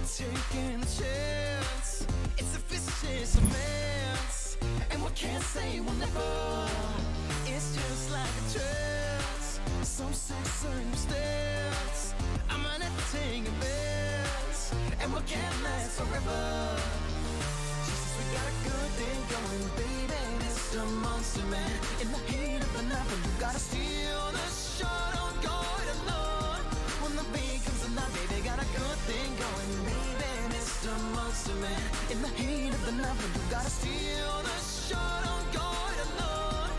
taking a chance. It's a vicious romance, and what can't say will never. It's just like a trance, some sex circumstance. I might have to take a mess, and what can't last forever. She says we got a good thing going, baby. Mr. Monsterman, in the heat of the night, when you gotta steal the show, don't go it alone. When the beat comes alive, baby, got a good thing going, baby. Mr. Monsterman, in the heat of the night, when you gotta steal the show, don't go it alone.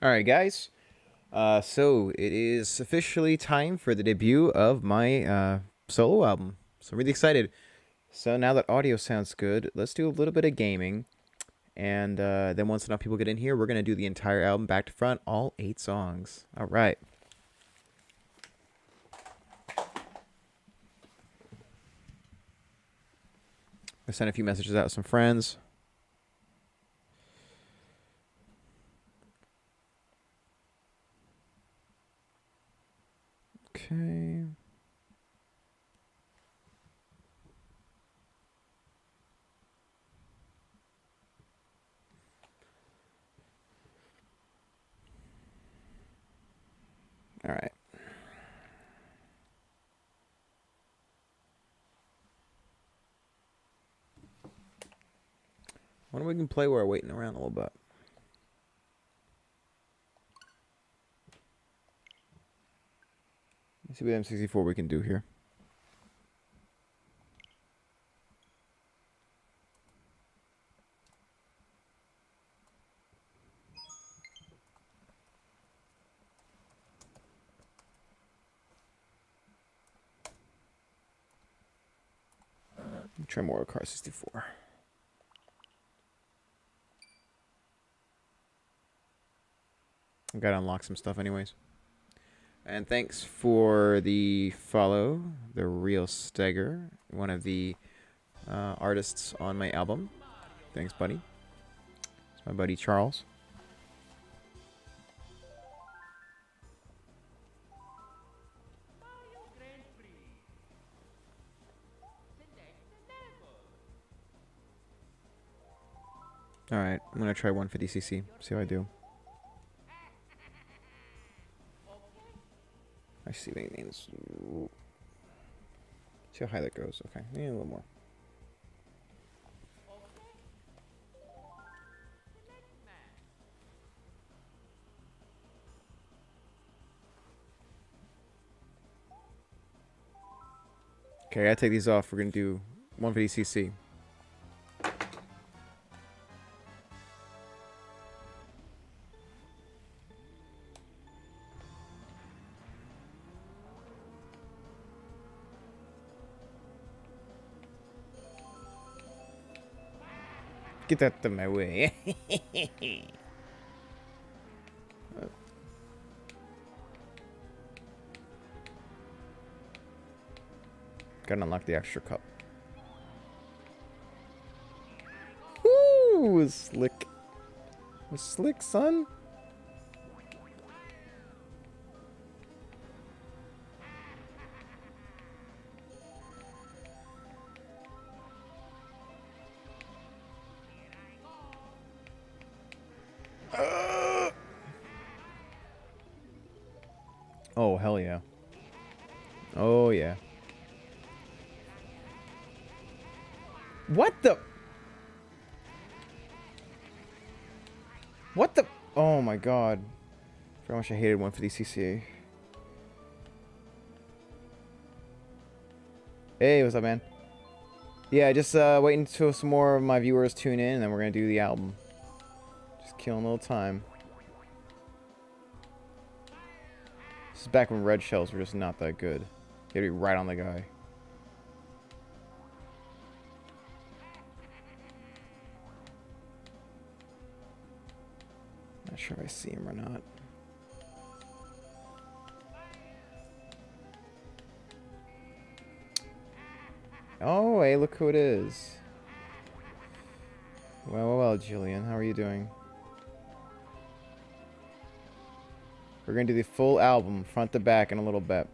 Alright guys, so it is officially time for the debut of my solo album. So I'm really excited. So now that audio sounds good, let's do a little bit of gaming. And then once enough people get in here, we're going to do the entire album back to front, all 8 songs. Alright. I sent a few messages out to some friends. Okay. All right. Wonder we can play while we're waiting around a little bit. Let's see what M64 we can do here. Try more Car 64. I've got to unlock some stuff anyways. And thanks for the follow, The Real Stagger, one of the artists on my album. Thanks, buddy. It's my buddy Charles. Alright, I'm going to try 150cc, see how I do. I see what he means. See how high that goes. Okay, maybe a little more. Okay, I gotta take these off. We're gonna do 150cc. Get that out of my way. Gotta unlock the extra cup. Woo! Slick. Slick, son. Oh, hell yeah. Oh, yeah. What the? What the? Oh my god. How much I hated 150cc. Hey, what's up, man? Yeah, just waiting until some more of my viewers tune in, and then we're gonna do the album. Just killing a little time. This is back when red shells were just not that good. You had to be right on the guy. Not sure if I see him or not. Oh, hey, look who it is. Well, Jillian, how are you doing? We're going to do the full album, front to back, in a little bit.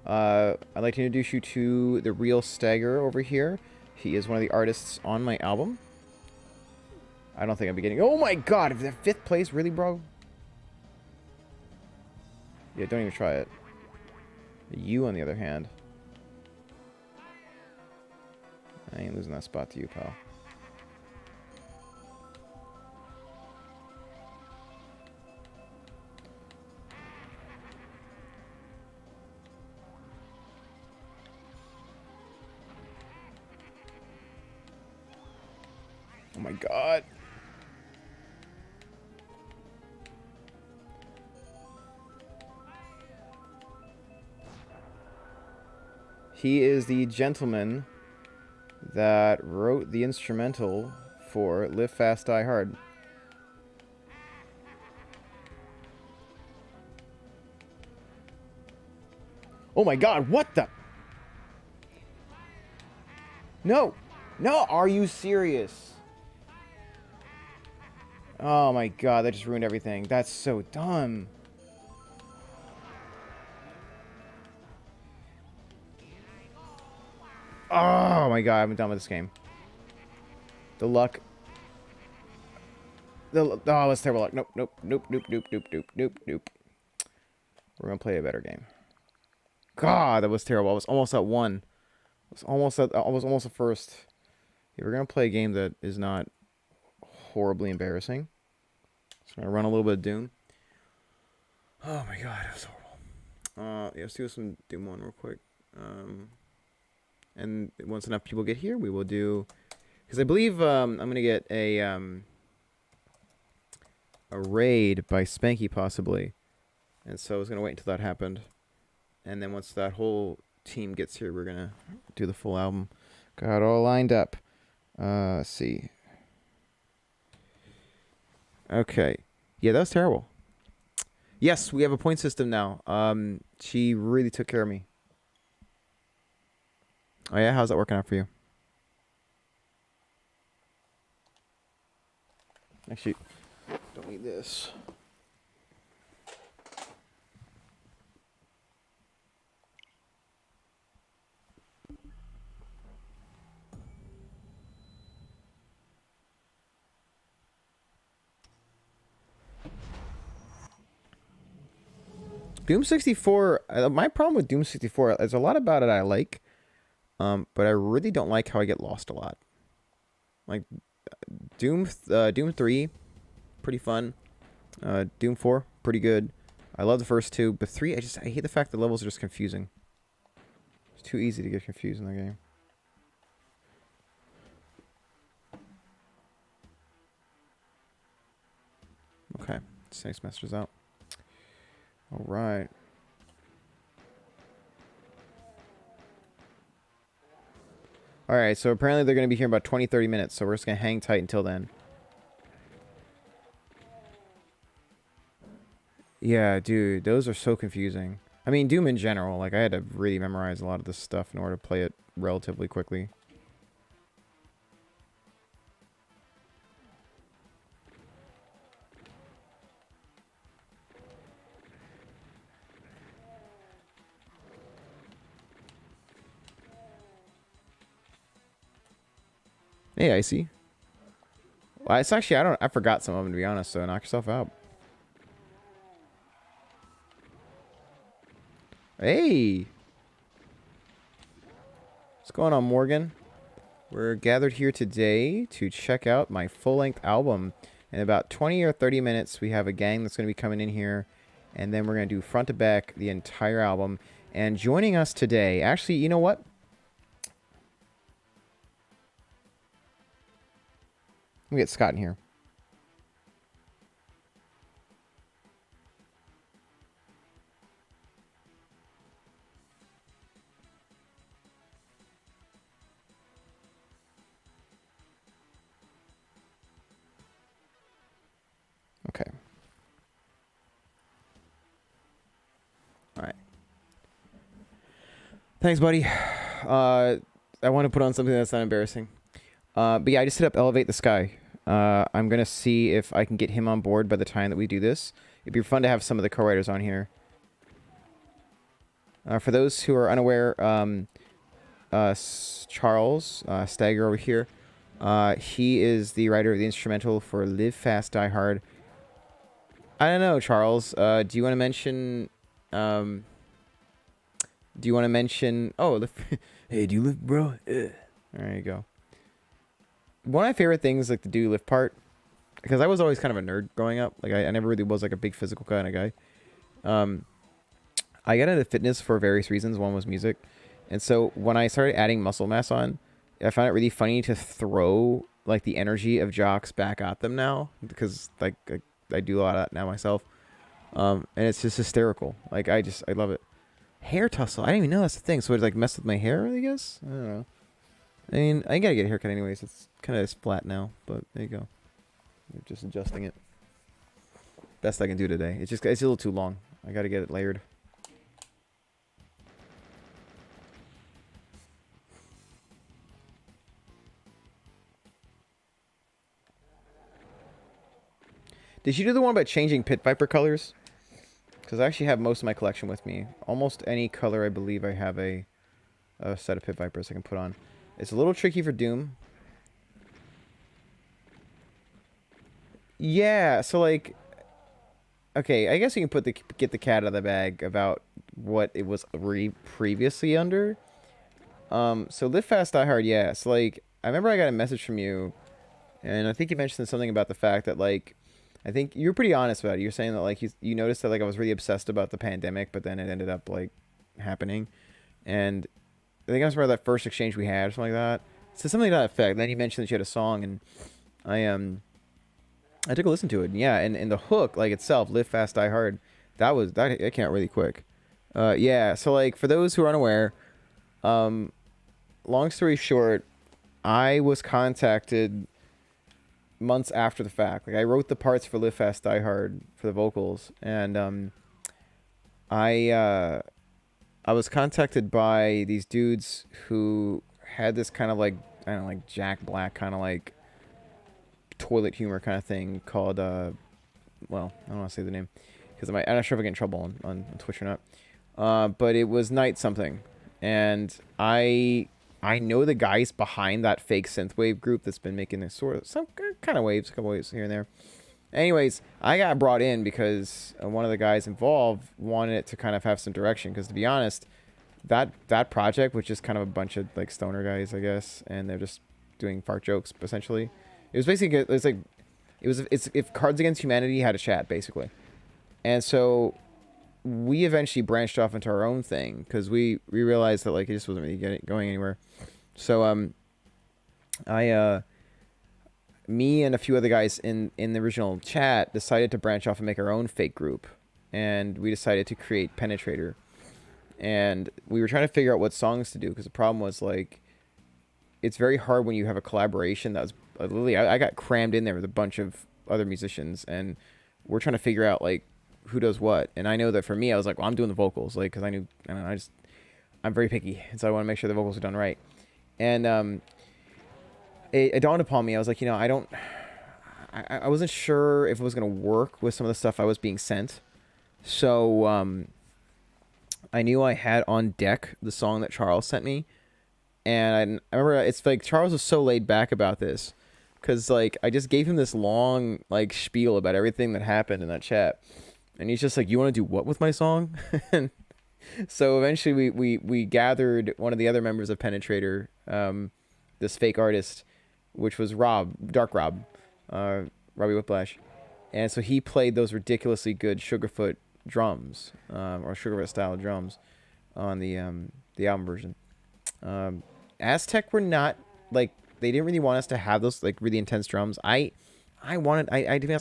I'd like to introduce you to the real Stagger over here. He is one of the artists on my album. I don't think I'll be getting... Oh my god! Is that 5th place? Really, bro? Yeah, don't even try it. You, on the other hand. I ain't losing that spot to you, pal. Oh my god. He is the gentleman that wrote the instrumental for Live Fast, Die Hard. Oh my god, what the? No! No, are you serious? Oh my god, that just ruined everything. That's so dumb. Oh my god, I'm done with this game. The luck. Oh, that's terrible luck. Nope, nope, nope, nope, nope, nope, nope, nope, nope. We're gonna play a better game. God, that was terrible. I was almost at 1. I was almost at first. Yeah, we're gonna play a game that is not horribly embarrassing. Just gonna run a little bit of Doom. Oh my god, that was horrible. Yeah, let's do some Doom 1 real quick. And once enough people get here, we will do... Because I believe I'm going to get a raid by Spanky, possibly. And so I was going to wait until that happened. And then once that whole team gets here, we're going to do the full album. Got it all lined up. Let's see. Okay. Yeah, that was terrible. Yes, we have a point system now. She really took care of me. Oh yeah, how's that working out for you? Actually, don't need this. Doom 64, my problem with Doom 64, there's a lot about it I like. But I really don't like how I get lost a lot. Like, Doom 3, pretty fun. Doom 4, pretty good. I love the first 2, but 3, I hate the fact that levels are just confusing. It's too easy to get confused in the game. Okay, Snake's Master's out. Alright. Alright, so apparently they're going to be here in about 20-30 minutes, so we're just going to hang tight until then. Yeah, dude, those are so confusing. I mean, Doom in general, like, I had to really memorize a lot of this stuff in order to play it relatively quickly. Hey, Icy. Well, it's actually, I forgot some of them, to be honest, so knock yourself out. Hey! What's going on, Morgan? We're gathered here today to check out my full-length album. In about 20 or 30 minutes, we have a gang that's going to be coming in here, and then we're going to do front to back the entire album. And joining us today, actually, you know what? Let me get Scott in here. Okay. All right. Thanks, buddy. I want to put on something that's not embarrassing. But yeah, I just hit up Elevate the Sky. I'm going to see if I can get him on board by the time that we do this. it'd be fun to have some of the co-writers on here. For those who are unaware, Charles Stagger over here, he is the writer of the instrumental for Live Fast, Die Hard. I don't know, Charles. Do you want to mention? Do you want to mention? Oh, hey, do you lift, bro? There you go. One of my favorite things, like the do lift part, because I was always kind of a nerd growing up. Like I never really was like a big physical kind of guy. I got into fitness for various reasons. One was music, and so when I started adding muscle mass on, I found it really funny to throw like the energy of jocks back at them now, because like I do a lot of that now myself, and it's just hysterical. Like I love it. Hair tussle. I didn't even know that's the thing. So it like messed with my hair, I guess. I don't know. I mean, I gotta get a haircut anyways. It's kind of flat now, but there you go. I'm just adjusting it. Best I can do today. It's a little too long. I gotta get it layered. Did you do the one about changing pit viper colors? Because I actually have most of my collection with me. Almost any color, I believe I have a set of pit vipers I can put on. It's a little tricky for Doom. Yeah, so like, okay, I guess you can get the cat out of the bag about what it was previously under. So Live Fast, Die Hard, yeah. So like, I remember I got a message from you, and I think you mentioned something about the fact that like, I think you were pretty honest about it. You're saying that like you noticed that like I was really obsessed about the pandemic, but then it ended up like happening, and I think I remember that first exchange we had or something like that. So something to that effect. Then you mentioned that you had a song, and I took a listen to it. And yeah, and the hook like itself, Live Fast, Die Hard, that came out really quick. Yeah. So like for those who are unaware, long story short, I was contacted months after the fact. Like I wrote the parts for Live Fast Die Hard for the vocals, and I was contacted by these dudes who had this kind of like, I don't know, like Jack Black kind of like toilet humor kind of thing called well, I don't want to say the name because I'm not sure if I get in trouble on Twitch or not, but it was Night something, and I know the guys behind that fake synthwave group that's been making this sort of some kind of waves, a couple waves here and there. Anyways, I got brought in because one of the guys involved wanted it to kind of have some direction. Because to be honest, that project was just kind of a bunch of like stoner guys, I guess, and they're just doing fart jokes essentially. It was basically it's if Cards Against Humanity had a chat basically, and so we eventually branched off into our own thing because we realized that like it just wasn't really going anywhere. So me and a few other guys in the original chat decided to branch off and make our own fake group, and we decided to create Penetrator. And we were trying to figure out what songs to do because the problem was like it's very hard when you have a collaboration that was literally I got crammed in there with a bunch of other musicians, and we're trying to figure out like who does what. And I know that for me, I was like, well, I'm doing the vocals, like, because I don't know, I'm very picky, and so I want to make sure the vocals are done right. And it dawned upon me, I was like, you know, I wasn't sure if it was gonna work with some of the stuff I was being sent. So I knew I had on deck the song that Charles sent me, and I remember it's like Charles was so laid back about this, because like I just gave him this long like spiel about everything that happened in that chat. And he's just like, you want to do what with my song? And so eventually we gathered one of the other members of Penetrator, this fake artist, which was Dark Rob, Robbie Whiplash. And so he played those ridiculously good Sugarfoot drums, or Sugarfoot style drums on the album version. Aztec were not, like, they didn't really want us to have those, like, really intense drums. To be honest,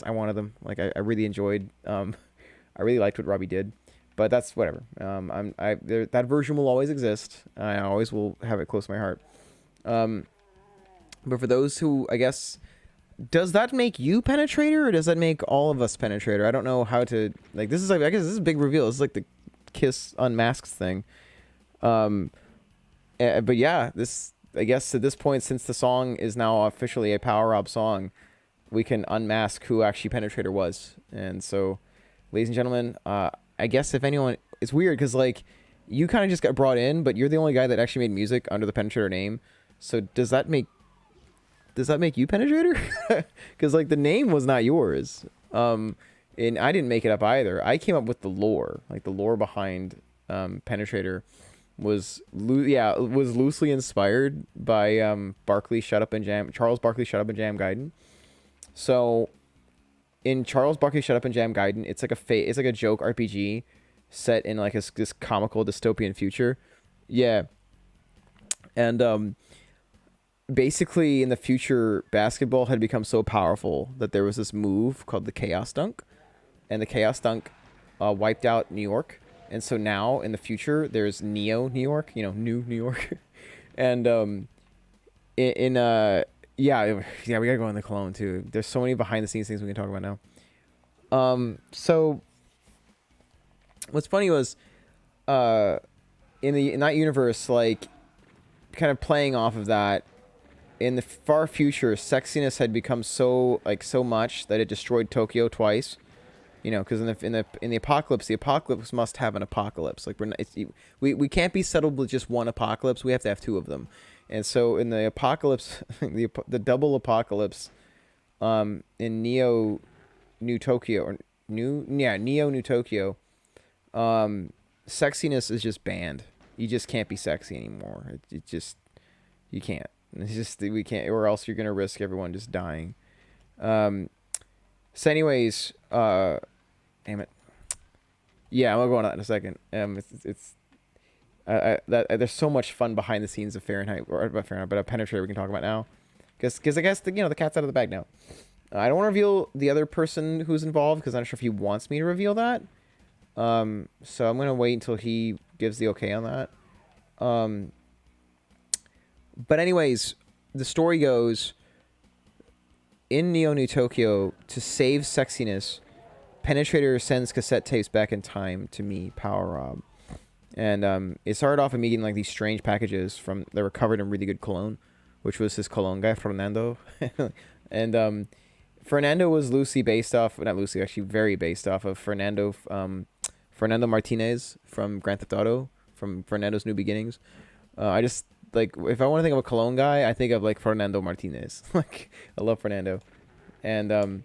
I wanted them. Like, I really enjoyed, I really liked what Robbie did, but that's whatever. That version will always exist. I always will have it close to my heart. But for those who, I guess, does that make you Penetrator, or does that make all of us Penetrator? I don't know how to, like, this is like, I guess this is a big reveal. This is like the Kiss Unmasked thing. But yeah, this, I guess at this point, since the song is now officially a Power Rob song, we can unmask who actually Penetrator was. And so ladies and gentlemen, I guess if anyone, it's weird because like you kind of just got brought in, but you're the only guy that actually made music under the Penetrator name. So does that make you Penetrator? Because like the name was not yours. And I didn't make it up either. I came up with the lore, like the lore behind Penetrator was loosely inspired by Barkley Shut Up and Jam Charles Barkley Shut Up and Jam Gaiden. So in Charles Barkley Shut Up and Jam Gaiden, it's like it's like a joke RPG set in like this comical dystopian future. Yeah. And basically in the future, basketball had become so powerful that there was this move called the Chaos Dunk, and the Chaos Dunk wiped out New York. And so now in the future, there's Neo New York, you know, new New York. And yeah, we gotta go in the Cologne too. There's so many behind the scenes things we can talk about now. So what's funny was in that universe, like kind of playing off of that, in the far future, sexiness had become so much that it destroyed Tokyo twice. You know, because in the apocalypse must have an apocalypse. Like we can't be settled with just one apocalypse. We have to have two of them. And so in the apocalypse, the double apocalypse, in Neo New Tokyo, sexiness is just banned. You just can't be sexy anymore. It just, you can't. It's just, we can't, or else you're gonna risk everyone just dying. So anyways, damn it. Yeah, I'm gonna go on that in a second. There's so much fun behind the scenes of Fahrenheit, but Penetrator we can talk about now, because I guess the cat's out of the bag now. I don't want to reveal the other person who's involved because I'm not sure if he wants me to reveal that. So I'm gonna wait until he gives the okay on that. But anyways, the story goes, in Neo New Tokyo, to save sexiness, Penetrator sends cassette tapes back in time to me, Power Rob. And it started off with me getting like these strange packages that were covered in really good cologne, which was his cologne guy, Fernando. And Fernando was loosely based off, not loosely, actually very based off of Fernando Martinez from Grand Theft Auto, from Fernando's New Beginnings. I just, like, if I want to think of a cologne guy, I think of like Fernando Martinez. Like, I love Fernando. And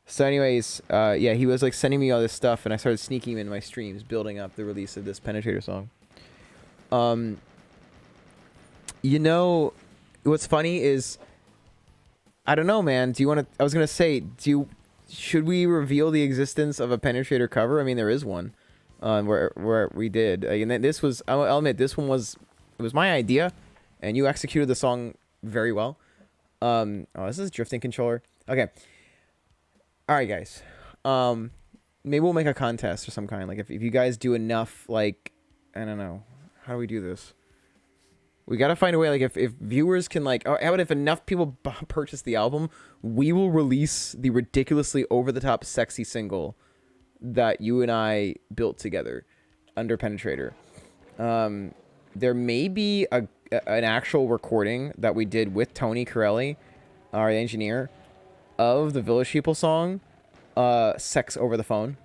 so anyways, yeah, he was like sending me all this stuff, and I started sneaking him in my streams, building up the release of this Penetrator song. You know, what's funny is, I don't know, man. Do you want to? I was gonna say, should we reveal the existence of a Penetrator cover? I mean, there is one, where we did, and this was. I'll admit, this one was. It was my idea, and you executed the song very well. Oh, this is drifting controller. Okay. All right, guys. Maybe we'll make a contest or some kind. Like, if you guys do enough, like, I don't know. How do we do this? We got to find a way, like, if viewers can, like, how about if enough people purchase the album, we will release the ridiculously over-the-top sexy single that you and I built together under Penetrator. There may be an actual recording that we did with Tony Corelli, our engineer, of the Village People song, Sex Over the Phone.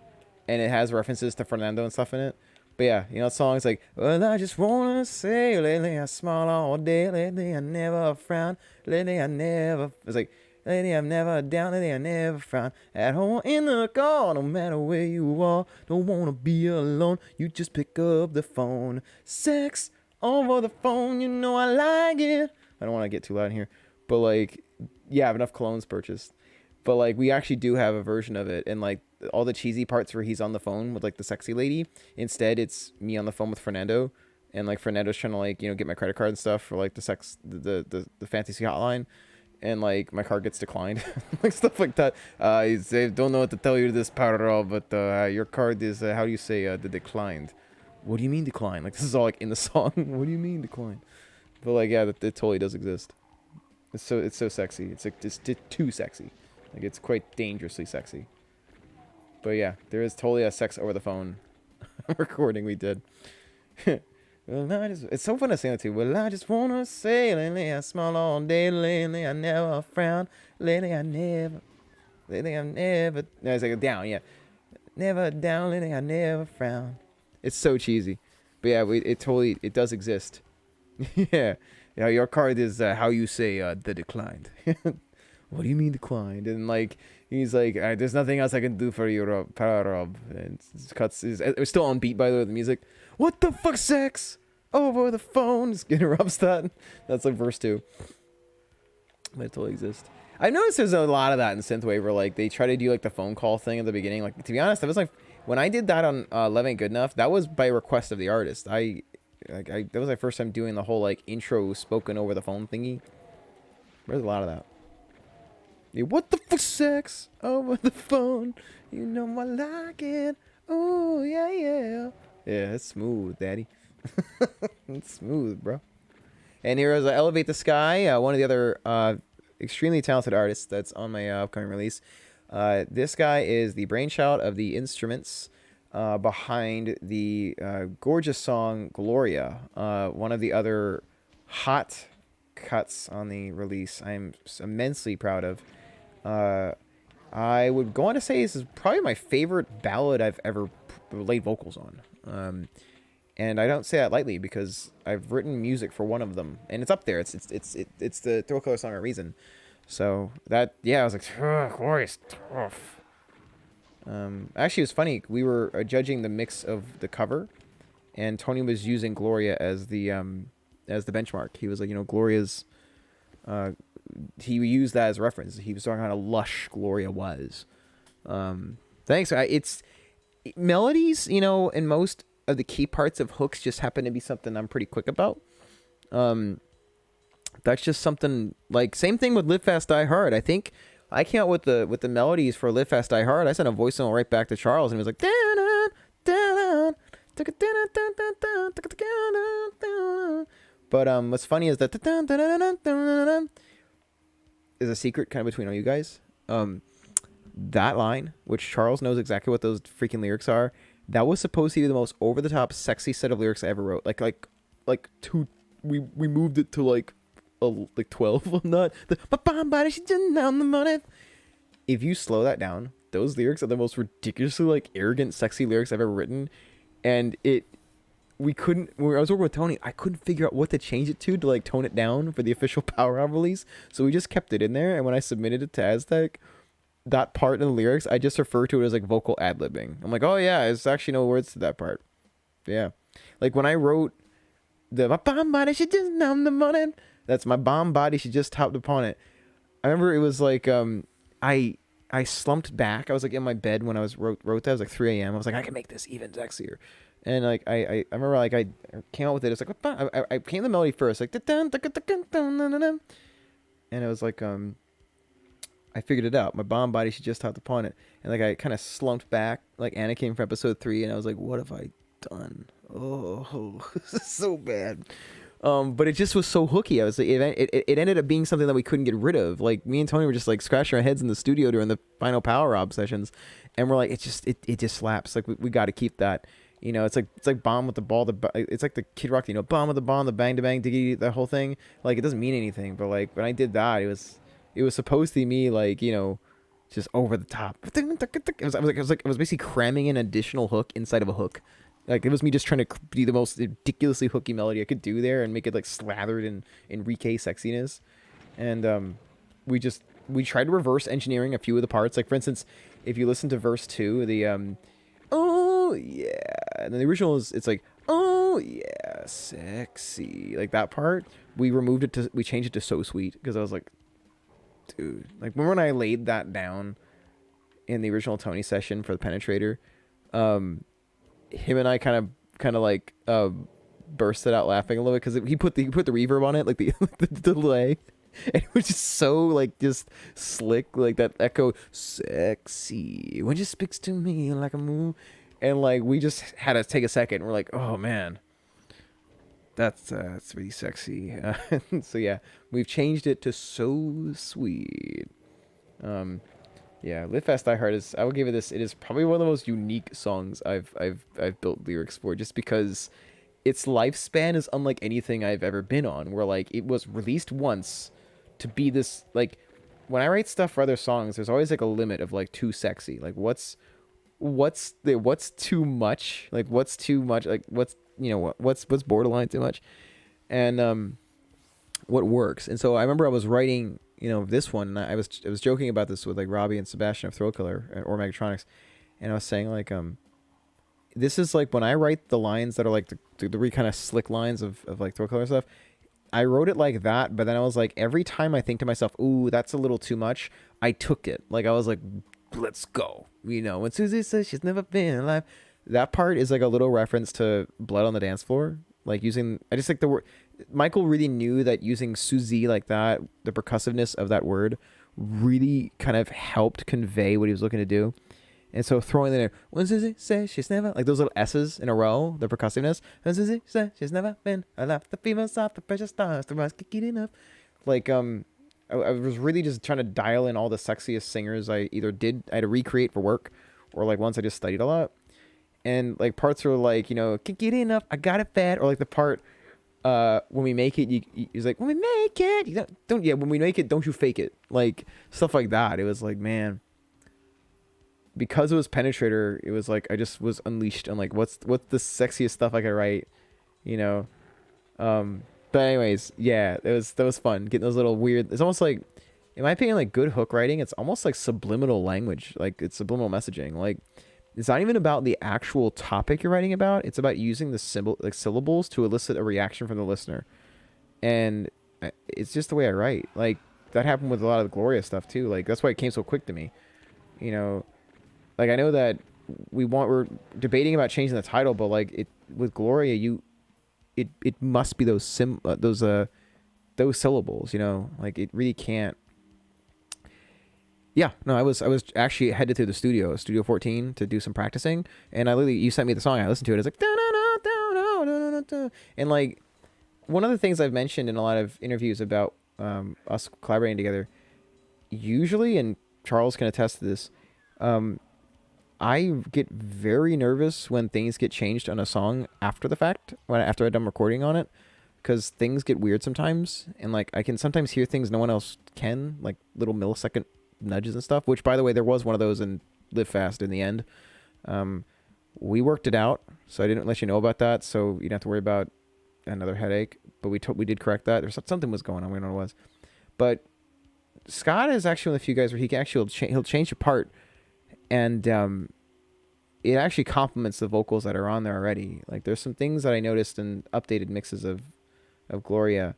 And it has references to Fernando and stuff in it. But yeah, you know, that song is like, well, I just wanna say, lately I smile all day, lately I never frown, lately I never, it's like, lately I'm never down, lately I never frown, at home in the car, no matter where you are, don't wanna be alone, you just pick up the phone, sex over the phone, you know I like it. I don't want to get too loud in here, but like, yeah, I have enough colognes purchased. But like, we actually do have a version of it, and like all the cheesy parts where he's on the phone with like the sexy lady, instead it's me on the phone with Fernando, and like Fernando's trying to, like, you know, get my credit card and stuff for like the fantasy hotline, and like my card gets declined, like stuff like that. I don't know what to tell you this Parral, but your card is how do you say the declined? What do you mean decline? Like, this is all like in the song. What do you mean decline? But like, yeah, it totally does exist. It's so sexy. It's like just too sexy. Like, it's quite dangerously sexy. But yeah, there is totally a sex over the phone recording we did. Well, it's so fun to sing it too. Well, I just wanna say, lately I smile all day, lately I never frown, lately I never. No, it's like down, yeah. Never down, and I never frown. It's so cheesy, but yeah, it does exist. Yeah, yeah. Your card is how you say the declined. What do you mean declined? And like he's like, there's nothing else I can do for you, Rob. And it was still on beat by the way, the music. What the fuck, sex? Over the phone, just getting Rob's that. That's like verse 2. But it totally exists. I've noticed there's a lot of that in synthwave where like they try to do like the phone call thing at the beginning. Like to be honest, that was like when I did that on Love Ain't Good Enough. That was by request of the artist. That was my first time doing the whole like intro spoken over the phone thingy. There's a lot of that. Yeah, what the fuck, sex over the phone? You know I like it. Oh yeah, yeah. Yeah, it's smooth, daddy. It's smooth, bro. And here is Elevate the Sky, one of the other extremely talented artists that's on my upcoming release. This guy is the brainchild of the instruments behind the gorgeous song Gloria, one of the other hot cuts on the release I'm immensely proud of. I would go on to say this is probably my favorite ballad I've ever laid vocals on. And I don't say that lightly because I've written music for one of them, and it's up there. It's the Throw Color Song of Reason. So that, yeah, I was like, Gloria's tough. Actually, it was funny. We were judging the mix of the cover, and Tony was using Gloria as the benchmark. He was like, Gloria's. He used that as a reference. He was talking about how lush Gloria was. Thanks. It's melodies, and most of the key parts of hooks just happen to be something I'm pretty quick about. That's just something like same thing with Live Fast Die Hard. I think I came out with the melodies for Live Fast Die Hard. I sent a voice note right back to Charles and he was like but what's funny is that is a secret kind of between all you guys. That line, which Charles knows exactly what those freaking lyrics are, that was supposed to be the most over the top sexy set of lyrics I ever wrote. We moved it to like 12 on that. If you slow that down, those lyrics are the most ridiculously like arrogant sexy lyrics I've ever written. And when I was working with Tony, I couldn't figure out what to change it to like tone it down for the official Power Hour release. So we just kept it in there, and when I submitted it to Aztec, that part in the lyrics, I just refer to it as like vocal ad-libbing. I'm like, oh yeah, there's actually no words to that part. Yeah. Like when I wrote my bomb body should just numb the morning. That's my bomb body should just hopped upon it. I remember it was like I slumped back. I was like in my bed when I wrote that. It was like 3 a.m. I was like, I can make this even sexier. And like I remember like I came out with it. It's like I came the melody first, like and it was like I figured it out. My bomb body should just hopped upon it, and like I kind of slumped back like Anakin from episode 3, and I was like, what have I done? Oh, this is so bad. But it just was so hooky. I was like, it ended up being something that we couldn't get rid of. Like me and Tony were just like scratching our heads in the studio during the final Power Rob sessions, and we're like, it just slaps. Like we got to keep that. It's like bomb with the ball. It's like the Kid Rock. Bomb with the bomb, the bang to bang, diggy, the whole thing. Like it doesn't mean anything, but like when I did that, it was supposed to be me like just over the top. It was basically cramming an additional hook inside of a hook. Like it was me just trying to be the most ridiculously hooky melody I could do there and make it like slathered in Enrique sexiness. And we tried to reverse engineering a few of the parts. Like for instance, if you listen to verse 2, the oh yeah, and then the original it's like oh yeah, sexy, like that part. We changed it to so sweet because I was like, dude, like remember when I laid that down in the original Tony session for the Penetrator, him and I kind of like bursted out laughing a little bit because he put the reverb on it, like the delay, and it was just so like just slick, like that echo, sexy when she speaks to me like a moo, and like we just had to take a second. And we're like, oh man, that's really sexy. So yeah, we've changed it to so sweet. Yeah, Live Fast Die Hard I would give it this. It is probably one of the most unique songs I've built lyrics for, just because its lifespan is unlike anything I've ever been on. Where like it was released once to be this, like when I write stuff for other songs, there's always like a limit of like too sexy. Like what's what's too much, like what's too much, like what's what's borderline too much, and what works. And so I remember I was writing this one, and I was joking about this with like Robbie and Sebastian of Thrill Killer or Megatronics, and I was saying like this is like when I write the lines that are like the really kind of slick lines of like Thrill Killer stuff. I wrote it like that, but then I was like, every time I think to myself, ooh, that's a little too much, I took it. Like, I was like, let's go. When Susie says she's never been alive, that part is like a little reference to Blood on the Dance Floor. Like, I just like the word. Michael really knew that using Susie like that, the percussiveness of that word, really kind of helped convey what he was looking to do. And so throwing in there, when Susie says she's never, like those little S's in a row, the percussiveness. When Susie says she's never been alive, the females off the precious stars, the rise kicking enough. Like, I was really just trying to dial in all the sexiest singers I either had to recreate for work, or like ones I just studied a lot. And like parts were like, can't get enough, I got it bad. Or like the part, when we make it, he's like, when we make it, when we make it, don't you fake it. Like, stuff like that. It was like, man. Because it was Penetrator, it was like I just was unleashed on like what's the sexiest stuff I could write, But anyways, yeah, that was fun getting those little weird. It's almost like, in my opinion, like good hook writing. It's almost like subliminal language, like it's subliminal messaging. Like it's not even about the actual topic you're writing about. It's about using the syllables to elicit a reaction from the listener, and it's just the way I write. Like that happened with a lot of the Gloria stuff too. Like that's why it came so quick to me, Like I know that we're debating about changing the title, but like it with Gloria, it must be those syllables, like it really can't. Yeah, no, I was actually headed to the Studio 14 to do some practicing, and you sent me the song, I listened to it, it's like and like one of the things I've mentioned in a lot of interviews about us collaborating together, usually, and Charles can attest to this, I get very nervous when things get changed on a song after the fact, after I'm done recording on it, because things get weird sometimes, and like I can sometimes hear things no one else can, like little millisecond nudges and stuff. Which, by the way, there was one of those in Live Fast in the end. We worked it out, so I didn't let you know about that, so you don't have to worry about another headache. But we did correct that. There's something was going on. We don't know what it was, but Scott is actually one of the few guys where he can actually he'll change a part. And it actually complements the vocals that are on there already. Like there's some things that I noticed in updated mixes of Gloria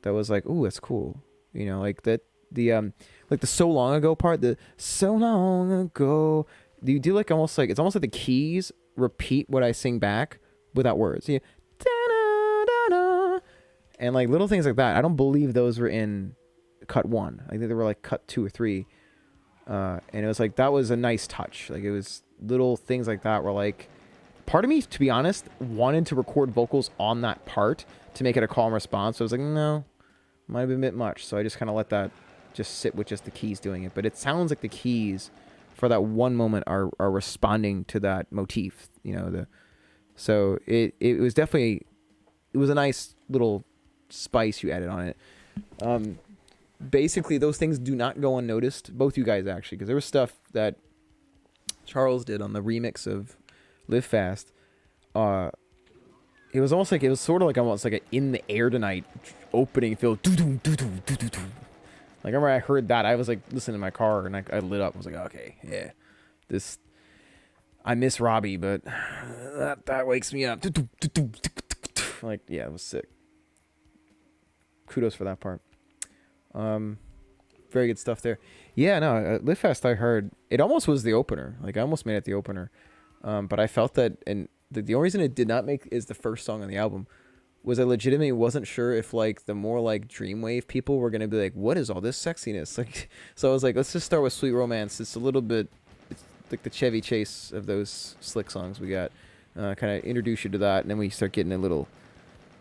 that was like, ooh, that's cool. Like that like the so long ago part, the so long ago. Do you do like almost like it's almost like the keys repeat what I sing back without words. Yeah. And like little things like that. I don't believe those were in cut 1. I think they were like cut 2 or 3. And it was like, that was a nice touch. Like it was little things like that were like, part of me, to be honest, wanted to record vocals on that part to make it a call and response. So I was like, no, might have been a bit much. So I just kind of let that just sit with just the keys doing it. But it sounds like the keys for that one moment are responding to that motif, so it was definitely, it was a nice little spice you added on it. Basically, those things do not go unnoticed. Both you guys, actually, because there was stuff that Charles did on the remix of Live Fast. It was almost like, it was sort of like almost like an In the Air Tonight opening feel. Like, I remember I heard that. I was like listening in my car, and I lit up. I was like, okay, yeah, this. I miss Robbie, but that wakes me up. Like, yeah, it was sick. Kudos for that part. Very good stuff there. Yeah, no, Live Fast, I heard it almost was the opener. Like I almost made it the opener, but I felt that, and the only reason it did not make is the first song on the album was I legitimately wasn't sure if like the more like Dreamwave people were gonna be like, what is all this sexiness? Like, so I was like, let's just start with Sweet Romance. It's a little bit, it's like the Chevy Chase of those slick songs we got. Kind of introduce you to that, and then we start getting a little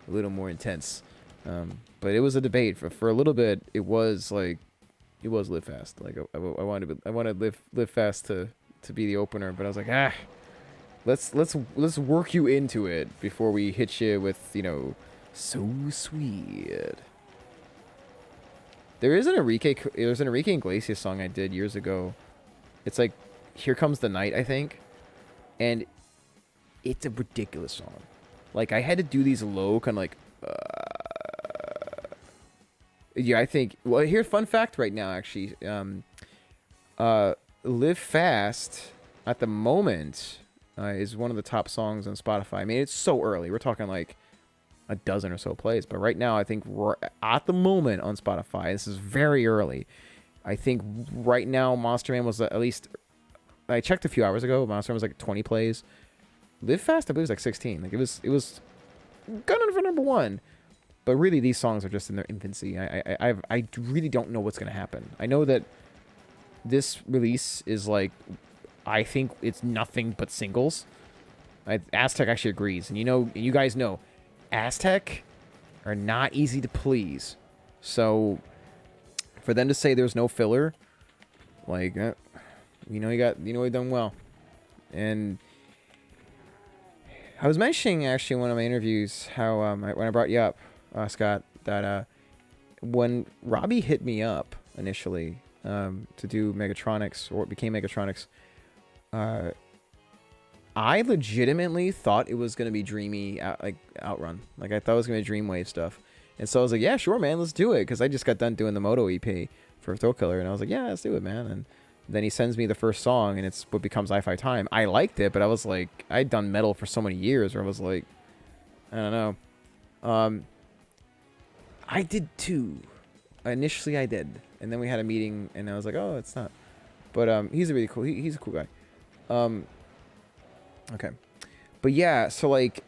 more intense. But it was a debate for a little bit. It was Live Fast. Like I wanted Live Fast to be the opener, but I was like, let's work you into it before we hit you with So Sweet. There's an Enrique Iglesias song I did years ago. It's like Here Comes the Night, I think. and it's a ridiculous song. Like, I had to do these low, kind of like, yeah, I think, well, here's fun fact right now, actually. Live Fast, at the moment, is one of the top songs on Spotify. I mean, it's so early. We're talking like a dozen or so plays. But right now, I think at the moment on Spotify, this is very early. I think right now, Monsterman was at least, I checked a few hours ago, Monsterman was like 20 plays. Live Fast, I believe, was like 16. Like, it was gunning for number one. But really, these songs are just in their infancy. I really don't know what's going to happen. I know that this release is like, I think it's nothing but singles. Aztec actually agrees. And you guys know, Aztec are not easy to please. So, for them to say there's no filler, like, we've done well. And I was mentioning, actually, in one of my interviews, how, when I brought you up, Scott, that when Robbie hit me up initially to do Megatronics, or what became Megatronics, I legitimately thought it was going to be dreamy, Outrun. Like, I thought it was going to be Dreamwave stuff. And so I was like, yeah, sure, man, let's do it. Because I just got done doing the Moto EP for Thrill Killer. And I was like, yeah, let's do it, man. And then he sends me the first song, and it's what becomes Hi-Fi Time. I liked it, but I was like, I'd done metal for so many years where I was like, I don't know. I did too. Initially, I did. And then we had a meeting, and I was like, oh, it's not. But he's a really cool, he's a cool guy. Okay. But yeah, so like,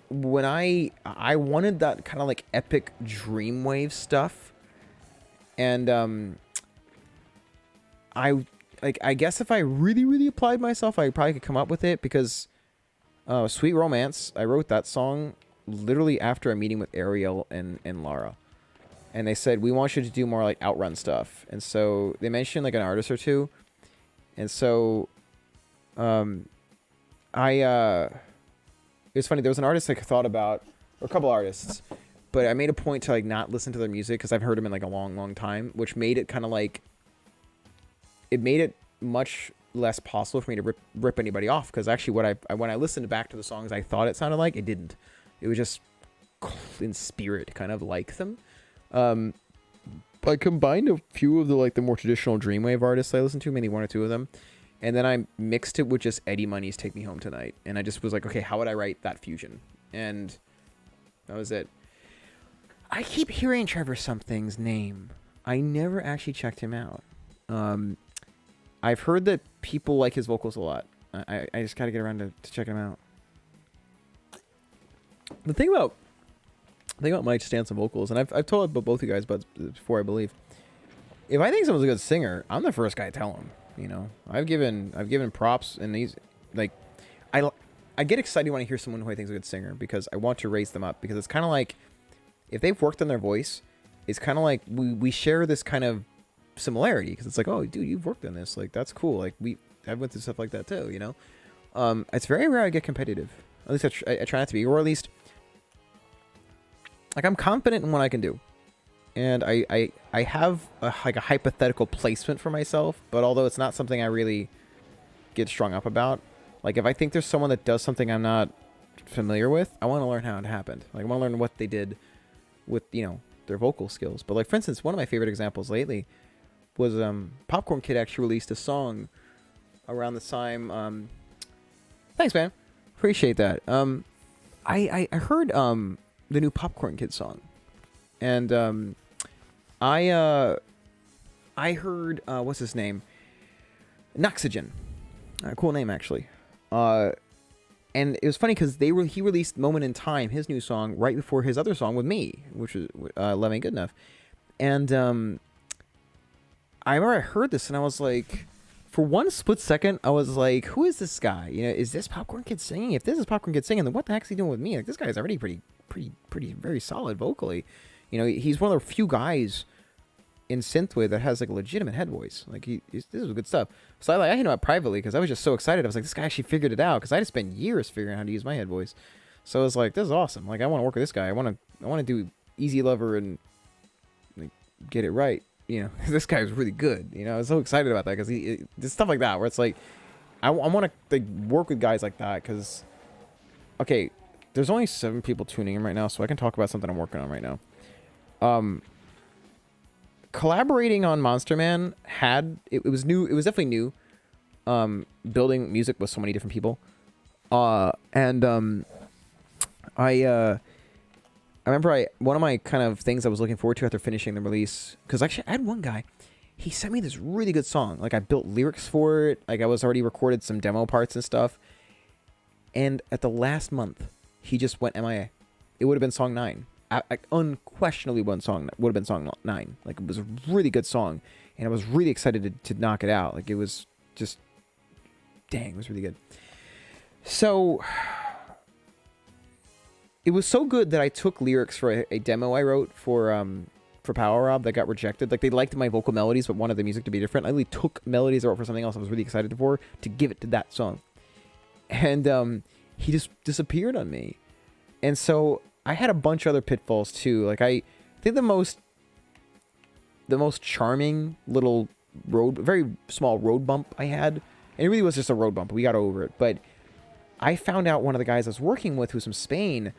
when I wanted that kind of like epic Dreamwave stuff, and I guess if I really applied myself, I probably could come up with it, because Sweet Romance, I wrote that song literally after a meeting with Ariel and Lara. And they said, we want you to do more like Outrun stuff. And so they mentioned like an artist or two. And so it was funny, there was an artist I thought about, or a couple artists, but I made a point to like not listen to their music because I've heard them in like a long time, which made it kind of like, it made it much less possible for me to rip anybody off, because actually when I listened back to the songs I thought it sounded like, it didn't. It was just in spirit kind of like them. I combined a few of the more traditional Dreamwave artists I listened to, maybe one or two of them, and then I mixed it with just Eddie Money's Take Me Home Tonight, and I just was like, okay, how would I write that fusion? And that was it. I keep hearing Trevor Something's name. I never actually checked him out. I've heard that people like his vocals a lot. I just gotta get around to checking him out. The thing about Mike's stance on vocals, and I've told both you guys about before, I believe. If I think someone's a good singer, I'm the first guy to tell him. I've given props, and these, like, I get excited when I hear someone who I think is a good singer, because I want to raise them up, because it's kind of like, if they've worked on their voice, it's kind of like we share this kind of similarity, because it's like, oh, dude, you've worked on this, like, that's cool, like, I've went through stuff like that too, It's very rare I get competitive. At least I try not to be, or at least, like, I'm confident in what I can do. And I have a hypothetical placement for myself, but although it's not something I really get strung up about, like, if I think there's someone that does something I'm not familiar with, I want to learn how it happened. Like, I want to learn what they did with, their vocal skills. But, like, for instance, one of my favorite examples lately was Popcorn Kid actually released a song around the time. Thanks, man. Appreciate that. I heard the new Popcorn Kid song, and I heard what's his name, Noxygen, cool name actually, and it was funny because he released Moment in Time, his new song, right before his other song with me, which was Love Ain't Good Enough, and I remember I heard this and I was like, for one split second, I was like, who is this guy? Is this Popcorn Kid singing? If this is Popcorn Kid singing, then what the heck's he doing with me? Like, this guy's already pretty very solid vocally. He's one of the few guys in synthwave that has like a legitimate head voice. Like, this is good stuff. So I hit him up privately because I was just so excited. I was like, this guy actually figured it out, because I just spent years figuring out how to use my head voice. So I was like, this is awesome. Like, I want to work with this guy. I want to do Easy Lover and like get it right. This guy was really good. I was so excited about that, because there's stuff like that where it's like, I want to like work with guys like that because, okay, there's only 7 people tuning in right now, so I can talk about something I'm working on right now. Collaborating on Monsterman it was new. It was definitely new. Building music with so many different people. I remember one of my kind of things I was looking forward to after finishing the release, because actually I had one guy, he sent me this really good song. Like I built lyrics for it. Like I was already recorded some demo parts and stuff. And at the last month, he just went MIA. It would have been song 9. Unquestionably would have been song 9. Like it was a really good song, and I was really excited to knock it out. Like it was just, dang, it was really good. So it was so good that I took lyrics for a demo I wrote for Power Rob that got rejected. Like they liked my vocal melodies but wanted the music to be different. I really took melodies I wrote for something else I was really excited for to give it to that song. And he just disappeared on me. And so I had a bunch of other pitfalls too. Like I think the most charming little very small road bump I had, and it really was just a road bump, we got over it, but I found out one of the guys I was working with who's from Spain,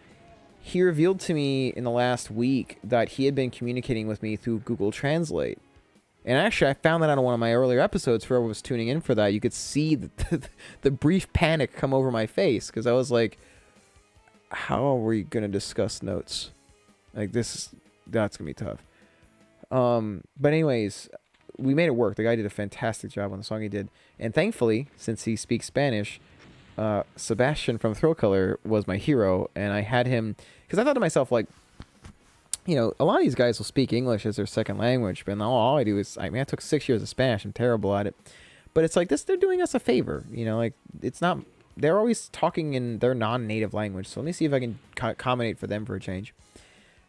he revealed to me in the last week that he had been communicating with me through Google Translate. And actually, I found that out on one of my earlier episodes. Whoever was tuning in for that, you could see the brief panic come over my face, because I was like, how are we going to discuss notes? Like, that's going to be tough. But anyways, we made it work. The guy did a fantastic job on the song he did. And thankfully, since he speaks Spanish, Sebastian from Thrill Color was my hero. And I had him, because I thought to myself, like, you know, a lot of these guys will speak English as their second language, but all I do is, I took 6 years of Spanish. I'm terrible at it. But it's like this, they're doing us a favor, you know, like it's not, they're always talking in their non-native language. So let me see if I can accommodate for them for a change.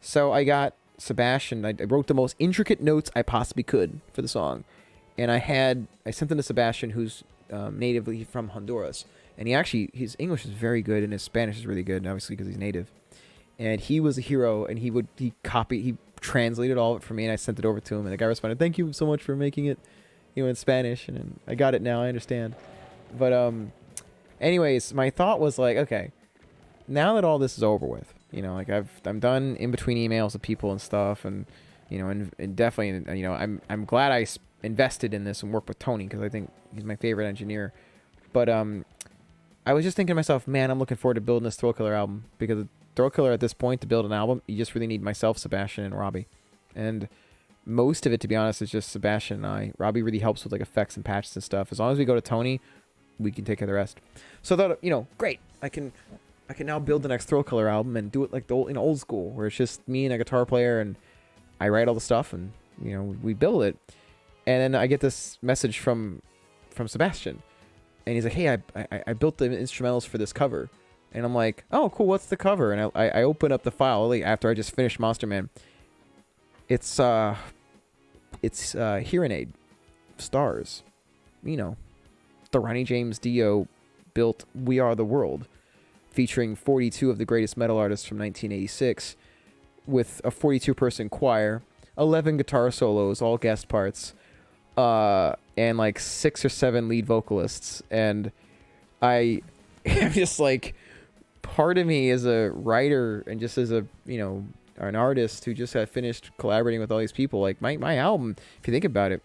So I got Sebastian, I wrote the most intricate notes I possibly could for the song. And I sent them to Sebastian, who's natively from Honduras. And his English is very good and his Spanish is really good, obviously because he's native. And he was a hero, and he translated all of it for me, and I sent it over to him, and the guy responded, "Thank you so much for making it, you know, in Spanish." And I got it now, I understand. But anyways, my thought was like, okay, now that all this is over with, you know, like I'm done in between emails with people and stuff, and you know, and definitely, you know, I'm glad I invested in this and worked with Tony, because I think he's my favorite engineer. But I was just thinking to myself, man, I'm looking forward to building this Thrill Killer album, because Thrill Killer at this point, to build an album, you just really need myself, Sebastian, and Robbie. And most of it, to be honest, is just Sebastian and I. Robbie really helps with like effects and patches and stuff. As long as we go to Tony, we can take care of the rest. So that, you know, great. I can now build the next Thrill Killer album and do it like the old school, where it's just me and a guitar player, and I write all the stuff, and you know, we build it. And then I get this message from Sebastian, and he's like, "Hey, I built the instrumentals for this cover." And I'm like, oh, cool, what's the cover? And I open up the file after I just finished Monsterman. It's Hearing Stars. You know, the Ronnie James Dio built We Are the World, featuring 42 of the greatest metal artists from 1986, with a 42-person choir, 11 guitar solos, all guest parts, and like 6 or 7 lead vocalists. And I'm just like, part of me as a writer and just as a, you know, an artist who just had finished collaborating with all these people, like my album, if you think about it,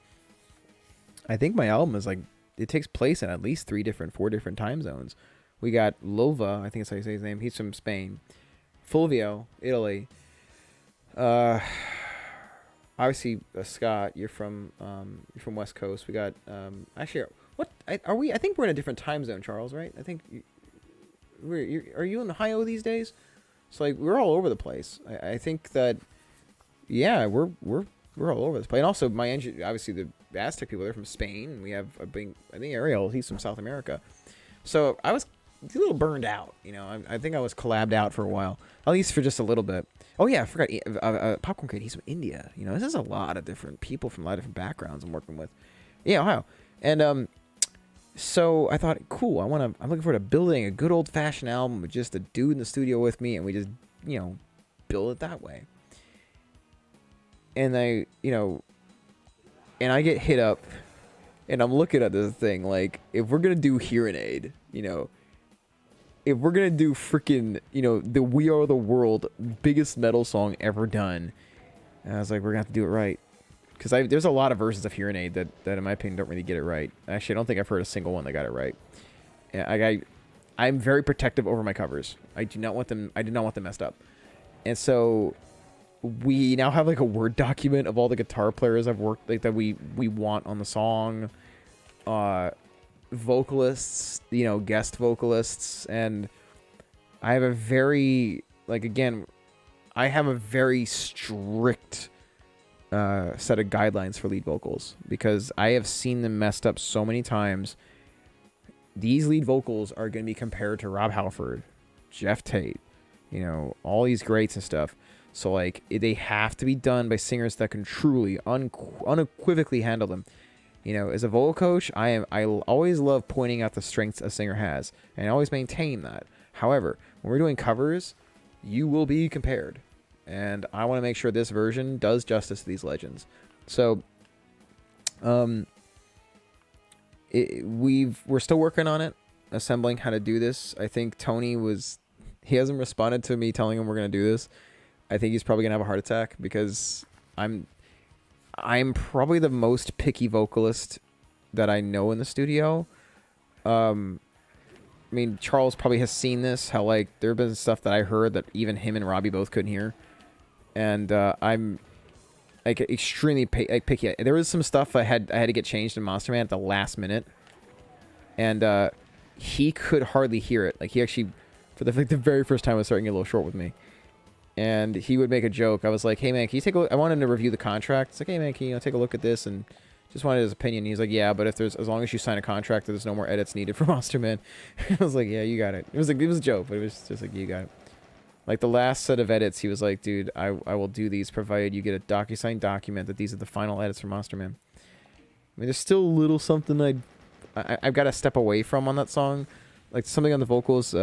I think my album is like, it takes place in at least 4 different time zones. We got Lova, I think that's how you say his name, he's from Spain. Fulvio, Italy. Obviously, Scott, you're from West Coast. We got actually, what are we? I think we're in a different time zone, Charles, right? I think are you in Ohio these days? So like we're all over the place. I think that, yeah, we're all over this place. And also my engine, obviously the Aztec people, they're from Spain. We have I think Ariel, he's from South America. So I was a little burned out, you know. I think I was collabed out for a while, at least for just a little bit. Oh yeah, I forgot. Popcorn Crate, he's from India. You know, this is a lot of different people from a lot of different backgrounds I'm working with. Yeah, Ohio. And so I thought, cool. I'm looking forward to building a good old fashioned album with just a dude in the studio with me, and we just, you know, build it that way. And I get hit up, And I'm looking at this thing like, if we're gonna do Hearing Aid, you know, if we're gonna do freaking, you know, the We Are the World biggest metal song ever done, and I was like, we're gonna have to do it right. Because there's a lot of versions of Hearing Aid that in my opinion don't really get it right. Actually, I don't think I've heard a single one that got it right. Yeah, I'm very protective over my covers. I do not want them messed up. And so we now have like a Word document of all the guitar players I've worked like that we want on the song, vocalists, you know, guest vocalists, and I have a very I have a very strict set of guidelines for lead vocals because I have seen them messed up so many times. These lead vocals are going to be compared to Rob Halford, Jeff Tate, you know, all these greats and stuff. So, like, they have to be done by singers that can truly, unequivocally handle them. You know, as a vocal coach, I always love pointing out the strengths a singer has, and I always maintain that. However, when we're doing covers, you will be compared, and I want to make sure this version does justice to these legends. So, we're still working on it, assembling how to do this. I think Tony he hasn't responded to me telling him we're going to do this. I think he's probably going to have a heart attack because I'm probably the most picky vocalist that I know in the studio. I mean, Charles probably has seen this, how like there have been stuff that I heard that even him and Robbie both couldn't hear. And I'm like extremely picky. There was some stuff I had to get changed in Monsterman at the last minute. And he could hardly hear it. Like he actually, for the very first time, was starting to get a little short with me. And he would make a joke. I was like, hey, man, can you take a look? I wanted him to review the contract. It's like, hey, man, can you take a look at this? And just wanted his opinion. He's like, yeah, but as long as you sign a contract, there's no more edits needed for Monsterman. I was like, yeah, you got it. It was a joke, but it was just like, you got it. Like the last set of edits, he was like, dude, I will do these provided you get a DocuSign document that these are the final edits for Monsterman. I mean, there's still a little something I've got to step away from on that song. Like something on the vocals,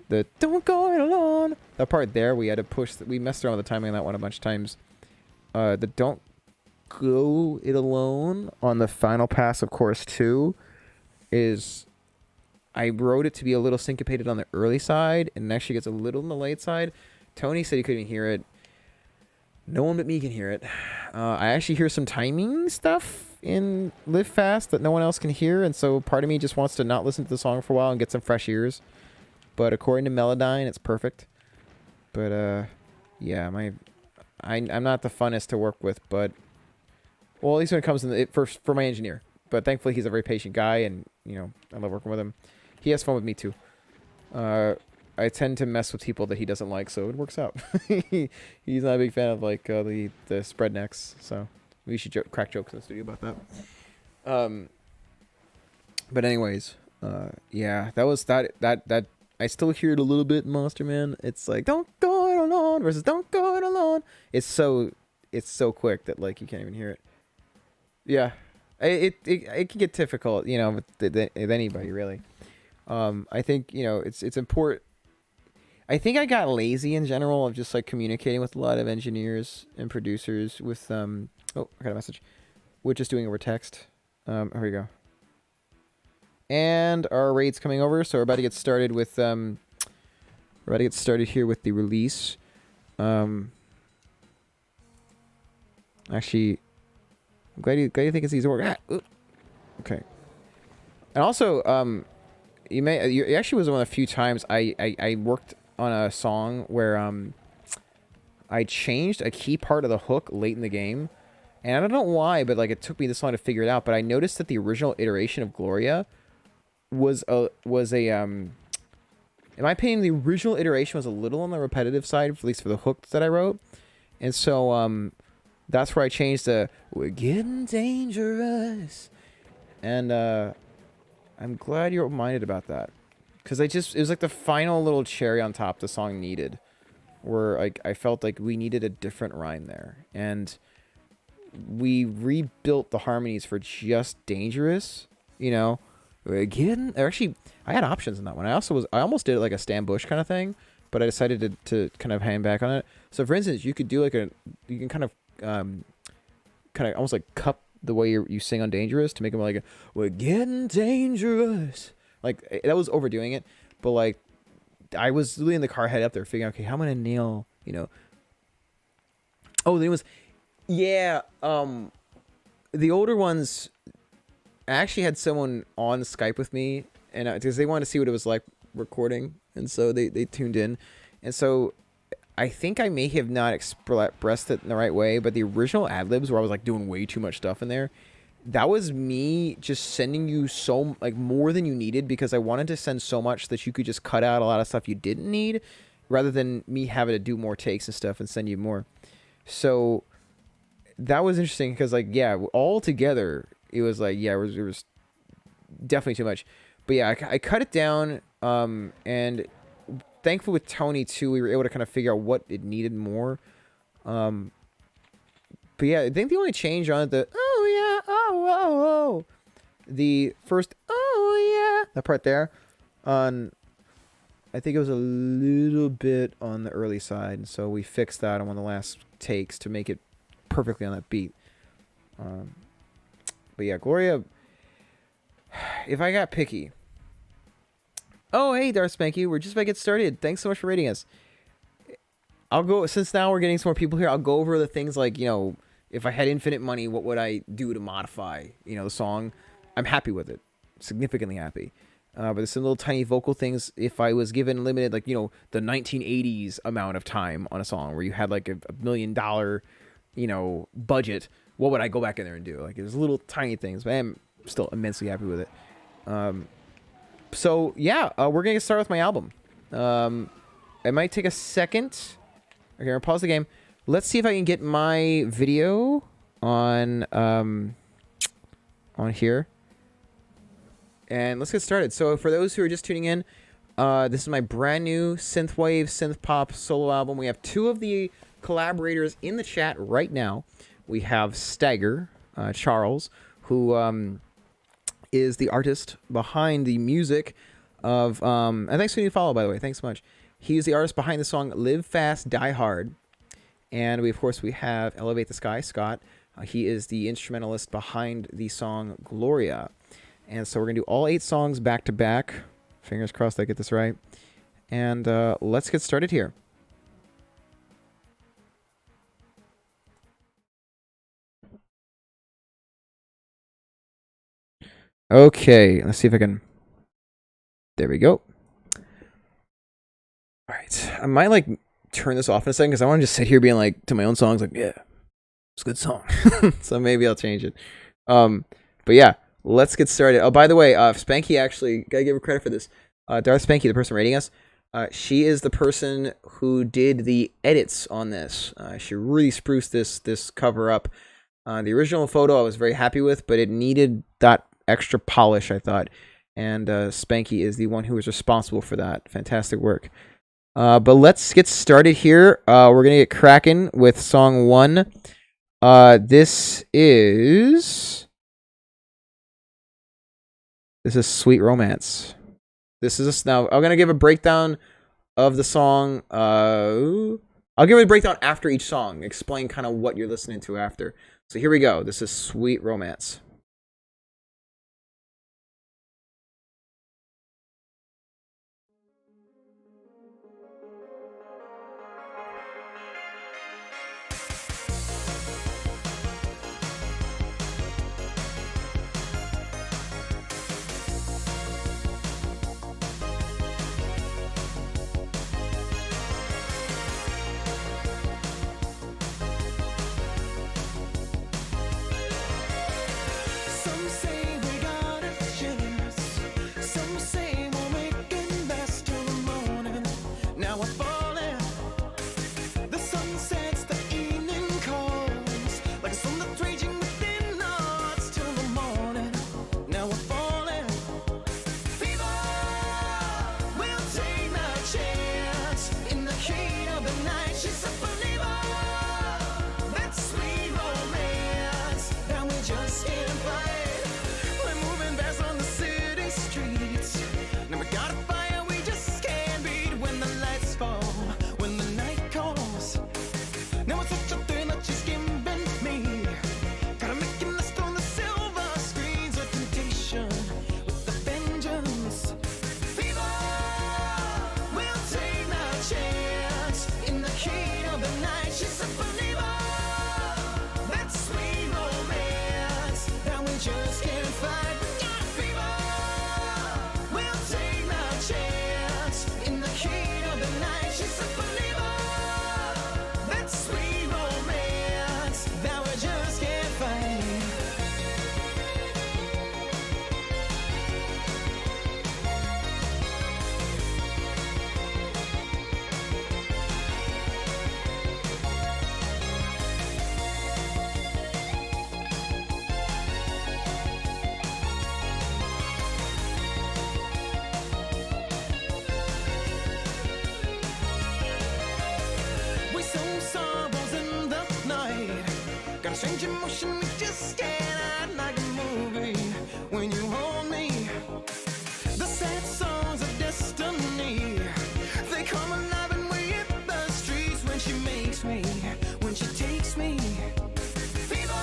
the "Don't Go It Alone," that part there, we had to push. We messed around with the timing on that one a bunch of times. The "Don't Go It Alone" on the final pass of chorus 2 is, I wrote it to be a little syncopated on the early side, and it actually gets a little on the late side. Tony said he couldn't hear it. No one but me can hear it. I actually hear some timing stuff in Live Fast that no one else can hear, and so part of me just wants to not listen to the song for a while and get some fresh ears. But according to Melodyne, it's perfect. But yeah, I'm not the funnest to work with, but well, at least when it comes to for my engineer. But thankfully, he's a very patient guy, and you know, I love working with him. He has fun with me too. I tend to mess with people that he doesn't like, so it works out. He's not a big fan of like the spread necks, so we should crack jokes in the studio about that. But anyways, yeah, that was that. I still hear it a little bit in Monsterman. It's like, don't go it alone versus don't go it alone. It's so quick that like you can't even hear it. Yeah, it can get difficult, you know, with anybody really. I think, you know, it's important. I think I got lazy in general of just like communicating with a lot of engineers and producers with oh, I got a message. We're just doing over text. Here we go. And our raid's coming over, so we're about to get started with here with the release. Actually, I'm glad you think it's easy work. Okay. And also, you actually was one of the few times I worked on a song where I changed a key part of the hook late in the game, and I don't know why, but like it took me this long to figure it out. But I noticed that the original iteration of Gloria was a in my opinion, the original iteration was a little on the repetitive side, at least for the hook that I wrote, and so that's where I changed the "We're Getting Dangerous," and I'm glad you're open-minded about that, because it was like the final little cherry on top the song needed, where like I felt like we needed a different rhyme there, and we rebuilt the harmonies for just "Dangerous," you know. Again, actually, I had options in that one. I almost did it like a Stan Bush kind of thing, but I decided to kind of hang back on it. So, for instance, you could do like you can kind of almost like cup the way you sing on Dangerous to make it more like, we're getting dangerous. Like, that was overdoing it. But, like, I was really in the car head up there figuring, okay, how am I going to nail, you know. Oh, then it was, yeah, the older ones, I actually had someone on Skype with me, and because they wanted to see what it was like recording, and so they tuned in. And so I think I may have not expressed it in the right way, but the original ad-libs where I was like doing way too much stuff in there, that was me just sending you so, like, more than you needed, because I wanted to send so much that you could just cut out a lot of stuff you didn't need, rather than me having to do more takes and stuff and send you more. So that was interesting, because, like, yeah, all together it was like, yeah, it was definitely too much. But yeah, I cut it down, and thankfully with Tony too, we were able to kind of figure out what it needed more. But yeah, I think the only change on it, the oh yeah, oh, the first oh yeah, that part there, on, I think it was a little bit on the early side, and so we fixed that on one of the last takes to make it perfectly on that beat. But yeah, Gloria, if I got picky. Oh, hey, Darth Spanky, we're just about to get started. Thanks so much for rating us. I'll go, since now we're getting some more people here, I'll go over the things like, you know, if I had infinite money, what would I do to modify, you know, the song? I'm happy with it. Significantly happy. But there's some little tiny vocal things. If I was given limited, like, you know, the 1980s amount of time on a song where you had like $1 million, you know, budget, what would I go back in there and do? Like, there's little tiny things, but I'm still immensely happy with it. So yeah, we're gonna get started with my album. It might take a second. Okay, I'll pause the game. Let's see if I can get my video on here. And let's get started. So for those who are just tuning in, this is my brand new synthwave, synth pop solo album. We have two of the collaborators in the chat right now. We have Stagger, Charles, who is the artist behind the music of, and thanks for the new follow, by the way. Thanks so much. He's the artist behind the song Live Fast, Die Hard. And we, of course, we have Elevate the Sky, Scott. He is the instrumentalist behind the song Gloria. And so we're going to do all 8 songs back to back. Fingers crossed I get this right. And let's get started here. Okay, let's see if I can... There we go. All right, I might like turn this off in a second because I want to just sit here being like to my own songs, like, yeah, it's a good song. So maybe I'll change it. But yeah, let's get started. Oh, by the way, Spanky, actually, gotta give her credit for this. Darth Spanky, the person rating us, she is the person who did the edits on this. She really spruced this cover up. The original photo I was very happy with, but it needed that extra polish, I thought. And Spanky is the one who was responsible for that. Fantastic work. But let's get started here. We're going to get cracking with song 1. This is Sweet Romance. This is now I'm going to give a breakdown of the song. I'll give a breakdown after each song, explain kind of what you're listening to after. So here we go. This is Sweet Romance. Some say we got a chance. Some say we'll make it last till the morning. Now we're falling. The sun sets, the evening comes. Like a storm that's raging within us till the morning. Now we're falling. Fever, we'll take that chance. In the heat of the night, she's a believer. That sweet romance that we just can't fight. We're moving fast on the city streets. Now we got a fire we just can't beat when the lights fall strange emotion, we just scan out like a movie when you hold me. The sad songs of destiny, they come alive and we hit the streets when she makes me, when she takes me. Fever,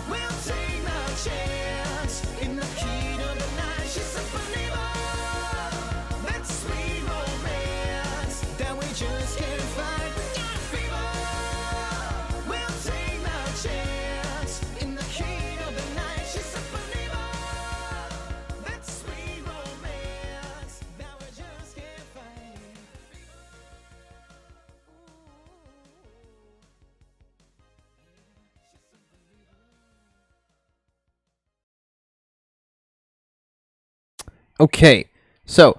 we'll take no chance in the heat of the night. She's a believer, that sweet romance that we just can't fight. Fever, we'll take no chance in the heat of the night. She's a believer, that sweet romance that we just can't fight. Okay, so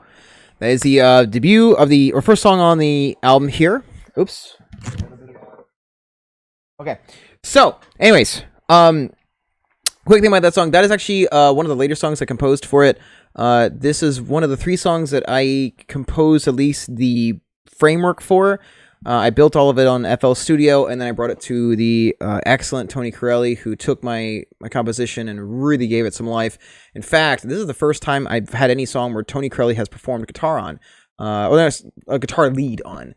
that is the debut of the or first song on the album here. Oops. Okay, so anyways, quick thing about that song. That is actually one of the later songs I composed for it. This is one of the 3 songs that I composed at least the framework for. I built all of it on FL Studio, and then I brought it to the excellent Tony Corelli, who took my composition and really gave it some life. In fact, this is the first time I've had any song where Tony Corelli has performed guitar on, or there's a guitar lead on.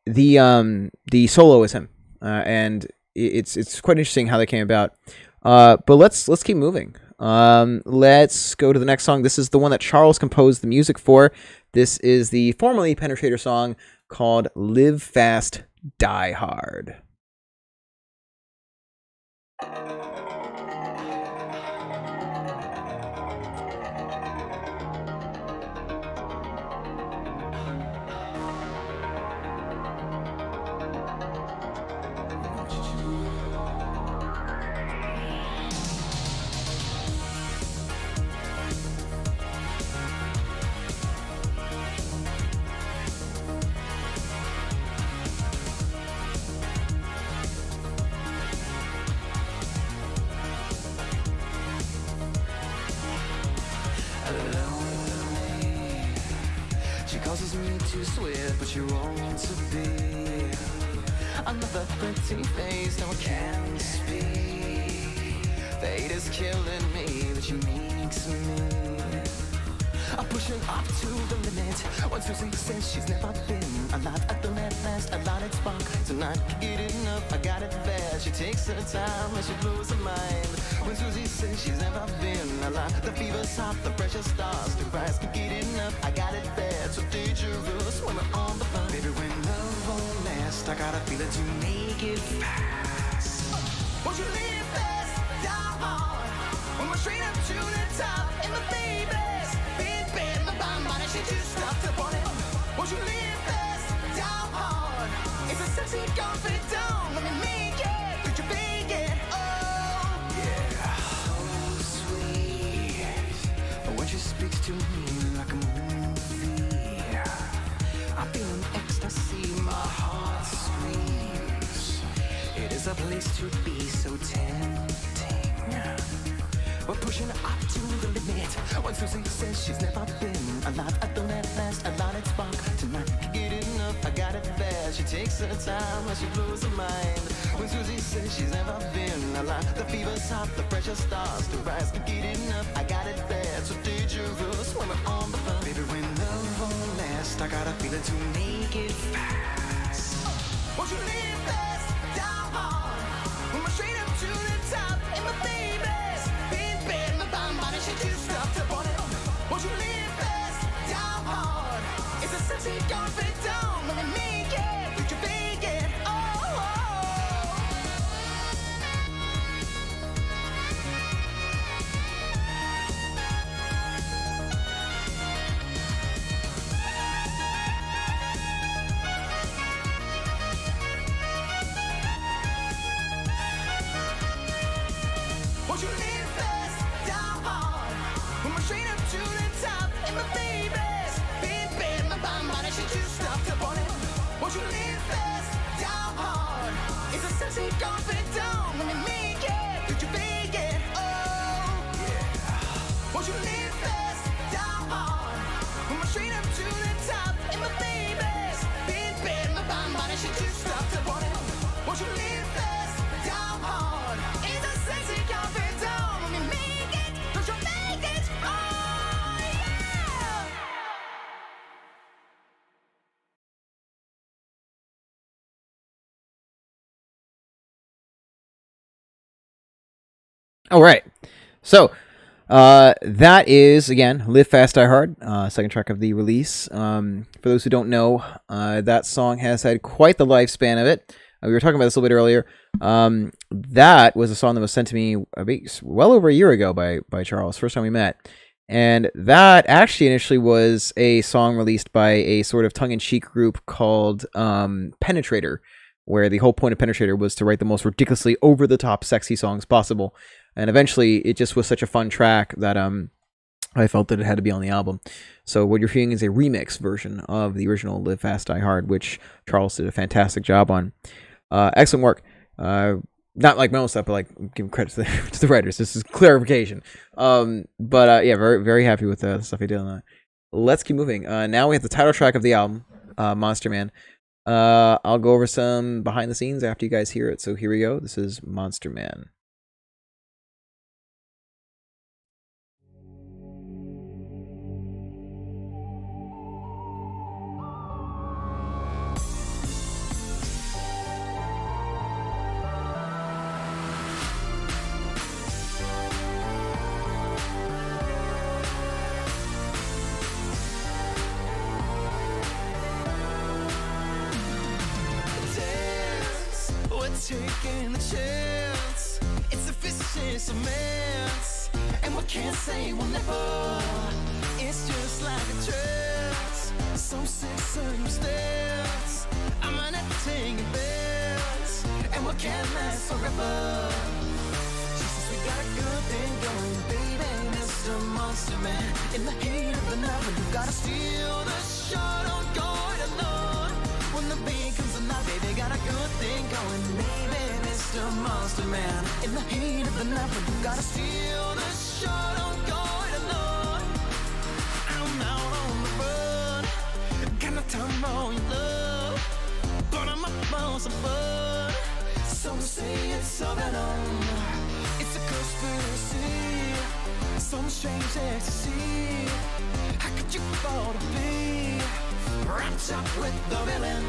The solo is him, and it's quite interesting how that came about. But let's keep moving. Let's go to the next song. This is the one that Charles composed the music for. This is the formerly Penetrator song called Live Fast, Die Hard. She causes me to sweat, but you're all to be. Another pretty face, now I can't speak. The hate is killing me, that she makes me. I'm pushing up to the limit. One Susie says she's never been a lot at the net last, a lot at spark. Tonight, get enough, I got it bad. She takes her time and she blows her mind. When Susie says she's never been a lot, the fever's hot, the pressure starts to rise. Can't get enough, I got it bad. So dangerous when we're on the phone. Baby, when love won't last, I got a feeling to make it fast. Won't you live fast, down hard? When we're straight up to the top, and my baby's been bad, my body, she just stopped up on it. Won't you live fast, down hard? It's a sexy confidant, let me make it, could you make it? Oh, yeah, so sweet. When she speaks to me like a movie, I feel an ecstasy, my heart screams. It is a place to be so tempting. We're pushing up to the limit. When Susie says she's never been a lot at the net last, a lot at spark. Tonight, can't get enough, I got it bad. She takes her time and she blows her mind. When Susie says she's never been a lot, the fever's hot, the pressure starts to rise. Can't get enough, I got it bad. So dangerous when we're on the phone. Baby, when love won't last, I got a feeling to make it fast. Won't you live fast, down hard? When we're straight up to the top, and my baby's been bad, my body, she just stopped up on it. Won't you live fast, down hard? It's a sexy confidant, let me make it, could you make it? Oh, All right. So that is again "Live Fast, Die Hard," second track of the release. For those who don't know, that song has had quite the lifespan of it. We were talking about this a little bit earlier. That was a song that was sent to me well over a year ago by Charles. First time we met, and that actually initially was a song released by a sort of tongue-in-cheek group called Penetrator, where the whole point of Penetrator was to write the most ridiculously over-the-top sexy songs possible. And eventually, it just was such a fun track that I felt that it had to be on the album. So what you're hearing is a remix version of the original "Live Fast, Die Hard," which Charles did a fantastic job on. Excellent work. Not like my own stuff, but like giving credit to to the writers. This is clarification. But yeah, very very happy with the stuff he did on that. Let's keep moving. Now we have the title track of the album, Monsterman. I'll go over some behind the scenes after you guys hear it. So here we go. This is Monsterman. Dance, we're taking a chance. It's a vicious romance, and we can't say we'll never. It's just like a trance, some sick circumstance. I'm not taking best, and we can't last forever. Jesus, we got a good thing going, baby, Mr. Monster Man. In the heat of the night, when you gotta steal the show, don't go it alone. When the beat comes alive, baby, got a good thing going, baby, Mr. Monster Man. In the heat of the night, when you gotta steal the show, don't go it alone. I'm out on the run, got no time for your love, but I'm up on some fun. Some say it's all that on. It's a conspiracy, some strange ecstasy. How could you fall to be wrapped up with the villain?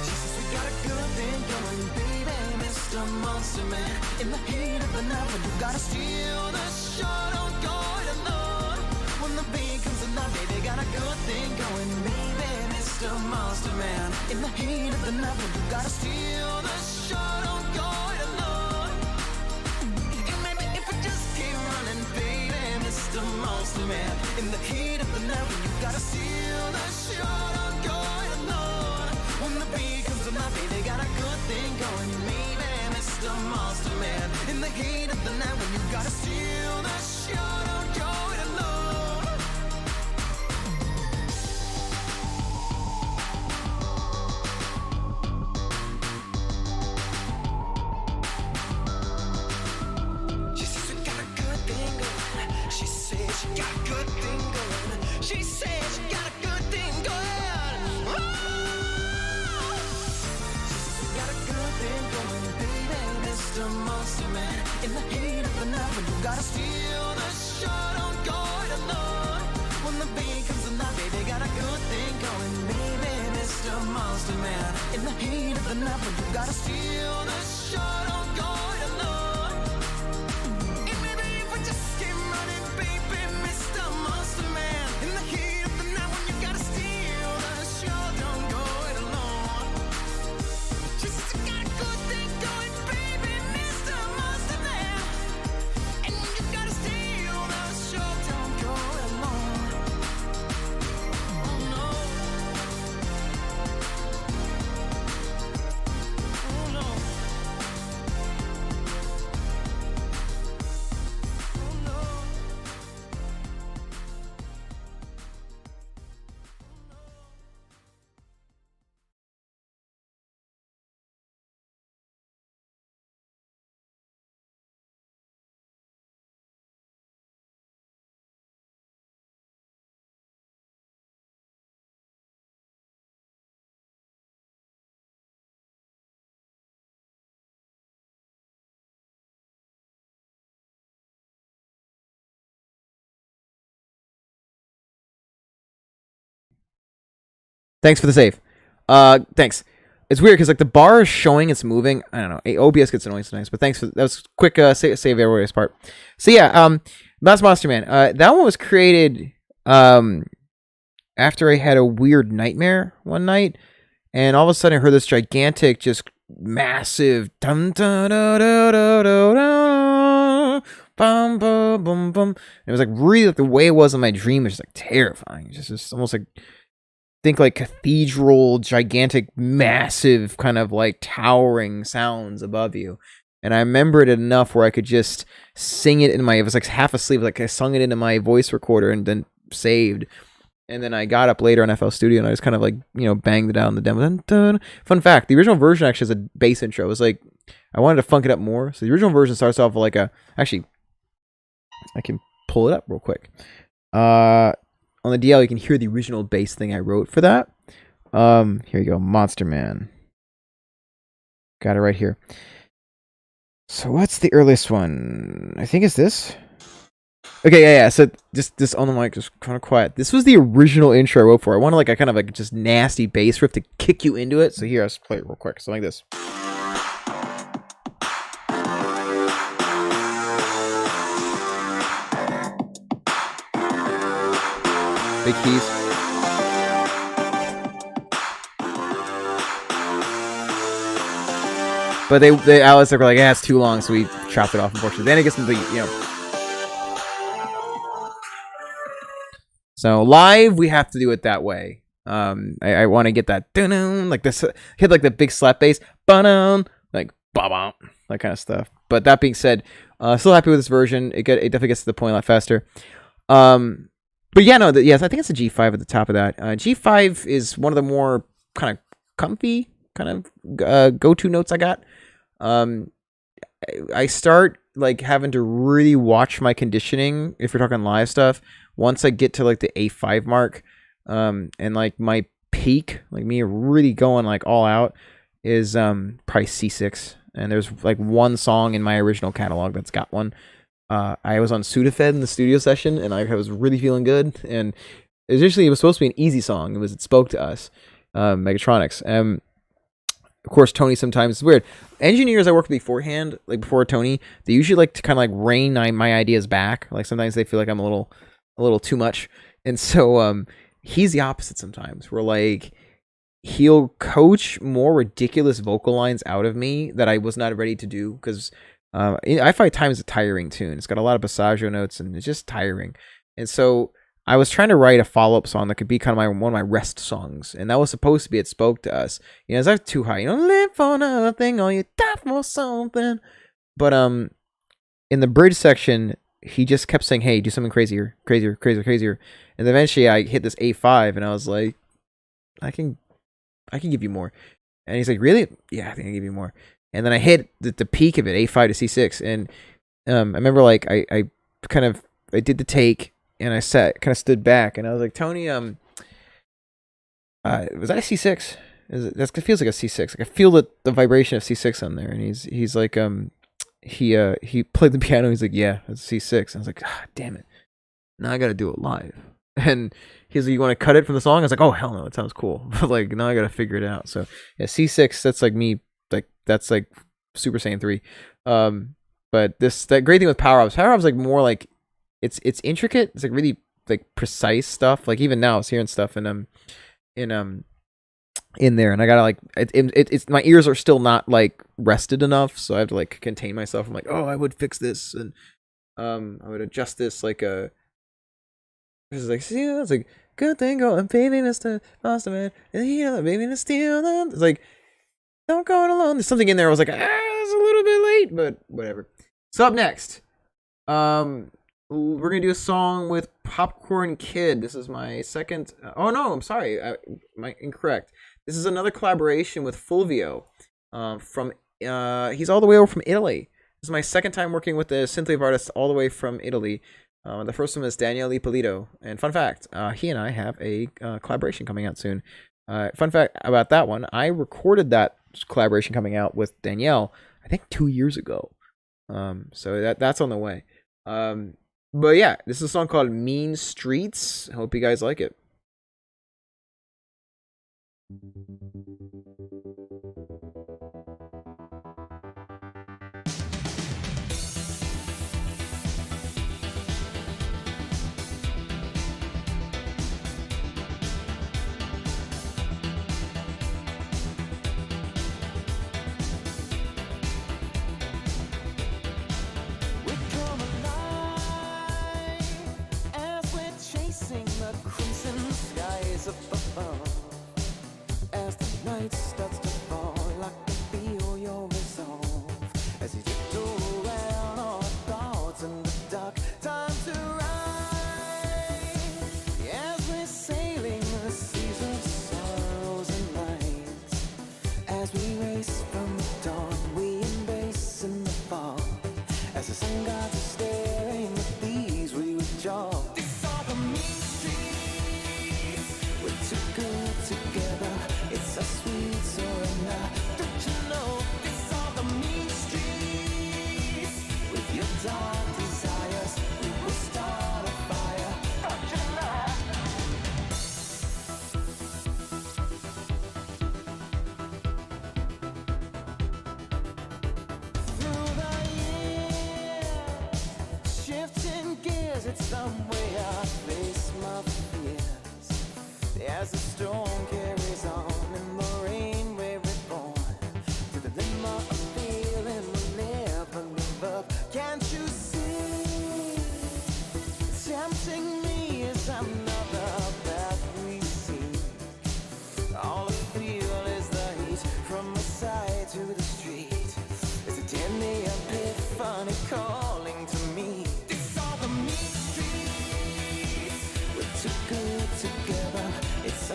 Jesus, we got a good thing going, baby, Mr. Monster Man. In the heat of the night, when you gotta steal the show, don't go it alone. When the beat comes alive, baby, got a good thing going, baby, Mr. Monster Man. In the heat of the night, when you gotta steal the show, don't go it alone. And maybe if we just keep running, baby, Mr. Monster Man. In the heat of the night, when you gotta steal the show, don't go it alone. When the beat comes alive, baby, got a good thing going, maybe, Mr. Monster Man. In the heat of the night, when you gotta steal the show, don't go it alone. She says we got a good thing going. She says she got a good thing going. She says she got a good thing going. Oh! She says we got a good thing going, baby, Mr. Monster Man. In the heat of the night, when you gotta steal the show, don't go it alone. When the beat comes alive, baby, got a good thing going, baby, Mr. Monster Man. In the heat of the night, when you gotta steal the show, don't go it alone. And maybe if we just keep running, baby, Mr. Monster Man. In the heat of the night, when you gotta steal the show, don't go it alone. She says you got a good thing going, baby, Mr. Monster Man. And when you gotta steal the show, don't go it alone. Oh no. Oh no. Oh no. Thanks for the save. Thanks. it's weird because like the bar is showing it's moving. I don't know. OBS gets annoying sometimes, but thanks for that was quick save everybody's part. So yeah, that's Monsterman. That one was created after I had a weird nightmare one night, and all of a sudden I heard this gigantic, just massive dum dum dum dum dum dum bum bum bum bum. It was like really like the way it was in my dream was just like terrifying. Just almost like think like cathedral, gigantic, massive, kind of like towering sounds above you. And I remembered it enough where I could just sing it in my, it was like half asleep, like I sung it into my voice recorder and then saved. And then I got up later on FL Studio and I just kind of like, you know, banged it out in the demo. Dun, dun. Fun fact, the original version actually has a bass intro. It was like, I wanted to funk it up more. So the original version starts off with like a, actually, I can pull it up real quick. On the DL, you can hear the original bass thing I wrote for that. Here you go, Monsterman. Got it right here. So what's the earliest one? I think it's this. Okay, yeah. So just this on the mic, just kind of quiet. This was the original intro I wrote for. I wanted like a kind of like just nasty bass riff to kick you into it. So here, let's play it real quick. So like this. Big keys. But they Alice were like, yeah, it's too long, so we chopped it off, unfortunately. Then it gets into the, you know. So live, we have to do it that way. I want to get that like this, hit like the big slap bass, like ba that kind of stuff. But that being said, still happy with this version. It definitely gets to the point a lot faster. But yeah, no, yes, I think it's a G5 at the top of that. G5 is one of the more kind of comfy kind of go-to notes I got. I start like having to really watch my conditioning if you're talking live stuff. Once I get to like the A5 mark, and like my peak, like me really going like all out, is probably C6. And there's like one song in my original catalog that's got one. I was on Sudafed in the studio session, and I was really feeling good. And initially, it was supposed to be an easy song. It spoke to us, Megatronics. Of course, Tony sometimes it's weird. Engineers I worked with beforehand, like before Tony, they usually like to kind of like rein my ideas back. Like sometimes they feel like I'm a little too much, and so he's the opposite sometimes. Where like he'll coach more ridiculous vocal lines out of me that I was not ready to do because. I find Time is a tiring tune. It's got a lot of passaggio notes, and it's just tiring. And so I was trying to write a follow-up song that could be kind of one of my rest songs, and that was supposed to be It Spoke to Us. You know, it's not too high. You know, live for nothing, or you die for something. But in the bridge section, he just kept saying, "Hey, do something crazier, crazier, crazier, crazier." And eventually, I hit this A5, and I was like, "I can give you more." And he's like, "Really?" Yeah, I think I can give you more. And then I hit the peak of it, A5 to C6, and I remember like I did the take, and I kind of stood back, and I was like, Tony, was that a C6? It feels like a C6. Like I feel the vibration of C6 on there, and he's like he played the piano. He's like, yeah, it's C6. I was like, damn it, now I got to do it live. And he's like, you want to cut it from the song? I was like, oh hell no, it sounds cool, but like now I got to figure it out. So yeah, C6. That's like me. Like that's like Super Saiyan 3. But that great thing with power ups like more like it's intricate. It's like really like precise stuff. Like even now I was hearing stuff in there, and I gotta like it's my ears are still not like rested enough, so I have to like contain myself. I'm like, oh, I would fix this, and I would adjust this like this is like, see, it's like good thing going, baby, Mr. Monsterman, and you know, baby, to steal them. It's like. Don't go it alone. There's something in there I was like, it's a little bit late, but whatever. So up next, we're gonna do a song with Popcorn Kid. This is my second. Oh no, I'm sorry, incorrect. This is another collaboration with Fulvio. From he's all the way over from Italy. This is my second time working with a synthwave artist all the way from Italy. The first one is Daniele Ippolito, and fun fact, he and I have a collaboration coming out soon. Fun fact about that one, I recorded that collaboration coming out with Danielle, I think 2 years ago. So that's on the way. But yeah, this is a song called Mean Streets. Hope you guys like it.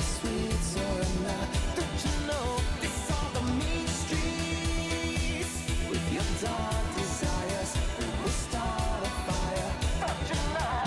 sweet surrender. Don't you know these are the mean streets? With your dark desires, we will start a fire. Don't you know?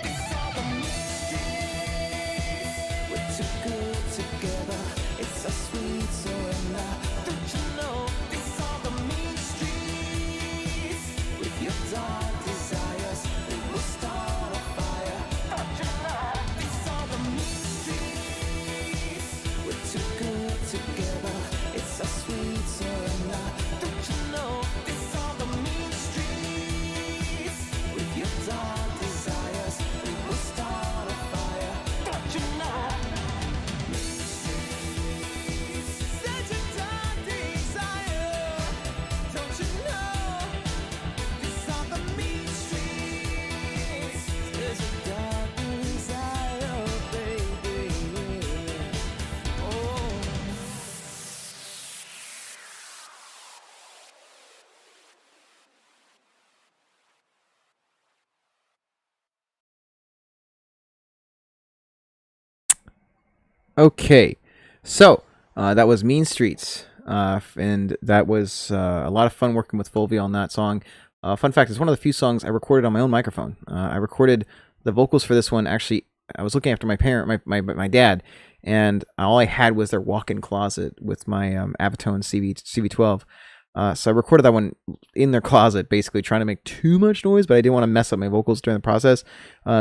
These are the mean streets. We're too good together. It's a sweet surrender. Don't you know these are the mean streets? With your dark desires, we will start a fire. Don't you know these are the mean streets? We're too good together. It's a sweet surrender. Don't you know these are the mean streets? With your dark desires, we will start a fire. Don't you know? Such a dark desire. Don't you know? These are the mean streets. There's a dark desire, baby. Oh. Okay, so that was Mean Streets, and that was a lot of fun working with Fulvia on that song. Fun fact: it's one of the few songs I recorded on my own microphone. I recorded the vocals for this one. Actually, I was looking after my dad, and all I had was their walk-in closet with my Avitone CV12. So I recorded that one in their closet, basically trying to make too much noise, but I didn't want to mess up my vocals during the process.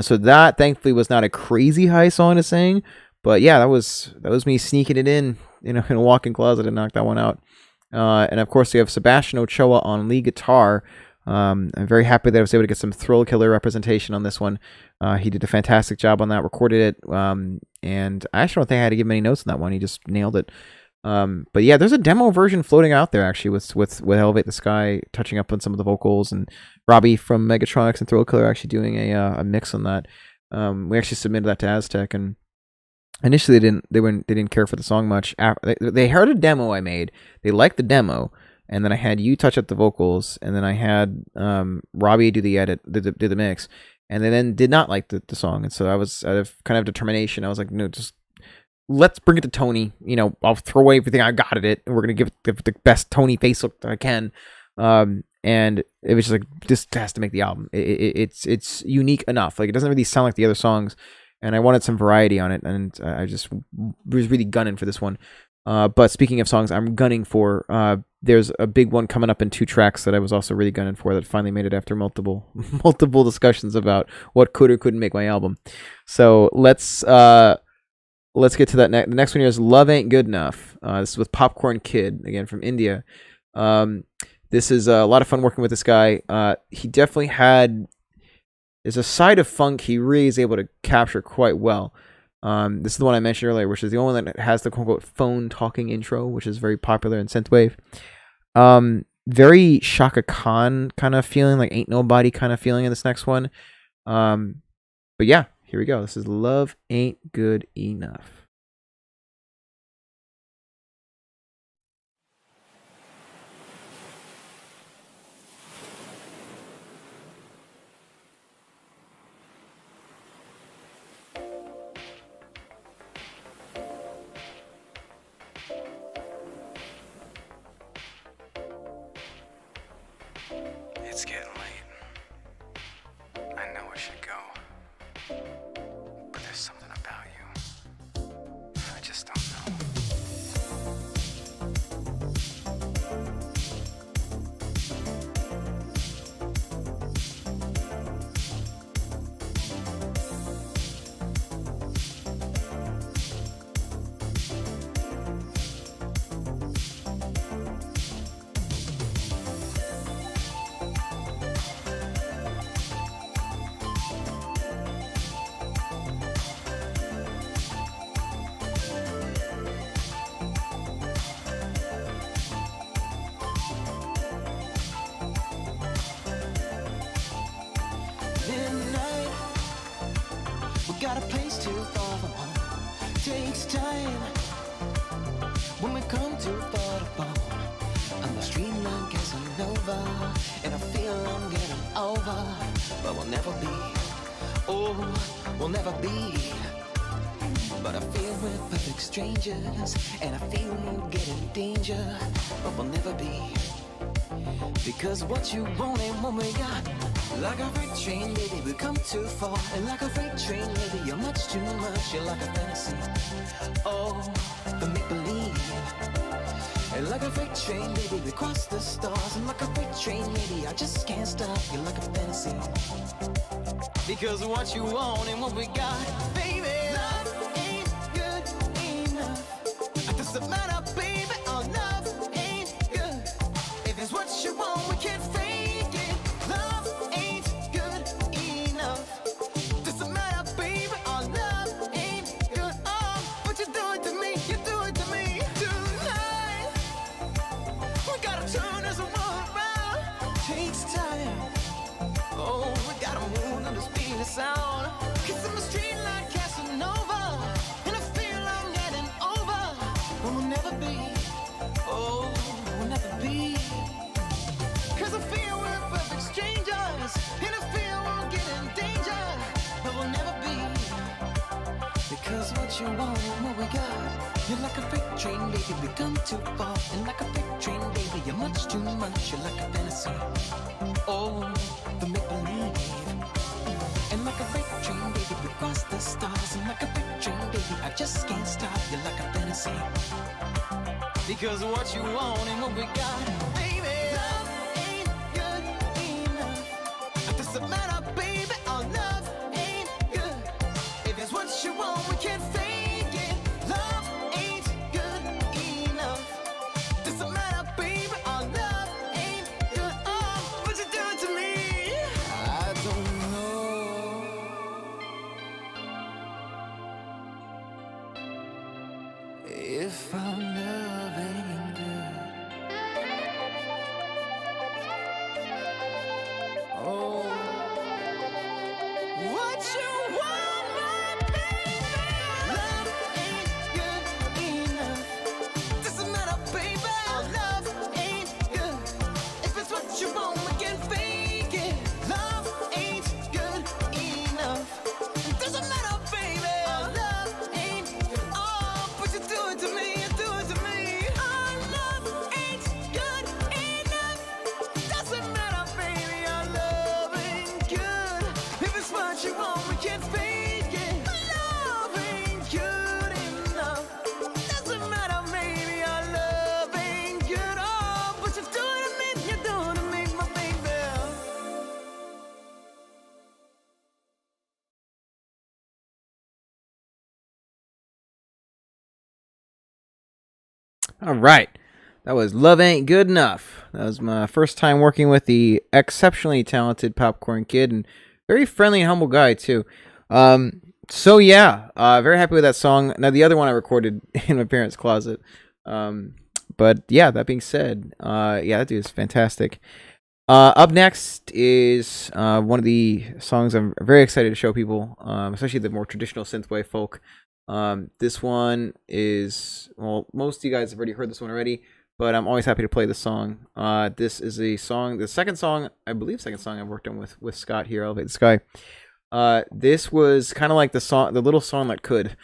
So that thankfully was not a crazy high song to sing. But yeah, that was me sneaking it in, in a walk-in closet and knocked that one out. And of course, we have Sebastian Ochoa on lead guitar. I'm very happy that I was able to get some Thrill Killer representation on this one. He did a fantastic job on that, recorded it, and I actually don't think I had to give him any notes on that one. He just nailed it. But yeah, there's a demo version floating out there actually with Elevate the Sky touching up on some of the vocals, and Robbie from Megatronics and Thrill Killer actually doing a mix on that. We actually submitted that to Aztec, and initially they didn't care for the song much. They heard a demo I made, they liked the demo, and then I had you touch up the vocals, and then I had Robbie do the edit, do the mix, and they then did not like the song, and so I was out of kind of determination. I was like, no, just let's bring it to Tony. I'll throw away everything I got at it, and we're gonna give it the best Tony face look that I can. And it was just like, this has to make the album. It's unique enough. Like, it doesn't really sound like the other songs, and I wanted some variety on it, and I just was really gunning for this one. But speaking of songs I'm gunning for, there's a big one coming up in 2 tracks that I was also really gunning for that finally made it after multiple discussions about what could or couldn't make my album. So let's get to that. The next one here is Love Ain't Good Enough. This is with Popcorn Kid, again from India. This is a lot of fun working with this guy. He definitely there's a side of funk he really is able to capture quite well. This is the one I mentioned earlier, which is the only one that has the quote-unquote phone talking intro, which is very popular in synthwave. Very Shaka Khan kind of feeling, like Ain't Nobody kind of feeling in this next one. But yeah, here we go. This is Love Ain't Good Enough. It's getting late. I know I should go. But there's something about you got a place too far from home. Takes time when we come too far to bone. I'm a streamline Casanova, and I feel I'm getting over, but we'll never be. Oh, we'll never be. But I feel we're perfect strangers, and I feel we'll get in danger, but we'll never be. Because what you want ain't what we got. Like a freight train, baby, we come too far. And like a freight train, baby, you're much too much. You're like a fantasy. Oh, the make-believe. And like a freight train, baby, we cross the stars. And like a freight train, baby, I just can't stop. You're like a fantasy. Because what you want ain't what we got, baby. Love ain't good enough. Doesn't matter, baby, our love ain't good. If it's what you want, we can't fake it. Love ain't good enough. Doesn't matter, baby, our love ain't good. Oh, what you doing to me? You do it to me tonight. We gotta turn this world around. Takes time. Oh, we gotta move on the speed of sound. Cause I'm a street like Casanova, and I feel I'm getting over. But we'll never be. Oh, we'll never be. Cause I feel we're perfect strangers, and I feel we'll get in danger, but we'll never be. Because what you want and what we got. You're like a freight train, baby, we come too far. And like a freight train, baby, you're much too much. You're like a fantasy. Oh, the make-believe. And like a freight train, baby, we cross the stars. And like a freight train, baby, I just can't stop. You're like a fantasy. Because what you want and what we got, baby. Love ain't good enough. Doesn't matter, baby, our love ain't good. If it's what you want, we can't fake it. Love ain't good enough. Doesn't matter, baby, our love ain't good. Oh, what you doing to me? I don't know. If our love ain't good. Oh, what you want, my baby? Love ain't good enough. Doesn't matter, baby. Our love ain't good. If it's what you want, we can fake it. Love ain't good enough. Doesn't matter, baby. Our love ain't. Oh, but you do it to me. You do it to me. Our love ain't good enough. Doesn't matter, baby. Our love ain't good. If it's what you want, we can't fake it. Love ain't good enough. Doesn't matter, baby. Our love ain't good. Oh, but you do it to me. You do it to me, my baby. All right. That was Love Ain't Good Enough. That was my first time working with the exceptionally talented Popcorn Kid and very friendly and humble guy, too. So, yeah, very happy with that song. Now, the other one I recorded in my parents' closet. But, yeah, that being said, yeah, that dude is fantastic. Up next is one of the songs I'm very excited to show people, especially the more traditional synthwave folk. This one is, well, most of you guys have already heard this one already, but I'm always happy to play this song. This is a song, the second song I've worked on with Scott here, Elevate the Sky. This was kind of like the little song that could.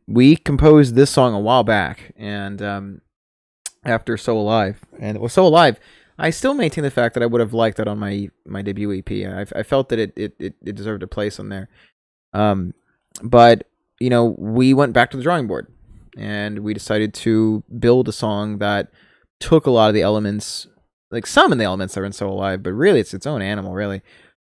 We composed this song a while back, and after So Alive, and it was So Alive. I still maintain the fact that I would have liked that on my debut EP. I felt that it deserved a place on there. But you know, we went back to the drawing board, and we decided to build a song that took a lot of the elements, like some of the elements that are in So Alive, but really it's its own animal, really.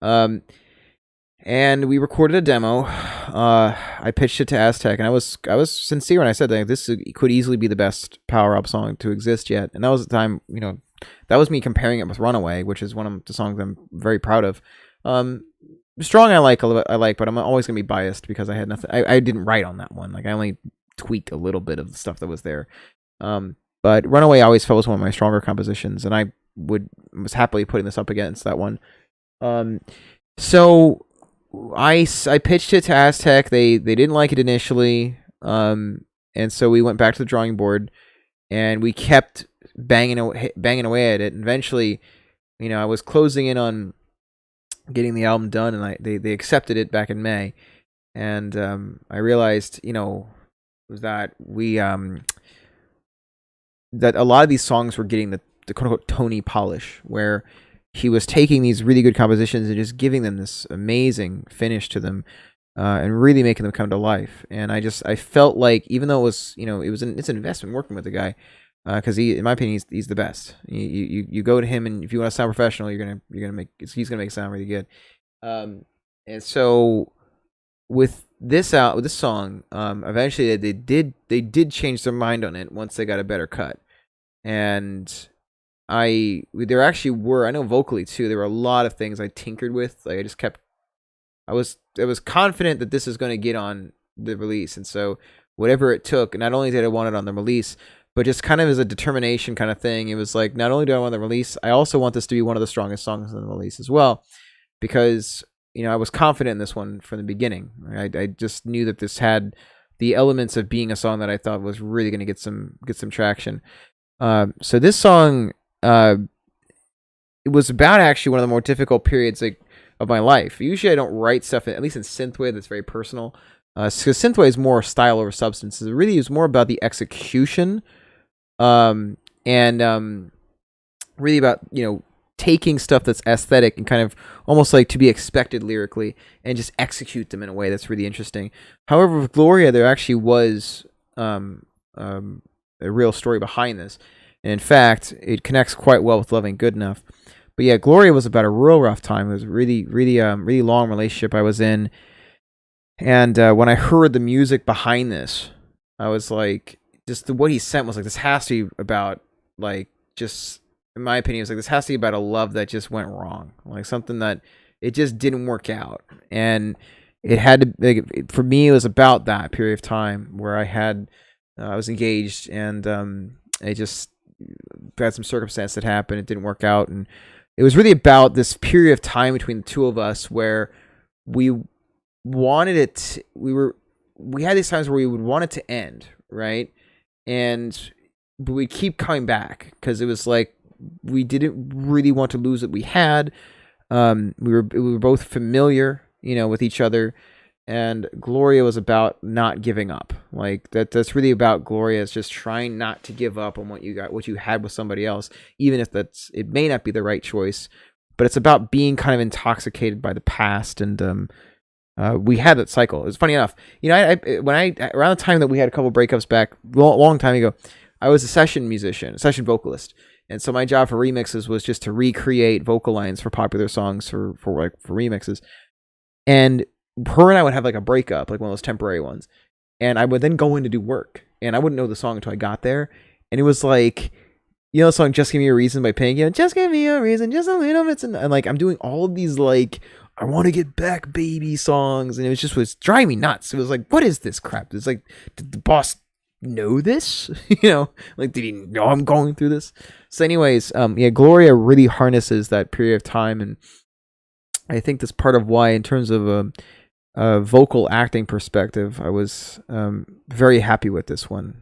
And we recorded a demo. I pitched it to Aztec, and I was sincere when I said that this could easily be the best power up song to exist yet. And that was the time, you know, that was me comparing it with Runaway, which is one of the songs I'm very proud of. Strong I like, but I'm always gonna be biased because I had nothing. I didn't write on that one. Like I only tweaked a little bit of the stuff that was there. But Runaway I always felt was one of my stronger compositions, and I was happily putting this up against that one. So I pitched it to Aztec. They didn't like it initially, and so we went back to the drawing board, and we kept banging away at it. And eventually, I was closing in on getting the album done, and they accepted it back in May, and I realized, that that a lot of these songs were getting the quote unquote Tony polish, where he was taking these really good compositions and just giving them this amazing finish to them, and really making them come to life. And I felt like, even though it was, it's an investment working with the guy, because he, in my opinion, he's the best. You go to him, and if you want to sound professional, he's gonna make it sound really good. And so with this song, eventually they did change their mind on it once they got a better cut. And there actually were, I know vocally too, there were a lot of things I tinkered with. Like, I was confident that this is going to get on the release, and so whatever it took, not only did I want it on the release, but just kind of as a determination kind of thing. It was like, not only do I want the release, I also want this to be one of the strongest songs on the release as well, because I was confident in this one from the beginning. I just knew that this had the elements of being a song that I thought was really going to get some traction. So this song, it was about actually one of the more difficult periods of my life. Usually I don't write stuff, at least in synthwave, that's very personal. Because synthwave is more style over substance. It really is more about the execution, and really about taking stuff that's aesthetic and kind of almost like to be expected lyrically, and just execute them in a way that's really interesting. However, with Gloria, there actually was a real story behind this, and in fact, it connects quite well with Loving Good Enough. But yeah, Gloria was about a real rough time. It was a really long relationship I was in, and when I heard the music behind this, I was like, just what he sent was like, this has to be about, like, just, in my opinion, it was like, this has to be about a love that just went wrong, like something that it just didn't work out. And it had to, like, for me, it was about that period of time where I was engaged, and I just had some circumstance that happened. It didn't work out, and it was really about this period of time between the two of us where we wanted it. We had these times where we would want it to end, right? But we keep coming back, because it was like, we didn't really want to lose what we had. We were both familiar, with each other, and Gloria was about not giving up. Like, that's really about Gloria, is just trying not to give up on what you had with somebody else, even if it may not be the right choice. But it's about being kind of intoxicated by the past, and we had that cycle. It was funny enough, around the time that we had a couple breakups back, long time ago, I was a session vocalist. And so my job for remixes was just to recreate vocal lines for popular songs for remixes. And her and I would have like a breakup, like one of those temporary ones. And I would then go in to do work, and I wouldn't know the song until I got there. And it was like, the song "Just Give Me a Reason" by Pink. Just give me a reason, just a little bit. And like, I'm doing all of these, like, I want to get back baby songs, and it was driving me nuts. It was like, what is this crap? It's like, did the boss know this? Like, did he know I'm going through this? So anyways, Gloria really harnesses that period of time, and I think that's part of why, in terms of a vocal acting perspective, I was very happy with this one.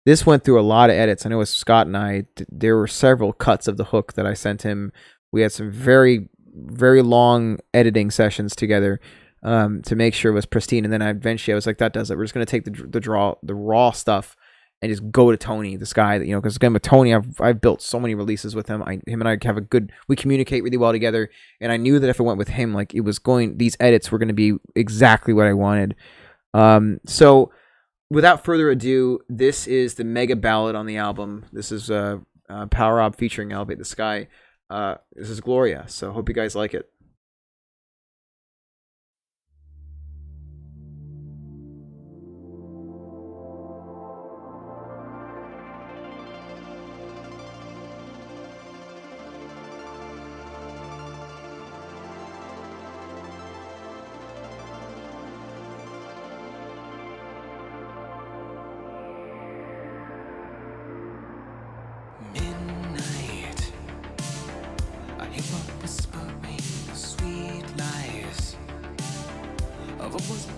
This went through a lot of edits. I know with Scott and I, there were several cuts of the hook that I sent him. We had some very, very long editing sessions together, to make sure it was pristine. And then eventually I was like, that does it. We're just going to take the raw stuff and just go to Tony, this guy that, because again, with Tony, I've built so many releases with him. Him and I have we communicate really well together. And I knew that if I went with him, like, these edits were going to be exactly what I wanted. So without further ado, this is the mega ballad on the album. This is Power Up featuring Elevate the Sky. This is Gloria. So hope you guys like it. Midnight, I hear what whispering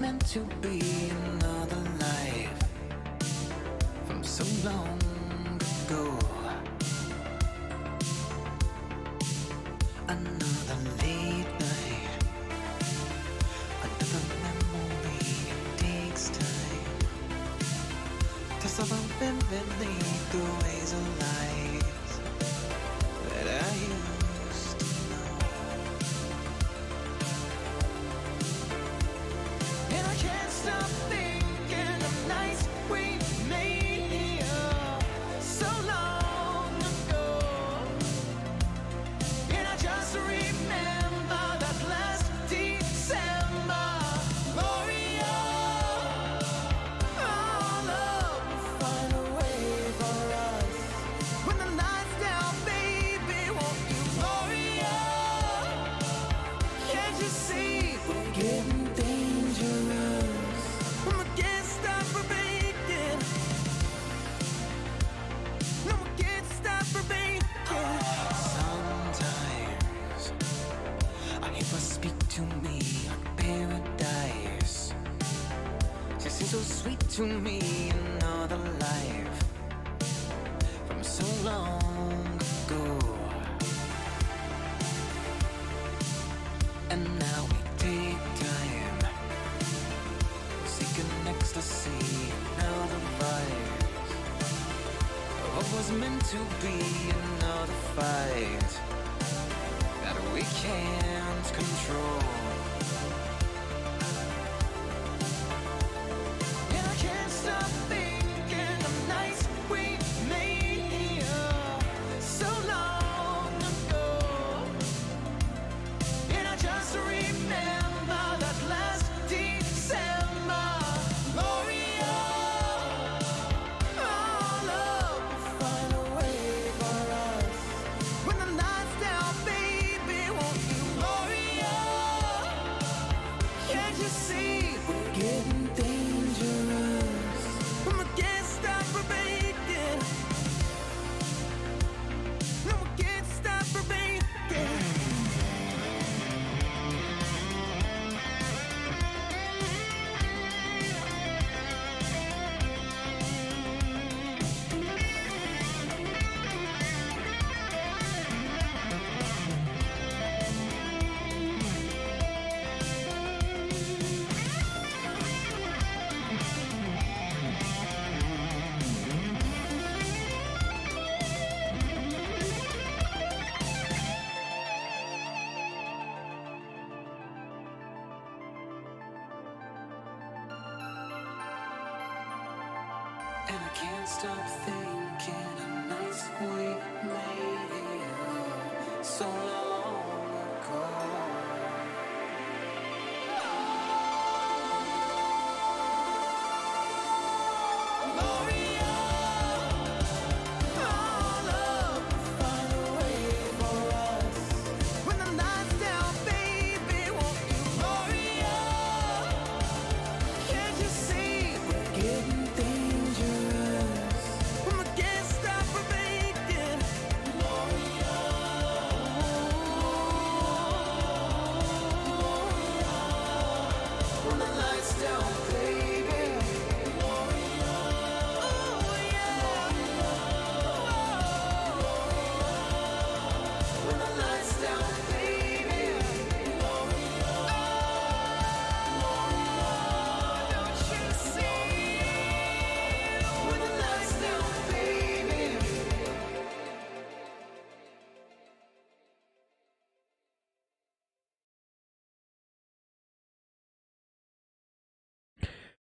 meant to be another life from so long ago. Another late night, another memory. It takes time to suffer vividly the ways of life that I used to know. And I can't stop thinking of nights we made here so long ago. And I just remember that last December. Gloria, our love will find a way for us. When the lights down, baby, won't you? Gloria, can't you see we're getting dangerous? When we can't stop for bacon. No, we can't stop for bacon. Sometimes I hear her speak to me like paradise. She seems so sweet to me, another life from so long ago. And now we take time, seeking ecstasy, another vibe. What was meant to be another fight that we can't control. And I can't stop thinking of nights we made here so long ago. And I just remember that last December. Gloria, our love will find a way for us. When the lights down, baby, won't you? Gloria, can't you see we're getting dangerous? When we can't stop for bacon. No, we can't stop for bacon. And I can't stop thinking of nights we made here so long ago. Gloria, our love will find a way for us. When the lights down, baby, won't you? Gloria, can't you see we're getting dangerous? When we can't stop for bacon. Gloria, when the lights down, baby. Gloria, oh yeah. When the lights down, baby. Gloria, don't you see? When the lights down, baby.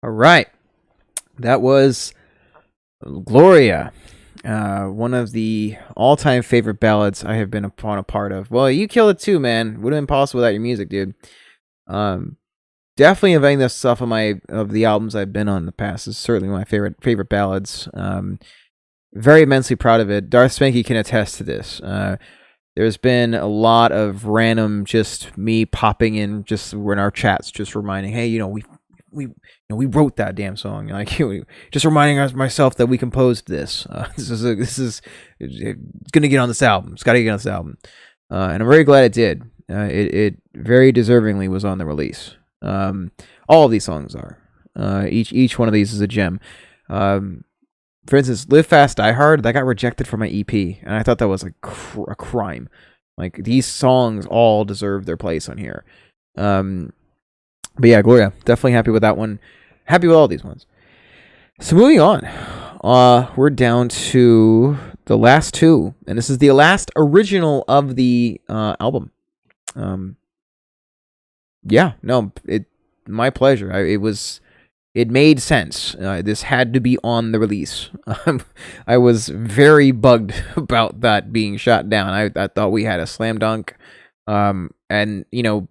All right. That was Gloria, one of the all-time favorite ballads I have been a part of. Well, you killed it too, man. Would have been possible without your music, dude. Definitely inventing this stuff of the albums I've been on in the past. Is certainly my favorite ballads. Very immensely proud of it. Darth Spanky can attest to this. There's been a lot of random just me popping in, just we're in our chats, just reminding, hey, we wrote that damn song. Like, just reminding myself that we composed this. This is it's gonna get on this album. It's got to get on this album, and I'm very glad it did. It very deservingly was on the release. All of these songs are. Each one of these is a gem. For instance, Live Fast Die Hard, that got rejected from my EP, and I thought that was a crime. Like, these songs all deserve their place on here. But yeah, Gloria, definitely happy with that one. Happy with all these ones. So moving on, we're down to the last two, and this is the last original of the album. Yeah, no, my pleasure. It made sense. This had to be on the release. I was very bugged about that being shot down. I thought we had a slam dunk. And you know,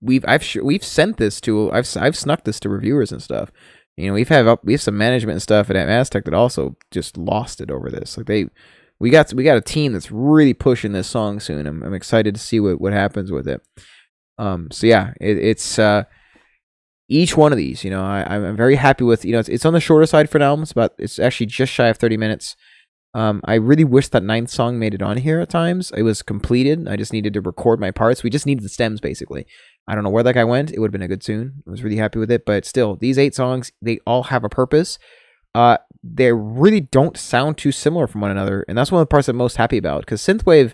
we've sent this to I've snuck this to reviewers and stuff. You know, we have some management and stuff at Aztec that also just lost it over this. Like we got a team that's really pushing this song soon. I'm excited to see what happens with it. So yeah, it's each one of these, you know, I'm very happy with. You know, it's on the shorter side for an album. It's actually just shy of 30 minutes. I really wish that 9th song made it on here at times. It was completed. I just needed to record my parts. We just needed the stems, basically. I don't know where that guy went. It would have been a good tune. I was really happy with it. But still, these 8 songs, they all have a purpose. They really don't sound too similar from one another. And that's one of the parts I'm most happy about. Because Synthwave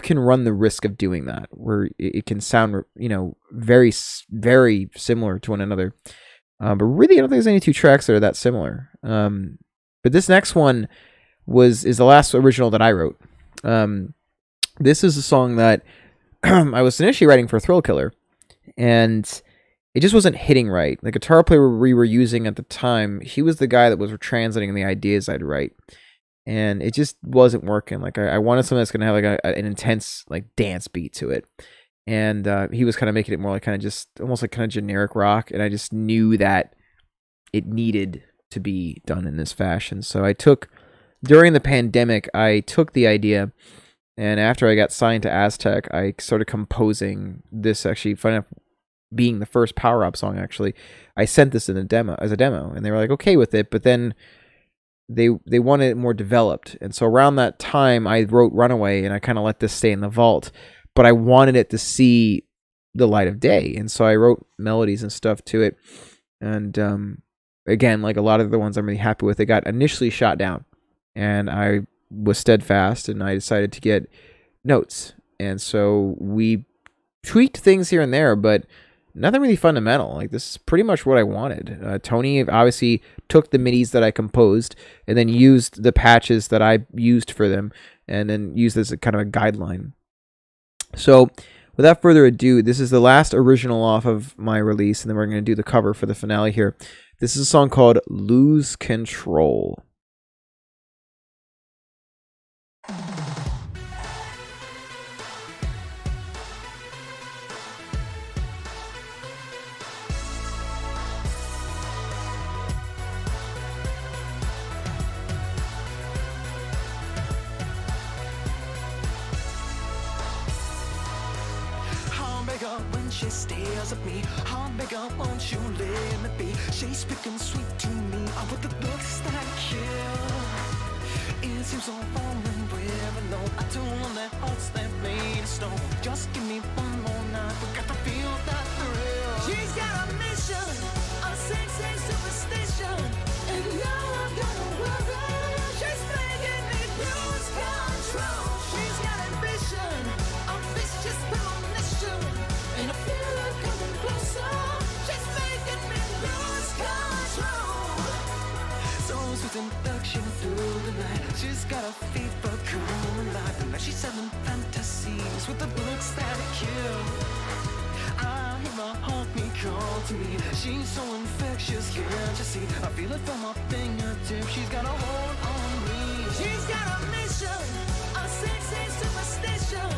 can run the risk of doing that, where it can sound, you know, very, very similar to one another. But really, I don't think there's any 2 tracks that are that similar. But this next one is the last original that I wrote. This is a song that I was initially writing for Thrill Killer, and it just wasn't hitting right. The guitar player we were using at the time, he was the guy that was translating the ideas I'd write, and it just wasn't working. Like I wanted something that's gonna have like an intense like dance beat to it, and he was kind of making it more like kind of just almost like kind of generic rock, and I just knew that it needed to be done in this fashion. So during the pandemic, I took the idea, and after I got signed to Aztec, I started composing this. Actually, funny enough, being the first Power Up song, actually, I sent this as a demo, and they were like okay with it, but then they wanted it more developed. And so around that time, I wrote Runaway, and I kind of let this stay in the vault, but I wanted it to see the light of day, and so I wrote melodies and stuff to it. And again, like a lot of the ones I'm really happy with, they got initially shot down, and I was steadfast, and I decided to get notes. And so we tweaked things here and there, but nothing really fundamental. Like, this is pretty much what I wanted. Tony obviously took the MIDIs that I composed and then used the patches that I used for them, and then used this as kind of a guideline. So without further ado, this is the last original off of my release, and then we're going to do the cover for the finale here. This is a song called Lose Control. When she stares at me, I'll make up, won't you let me be? She's speaking sweet to me, with the looks that kill. It seems so warm and we're alone. I don't want that hearts that made of stone. Just give me one more night, we got to feel that thrill. She's got a mission, a sexy superstition, and now I'm gonna worry. She's making me lose control. She's got ambition, a vicious premonition, and I feel her coming closer. She's making me lose control. So sweet seduction through the night. She's got a fever come alive, and now she's having fantasies with the looks that kill. I hear my heartbeat call to me. She's so infectious, can't you see? I feel it from my fingertips. She's got a hold on me. She's got a mission, a sexy superstition,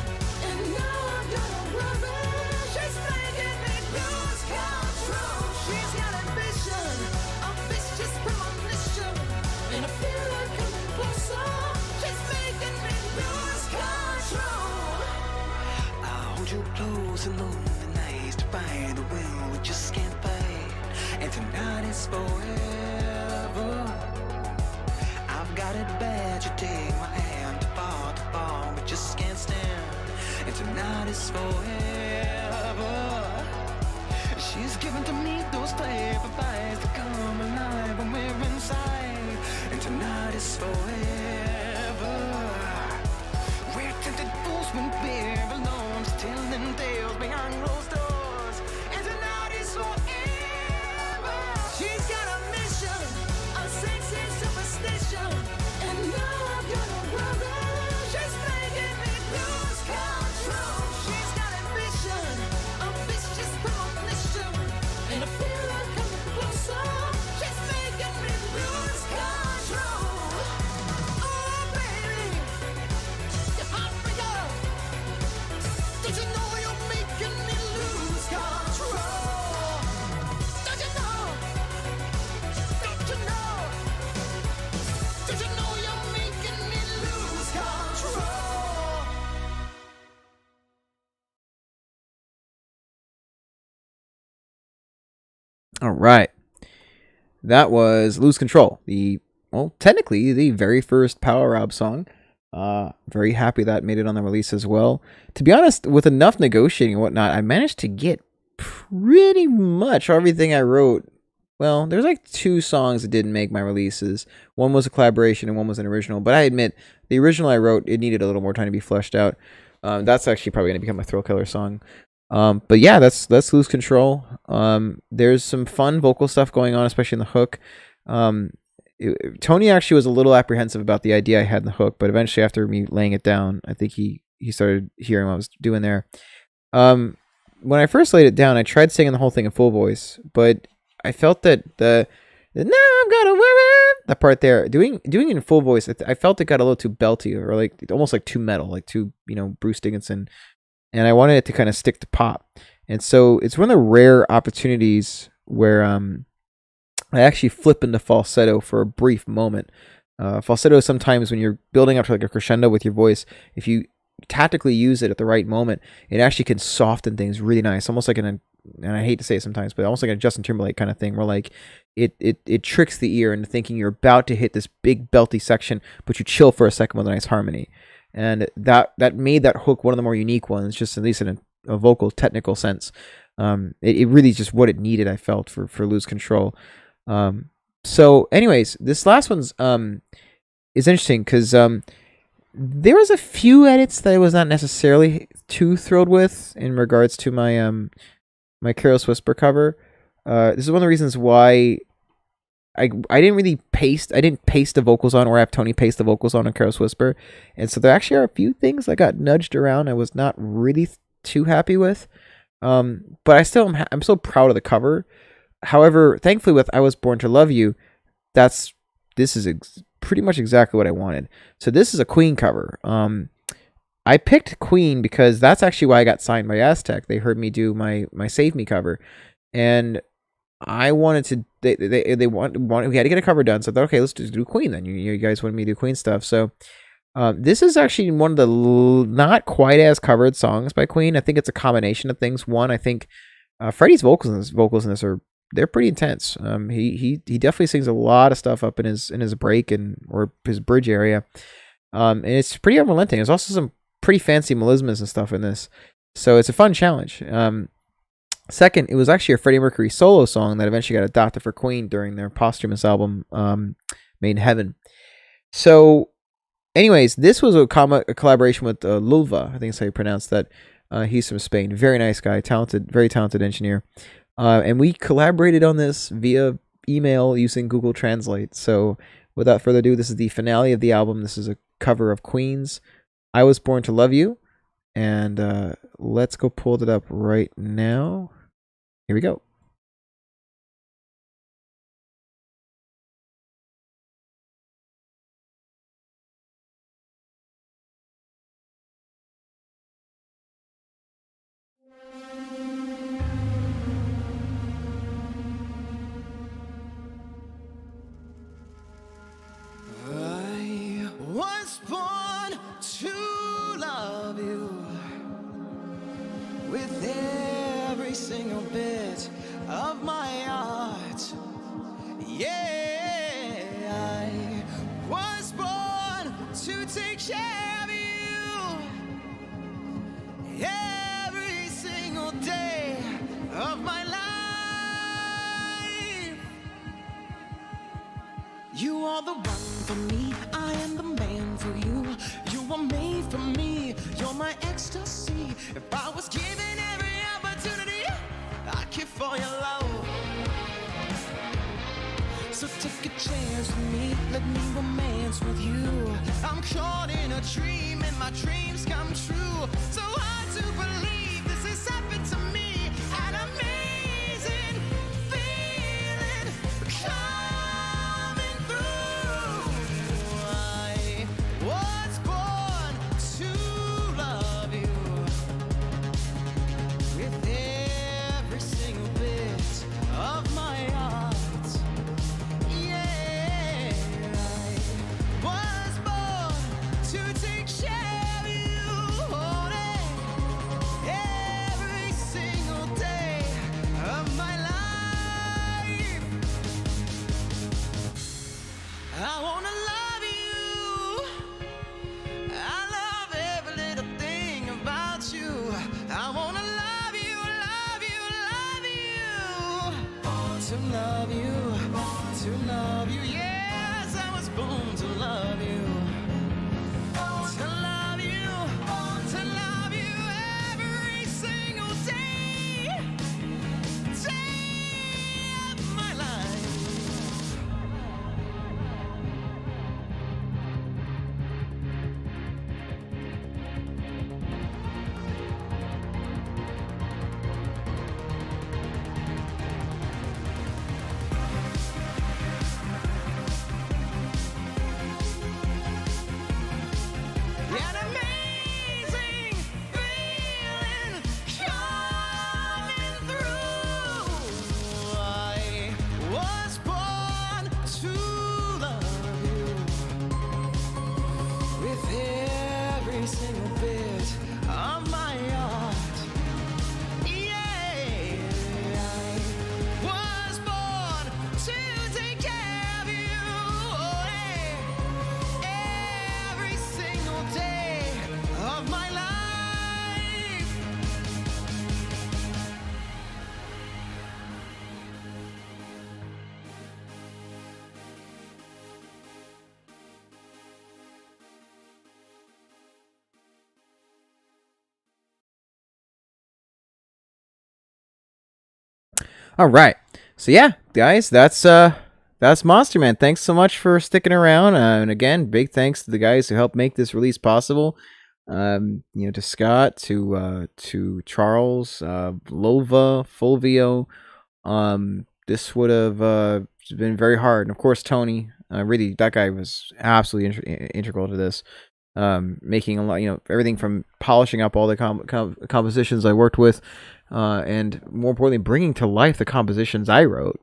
and now I'm gonna worry. She's making me lose control. She's got ambition, a vicious premonition, and I feel her coming closer. She's making me lose control. I'll hold you close and lonely nights to find the will we just can't fight. And tonight is forever. I've got it bad, you take my hand to fall, we just can't stand. And tonight is forever. She's given to me those clever vibes that come alive when we're inside. And tonight is forever. We're tempted fools when we're alone, telling tales behind closed doors. And tonight is forever. She's got a mission, a sexy superstition, and now I'm gonna worry. She's making me lose control. She's got ambition, a vicious premonition, and I feel like coming closer. She's making me lose control. Oh baby, you hot me up. Don't you know you're making me lose control? Don't you know? Don't you know? Don't you know you're making me lose control? All right. That was Lose Control, the, well, technically the very first Power Rob song. Very happy that made it on the release as well. To be honest, with enough negotiating and whatnot, I managed to get pretty much everything I wrote. Well, there's like 2 songs that didn't make my releases. One was a collaboration and one was an original. But I admit, the original I wrote, it needed a little more time to be fleshed out. That's actually probably going to become a Thrill Killer song. But yeah, that's Lose Control. There's some fun vocal stuff going on, especially in the hook. Tony actually was a little apprehensive about the idea I had in the hook, but eventually after me laying it down, I think he started hearing what I was doing there. When I first laid it down, I tried singing the whole thing in full voice, but I felt that the now I'm gonna wear it, that part there, doing it in full voice, I felt it got a little too belty, or like almost like too metal, like too, Bruce Dickinson. And I wanted it to kind of stick to pop. And so it's one of the rare opportunities where I actually flip into falsetto for a brief moment. Falsetto is sometimes when you're building up to like a crescendo with your voice, if you tactically use it at the right moment, it actually can soften things really nice. Almost like and I hate to say it sometimes, but almost like a Justin Timberlake kind of thing, where like it tricks the ear into thinking you're about to hit this big belty section, but you chill for a second with a nice harmony. And that made that hook one of the more unique ones, just at least in a vocal technical sense. It really just what it needed, I felt, for Lose Control. So anyways, this last one's is interesting because there was a few edits that I was not necessarily too thrilled with in regards to my my Careless Whisper cover. This is one of the reasons why I didn't paste the vocals on, or have Tony paste the vocals on Careless Whisper. And so there actually are a few things that got nudged around I was not really too happy with. But I'm so proud of the cover. However, thankfully with I Was Born to Love You, this is pretty much exactly what I wanted. So this is a Queen cover. I picked Queen because that's actually why I got signed by Aztec. They heard me do my Save Me cover. And I wanted to. They want we had to get a cover done. So I thought, okay, let's just do Queen then. You guys wanted me to do Queen stuff. So this is actually one of the not quite as covered songs by Queen. I think it's a combination of things. One, I think Freddie's vocals in this they're pretty intense. He definitely sings a lot of stuff up in his break or his bridge area. And it's pretty unrelenting. There's also some pretty fancy melismas and stuff in this. So it's a fun challenge. Second, it was actually a Freddie Mercury solo song that eventually got adopted for Queen during their posthumous album, Made in Heaven. So, anyways, this was a collaboration with Lulva. I think that's how you pronounce that. He's from Spain. Very nice guy. Very talented engineer. And we collaborated on this via email using Google Translate. So, without further ado, this is the finale of the album. This is a cover of Queen's I Was Born to Love You. And let's go pull it up right now. Here we go. I was born to love you with every single bit You are the one for me, I am the man for you. You were made for me, you're my ecstasy. If I was given every opportunity, I'd kill for your love. So take a chance with me, let me romance with you. I'm caught in a dream and my dreams come true. So hard to believe this has happened to me. An amazing feeling coming through. I was born to love you with every single bit of my heart. Yeah, I was born to take care of you, every single day of my life. I wanna love you. I love every little thing about you. I wanna love you, love you, love you. Born to love you, born to love you. Yes, I was born to love you. Born to love you, born to love you every single day, day of my life. An amazing feeling coming through. I was born to love you with every single bit of my heart. Yeah, I was born to take care of you. Every single day of my life. All right. So yeah, guys, that's Monsterman. Thanks so much for sticking around. And again, big thanks to the guys who helped make this release possible. To Scott, to Charles, Lova, Fulvio. This would have been very hard. And of course, Tony. Really, that guy was absolutely integral to this. Making a lot, everything from polishing up all the compositions I worked with, and more importantly, bringing to life the compositions I wrote.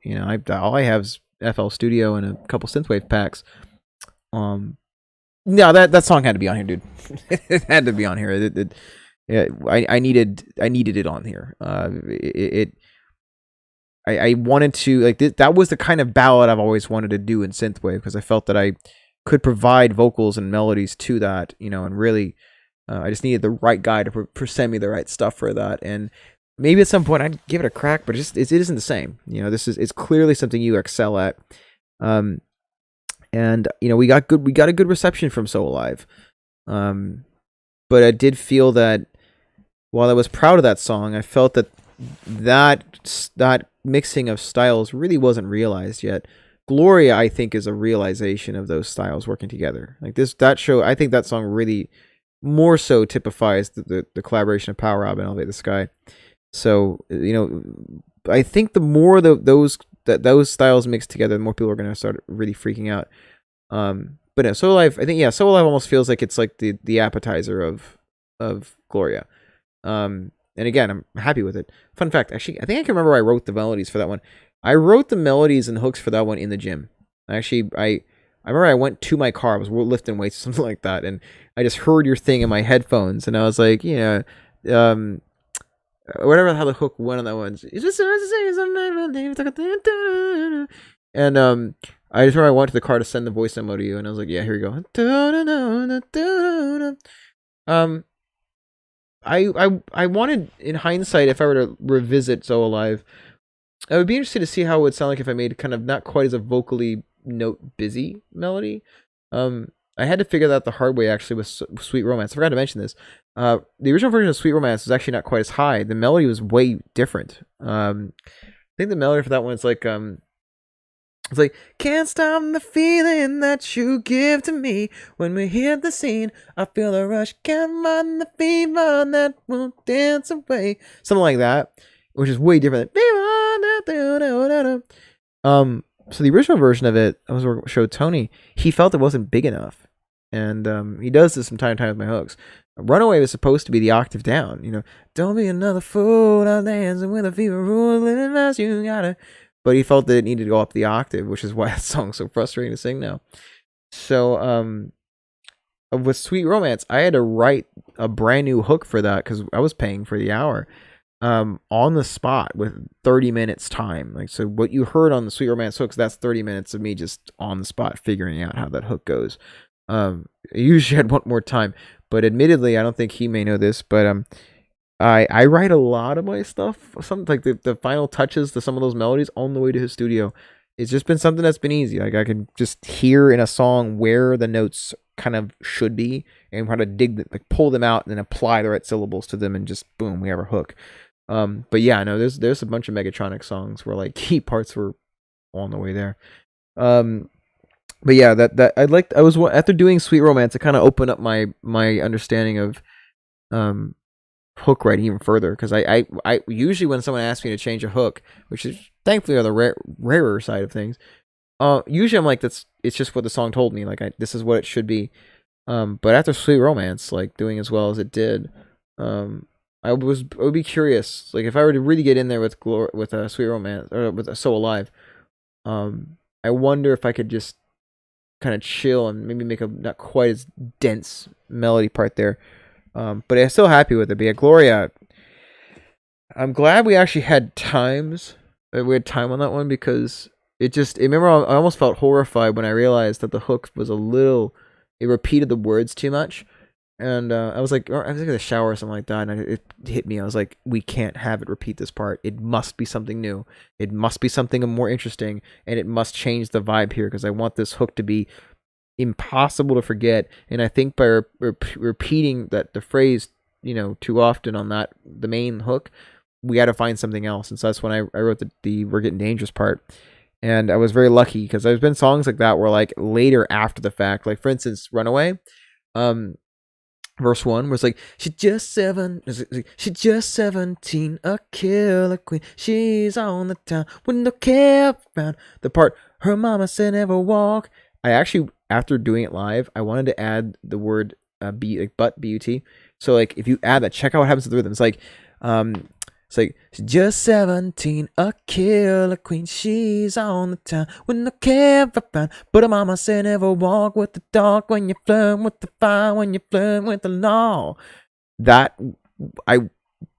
All I have is FL Studio and a couple synthwave packs. No, that song had to be on here, dude. It had to be on here. I needed it on here. I wanted to, like, that was the kind of ballad I've always wanted to do in synthwave, because I felt that I could provide vocals and melodies to that, and really, I just needed the right guy to present me the right stuff for that. And maybe at some point I'd give it a crack, but it isn't the same. It's clearly something you excel at. And we got a good reception from So Alive. But I did feel that while I was proud of that song, I felt that mixing of styles really wasn't realized yet. Gloria, I think, is a realization of those styles working together. Like that show, I think that song really more so typifies the collaboration of Power Up and Elevate the Sky. So, I think the more those styles mix together, the more people are going to start really freaking out. But no, So Alive, I think, yeah, So Alive almost feels like it's like the appetizer of Gloria. And again, I'm happy with it. Fun fact, actually, I think I can remember I wrote the melodies for that one. I wrote the melodies and hooks for that one in the gym. Actually, I remember I went to my car, I was lifting weights or something like that, and I just heard your thing in my headphones, and I was like, whatever how the hook went on that one. And I just remember I went to the car to send the voice memo to you, and I was like, yeah, here we go. I wanted, in hindsight, if I were to revisit So Alive, I would be interested to see how it would sound like if I made kind of not quite as a vocally note busy melody. I had to figure that out the hard way actually with Sweet Romance. I forgot to mention this. The original version of Sweet Romance was actually not quite as high. The melody was way different. I think the melody for that one is like it's like, can't stop the feeling that you give to me. When we hit the scene, I feel the rush. Can't find the fever that won't dance away. Something like that, which is way different than. So the original version of it, I was showed Tony. He felt it wasn't big enough, and he does this from time to time with my hooks. Runaway was supposed to be the octave down. Don't be another fool. I'm dancing with a fever, living fast. You gotta. But he felt that it needed to go up the octave, which is why that song's so frustrating to sing now. So, with Sweet Romance, I had to write a brand new hook for that because I was paying for the hour, on the spot with 30 minutes time. Like, so what you heard on the Sweet Romance hooks, that's 30 minutes of me just on the spot figuring out how that hook goes. I usually had one more time, but admittedly, I don't think he may know this, but I write a lot of my stuff, something like the final touches to some of those melodies on the way to his studio. It's just been something that's been easy. Like I can just hear in a song where the notes kind of should be and try to pull them out and then apply the right syllables to them, and just boom, we have our hook. But yeah, no, there's a bunch of Megatronic songs where like key parts were on the way there. But yeah, I was after doing Sweet Romance, it kind of opened up my understanding of hook writing even further, because I usually when someone asks me to change a hook, which is thankfully on the rarer side of things, usually I'm like, it's just what the song told me, like this is what it should be. But after Sweet Romance, like doing as well as it did, I would be curious, like if I were to really get in there with Sweet Romance or with So Alive, I wonder if I could just kind of chill and maybe make a not quite as dense melody part there. But I'm still happy with it. But yeah, Gloria, I'm glad we actually had times. We had time on that one, because remember, I almost felt horrified when I realized that the hook was it repeated the words too much. And I was like in the shower or something like that, and it hit me. I was like, we can't have it repeat this part. It must be something new. It must be something more interesting, and it must change the vibe here, because I want this hook to be impossible to forget. And I think by repeating the phrase too often on the main hook, we got to find something else. And so that's when I wrote the We're Getting Dangerous part. And I was very lucky, because there's been songs like that where like later after the fact, like for instance Runaway, verse 1 was like, she's just 17, a killer queen, she's on the town with no care around. The part, her mama said never walk, I actually, after doing it live, I wanted to add the word but, B-U-T. So like if you add that, check out what happens to the rhythm. It's like she's just 17, a killer queen, she's on the town with no care around. But her mama said never walk with the dog when you flirt with the fire, when you flirt with the law.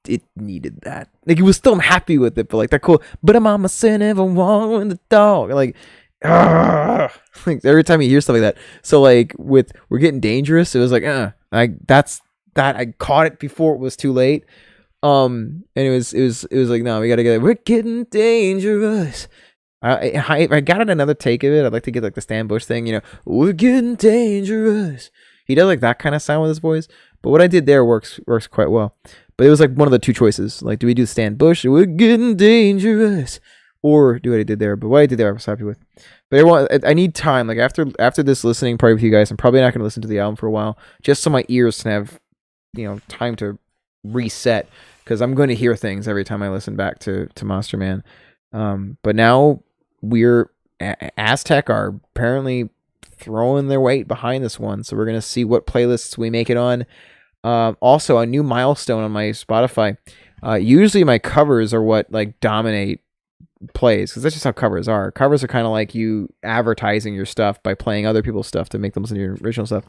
It needed that. Like, it was still, I'm happy with it, but like that cool. But her mama said never walk with the dog. Like, like every time you hear stuff like that. So like with We're Getting Dangerous, it was like, I caught it before it was too late. And it was like, no, we gotta get it. We're getting dangerous. I got another take of it. I'd like to get like the Stan Bush thing, we're getting dangerous. He does like that kind of sound with his voice, but what I did there works quite well. But it was like one of the two choices. Like, do we do Stan Bush? We're getting dangerous, or do what I did there? But what I did there, I was happy with. But I need time. Like after this listening party with you guys, I'm probably not going to listen to the album for a while, just so my ears can have time to reset, because I'm going to hear things every time I listen back to Monsterman. But now Aztec are apparently throwing their weight behind this one, so we're going to see what playlists we make it on. Also, a new milestone on my Spotify. Usually my covers are what like dominate plays, because that's just how covers are. Covers are kind of like you advertising your stuff by playing other people's stuff to make them listen to your original stuff.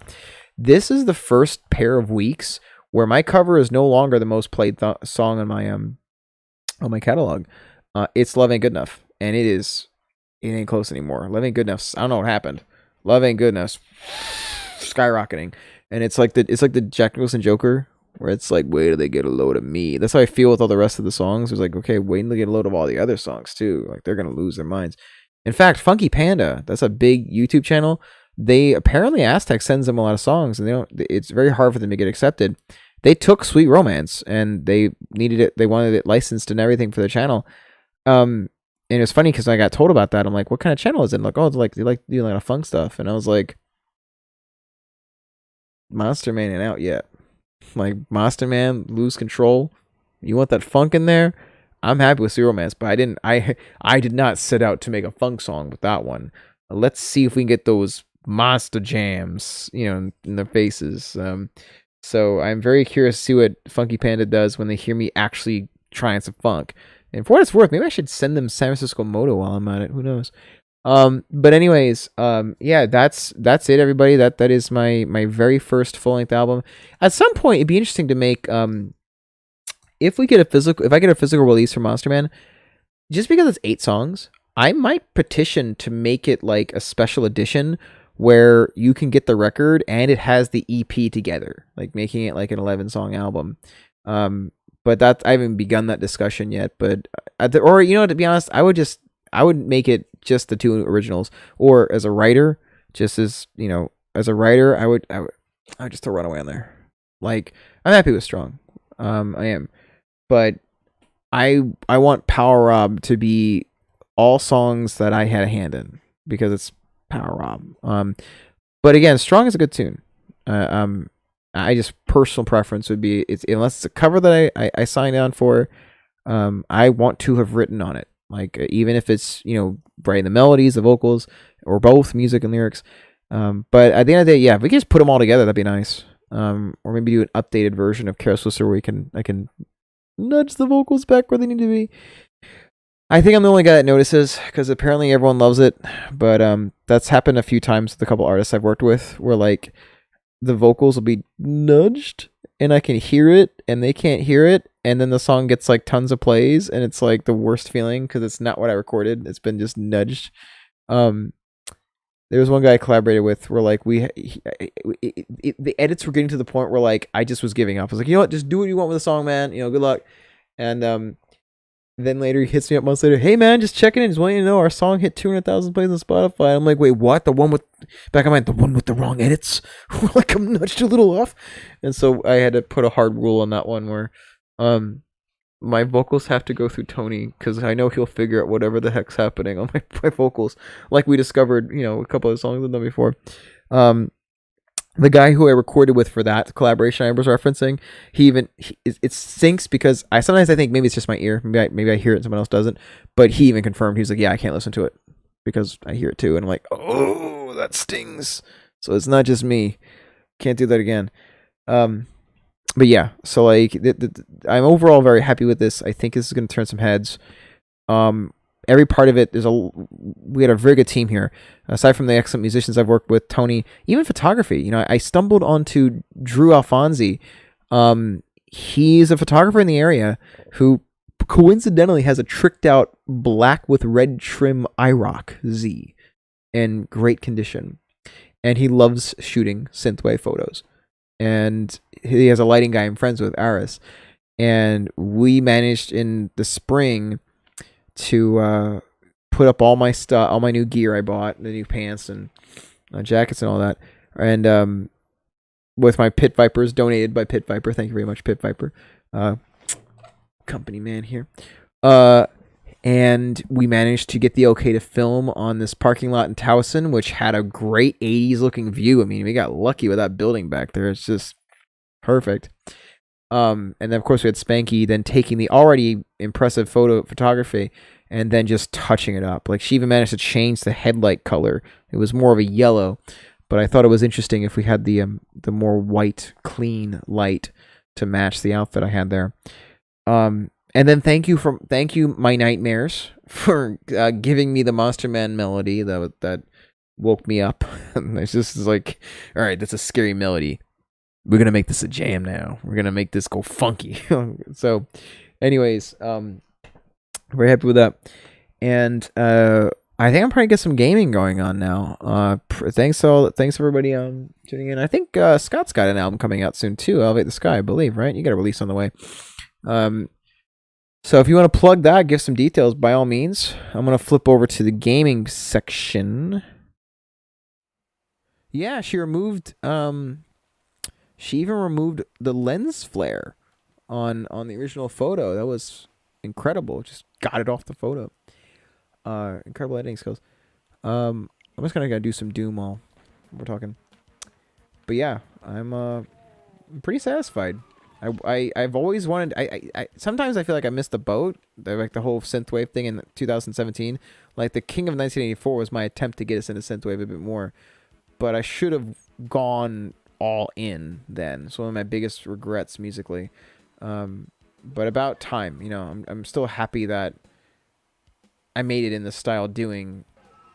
This is the first pair of weeks where my cover is no longer the most played song on my catalog. It's Love Ain't Good Enough, and it ain't close anymore. Love Ain't Good Enough, I don't know what happened. Love Ain't Good Enough, skyrocketing, and it's like the Jack Nicholson Joker, where it's like, wait till they get a load of me. That's how I feel with all the rest of the songs. It's like, okay, wait till they get a load of all the other songs too. Like, they're gonna lose their minds. In fact, Funky Panda, that's a big YouTube channel. They apparently Aztec sends them a lot of songs, and they don't. It's very hard for them to get accepted. They took Sweet Romance, and they needed it. They wanted it licensed and everything for their channel. And it's funny because I got told about that. I'm like, what kind of channel is it? And like, oh, it's like you like doing a lot of funk stuff, and I was like, Monsterman ain't out yet. Like Monsterman, Lose Control. You want that funk in there? I'm happy with Zero Romance, but I didn't. I did not set out to make a funk song with that one. Let's see if we can get those monster jams, in their faces. So I'm very curious to see what Funky Panda does when they hear me actually trying some funk. And for what it's worth, maybe I should send them San Francisco Moto while I'm at it. Who knows? But anyways, yeah, that's it, everybody. That is my very first full length album. At some point, it'd be interesting to make if I get a physical release for Monsterman, just because it's 8 songs, I might petition to make it like a special edition where you can get the record and it has the EP together, like making it like an 11-song album. But that I haven't begun that discussion yet. But to be honest, I would make it just the 2 originals. Or as a writer, as a writer, I would just throw Runaway on there. Like, I'm happy with Strong. I am. But I want Power Rob to be all songs that I had a hand in because it's Power Rob. But again, Strong is a good tune. I just personal preference would be unless it's a cover that I signed on for, I want to have written on it. Like even if it's writing the melodies, the vocals, or both music and lyrics. But at the end of the day, yeah, if we can just put them all together, that'd be nice. Or maybe do an updated version of Careless Whisper where I can nudge the vocals back where they need to be. I think I'm the only guy that notices because apparently everyone loves it. But that's happened a few times with a couple artists I've worked with where like the vocals will be nudged and I can hear it and they can't hear it. And then the song gets like tons of plays and it's like the worst feeling because it's not what I recorded. It's been just nudged. There was one guy I collaborated with where like the edits were getting to the point where like I just was giving up. I was like, you know what, just do what you want with the song, man. Good luck. And then later he hits me up months later. Hey man, just checking in. Just wanting you to know our song hit 200,000 plays on Spotify. I'm like, wait, what? The one with back in mind, the one with the wrong edits. Like I'm nudged a little off, and so I had to put a hard rule on that one where, my vocals have to go through Tony because I know he'll figure out whatever the heck's happening on my vocals. Like we discovered, a couple of songs with them before. The guy who I recorded with for that collaboration I was referencing, it stinks because I sometimes think maybe it's just my ear. Maybe I hear it and someone else doesn't. But he even confirmed, he's like, yeah, I can't listen to it because I hear it too. And I'm like, oh, that stings. So it's not just me. Can't do that again. But yeah, so like I'm overall very happy with this. I think this is going to turn some heads. Every part of it we had a very good team here. Aside from the excellent musicians I've worked with, Tony, even photography. I stumbled onto Drew Alfonsi. He's a photographer in the area who coincidentally has a tricked out black with red trim IROC Z in great condition. And he loves shooting synthwave photos. And he has a lighting guy I'm friends with, Aris. And we managed in the spring to put up all my stuff, all my new gear I bought, the new pants and jackets and all that. And with my Pit Vipers, donated by Pit Viper. Thank you very much, Pit Viper. Company man here. And we managed to get the okay to film on this parking lot in Towson, which had a great 80s looking view. I mean, we got lucky with that building back there. It's just perfect. And then of course we had Spanky then taking the already impressive photography and then just touching it up. Like she even managed to change the headlight color. It was more of a yellow, but I thought it was interesting if we had the more white, clean light to match the outfit I had there. And then thank you, My Nightmares, for giving me the Monsterman melody that woke me up. It's just like, all right, that's a scary melody. We're gonna make this a jam now. We're gonna make this go funky. So, anyways, very happy with that. And I think I'm trying to get some gaming going on now. Thanks everybody tuning in. I think Scott's got an album coming out soon too. Elevate the Sky, I believe, right? You got a release on the way. So if you want to plug that, give some details by all means. I'm gonna flip over to the gaming section. Yeah, she even removed the lens flare on the original photo. That was incredible. Just got it off the photo. Incredible editing skills. I'm just gonna do some Doom while we're talking. But yeah, I'm pretty satisfied. I've always wanted. I sometimes I feel like I missed the boat. Like the whole synthwave thing in 2017. Like the King of 1984 was my attempt to get us into synthwave a bit more, but I should have gone all in then. It's one of my biggest regrets musically. But about time, you know. I'm still happy that I made it in the style doing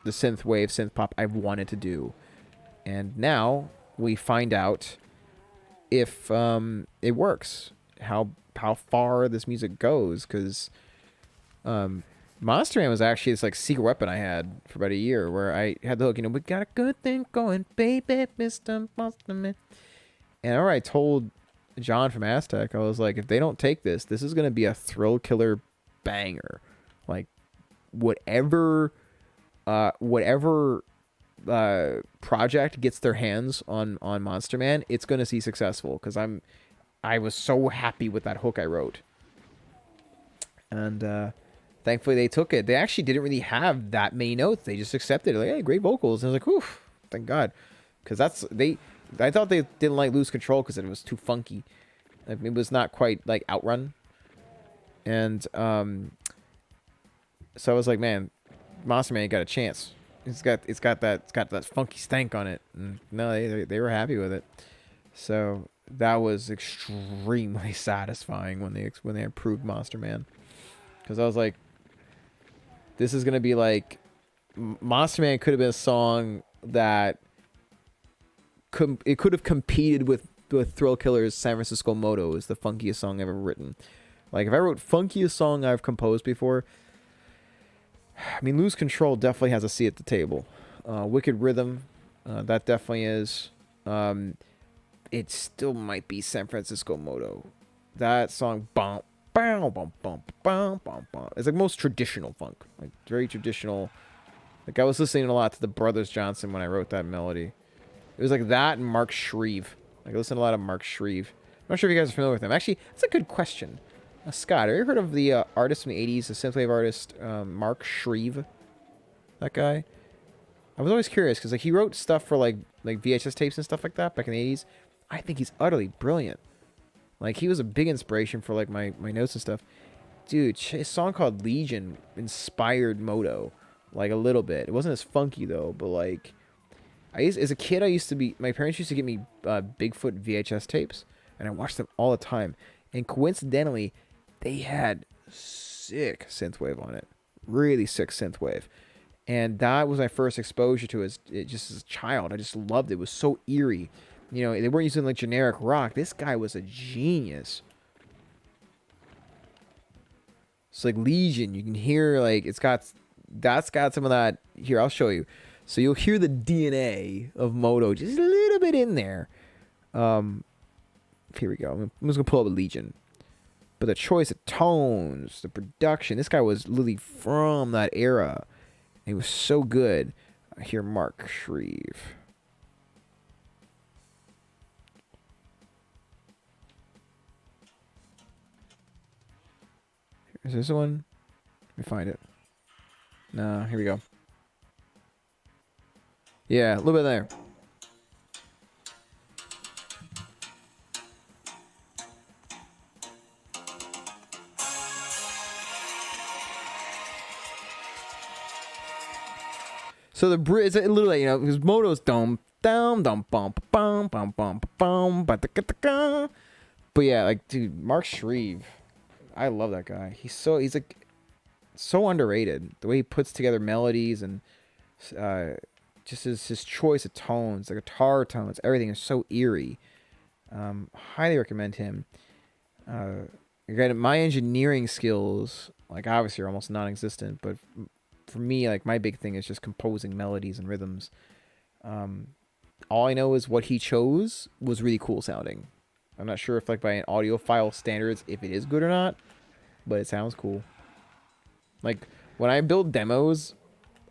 the synthwave, synth pop I've wanted to do, and now we find out if it works, how far this music goes, because Monsterman was actually this like secret weapon I had for about a year, where I had the hook, you know, we got a good thing going, baby, Mr. Monsterman. And I already told John from Aztec, I was like, if they don't take this, this is gonna be a thrill killer banger, like whatever project gets their hands on Monsterman, it's gonna see successful, because I was so happy with that hook I wrote, and thankfully they took it. They actually didn't really have that many notes. They just accepted it, like, hey, great vocals. And I was like, oof, thank God, because I thought they didn't like Lose Control because it was too funky. Like, it was not quite like Outrun, and so I was like, man, Monsterman got a chance. It's got that funky stank on it. And no, they were happy with it. So that was extremely satisfying when they approved Monsterman, because I was like, this is gonna be like, Monsterman could have been a song that it could have competed with Thrill Killer's San Francisco Moto is the funkiest song I've ever written. Like, if I wrote funkiest song I've composed before, I mean, Lose Control definitely has a seat at the table. Wicked Rhythm, that definitely is. It still might be San Francisco Moto. That song, bum, bum, bum, bum, bum, bum, bum. It's like most traditional funk, like very traditional. Like, I was listening a lot to the Brothers Johnson when I wrote that melody. It was like that and Mark Shreve. Like, I listened to a lot of Mark Shreve. I'm not sure if you guys are familiar with him. Actually, that's a good question. Scott, have you ever heard of the artist from the 80s, the synthwave artist, Mark Shreve? That guy? I was always curious, because like, he wrote stuff for like VHS tapes and stuff like that back in the 80s. I think he's utterly brilliant. Like, he was a big inspiration for like my notes and stuff. Dude, his song called Legion inspired Moto, like, a little bit. It wasn't as funky though, but like, as a kid, my parents used to get me Bigfoot VHS tapes, and I watched them all the time. And coincidentally, they had sick synthwave on it, really sick synthwave, and that was my first exposure to it. Just as a child, I just loved it. It was so eerie, you know. They weren't using like generic rock. This guy was a genius. It's like Legion. You can hear like that's got some of that. Here, I'll show you. So you'll hear the DNA of Moto just a little bit in there. Here we go. I'm just gonna pull up a Legion. But the choice of tones, the production, this guy was literally from that era. He was so good. Here, Mark Shreve. Is this one? Let me find it. No, here we go. Yeah, a little bit there. So the bridge is literally, you know, because Moto's dum dum dum bum bum bum bum bum bum. But yeah, like, dude, Mark Shreve, I love that guy. He's like so underrated. The way he puts together melodies and just his choice of tones, the guitar tones, everything is so eerie. Highly recommend him. Again, my engineering skills, like, obviously are almost non-existent, but for me, like, my big thing is just composing melodies and rhythms. All I know is what he chose was really cool sounding. I'm not sure if, like, by an audiophile standards, if it is good or not, but it sounds cool. Like when I build demos,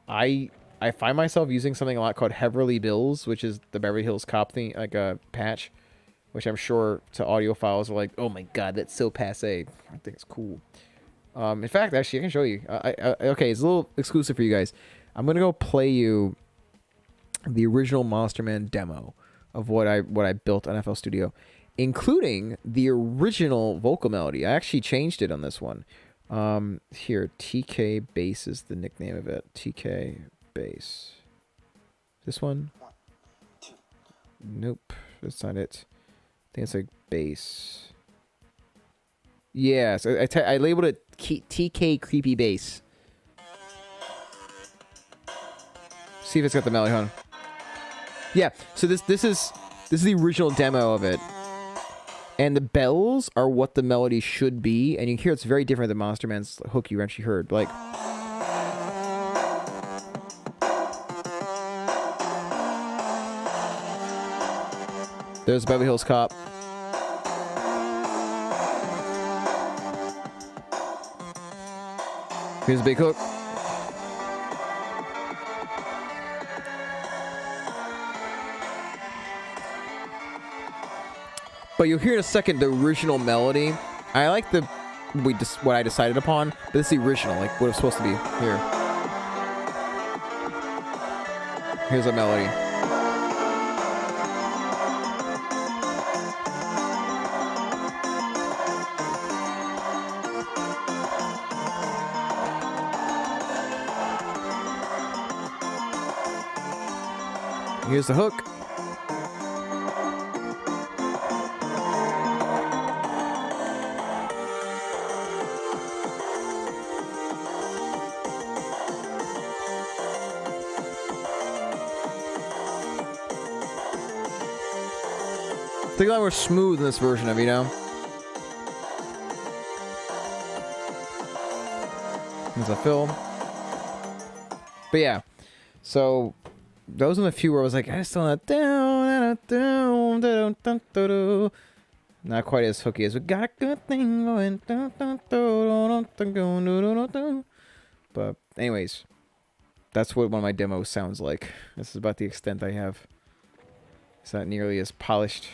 I find myself using something a lot called Heverly Bills, which is the Beverly Hills Cop thing, like a patch, which I'm sure to audiophiles are like, oh my god, that's so passe. I think it's cool. In fact, actually, I can show you. Okay, it's a little exclusive for you guys. I'm gonna go play you the original Monsterman demo of what I built on FL Studio, including the original vocal melody. I actually changed it on this one. Here, TK Bass is the nickname of it. TK Bass. This one? Nope, that's not it. I think it's like bass. Yeah, so I labeled it TK Creepy Bass. See if it's got the melody on. Yeah, so this is the original demo of it. And the bells are what the melody should be, and you hear it's very different than Monsterman's hook you actually heard. Like, there's Beverly Hills Cop. Here's a big hook. But you'll hear in a second the original melody. I like what I decided upon, but this is the original, like what it's supposed to be. Here. Here's a melody. Here's the hook. I think a lot more smooth in this version of, you know? There's a fill. But yeah, so those are the few where I was like, I just don't know. Not quite as hooky as we got a good thing going. But anyways, that's what one of my demos sounds like. This is about the extent I have. It's not nearly as polished.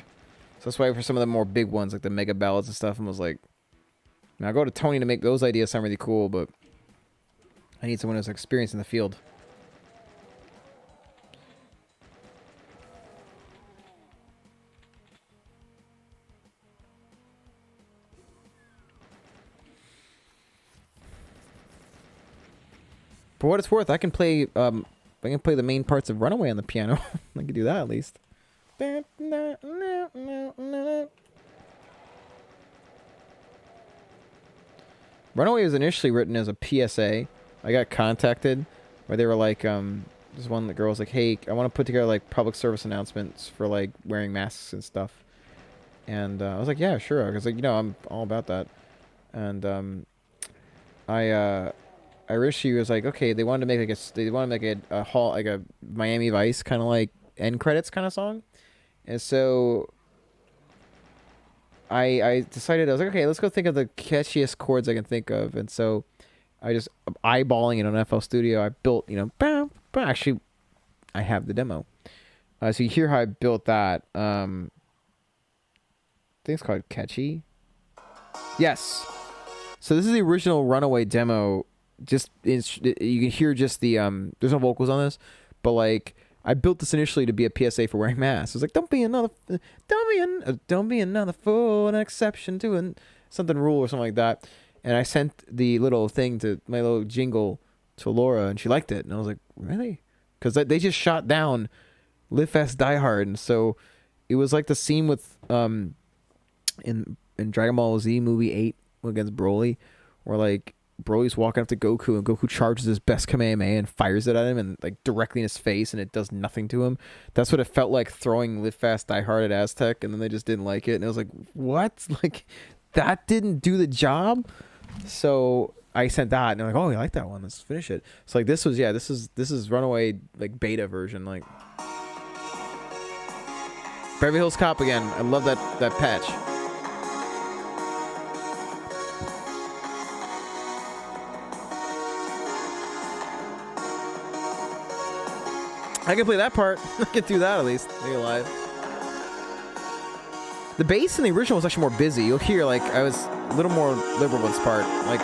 So that's why for some of the more big ones, like the mega ballads and stuff, I was like, now I go to Tony to make those ideas sound really cool, but I need someone who's experienced in the field. For what it's worth, I can play the main parts of Runaway on the piano. I can do that at least. Runaway was initially written as a PSA. I got contacted where they were like, this one the girl was like, hey, I want to put together like public service announcements for like wearing masks and stuff. And I was like, yeah, sure. I was like, you know, I'm all about that. And I originally was like, okay, they wanted to make a hall, like a Miami Vice kind of like end credits kind of song. And so I decided, I was like, okay, let's go think of the catchiest chords I can think of. And so I just eyeballing it on FL Studio. I built, you know, but actually I have the demo. So you hear how I built that. I think it's called Catchy. Yes. So this is the original Runaway demo. Just you can hear just the there's no vocals on this, but like I built this initially to be a PSA for wearing masks. It was like, don't be another fool, an exception to something rule or something like that. And I sent the little thing to my little jingle to Laura, and she liked it. And I was like, really? Because they just shot down Live Fast Die Hard, and so it was like the scene with in Dragon Ball Z movie 8 against Broly, where like Broly's walking up to Goku, and Goku charges his best Kamehameha and fires it at him, and like directly in his face, and it does nothing to him. That's what it felt like throwing Live Fast Die Hard at Aztec, and then they just didn't like it, and it was like, what? Like that didn't do the job. So I sent that, and they're like, oh, you like that one? Let's finish it. So like this is Runaway like beta version, like Beverly Hills Cop again. I love that patch. I can play that part. I can do that at least. Stay alive. The bass in the original was actually more busy. You'll hear, like, I was a little more liberal with this part. Like,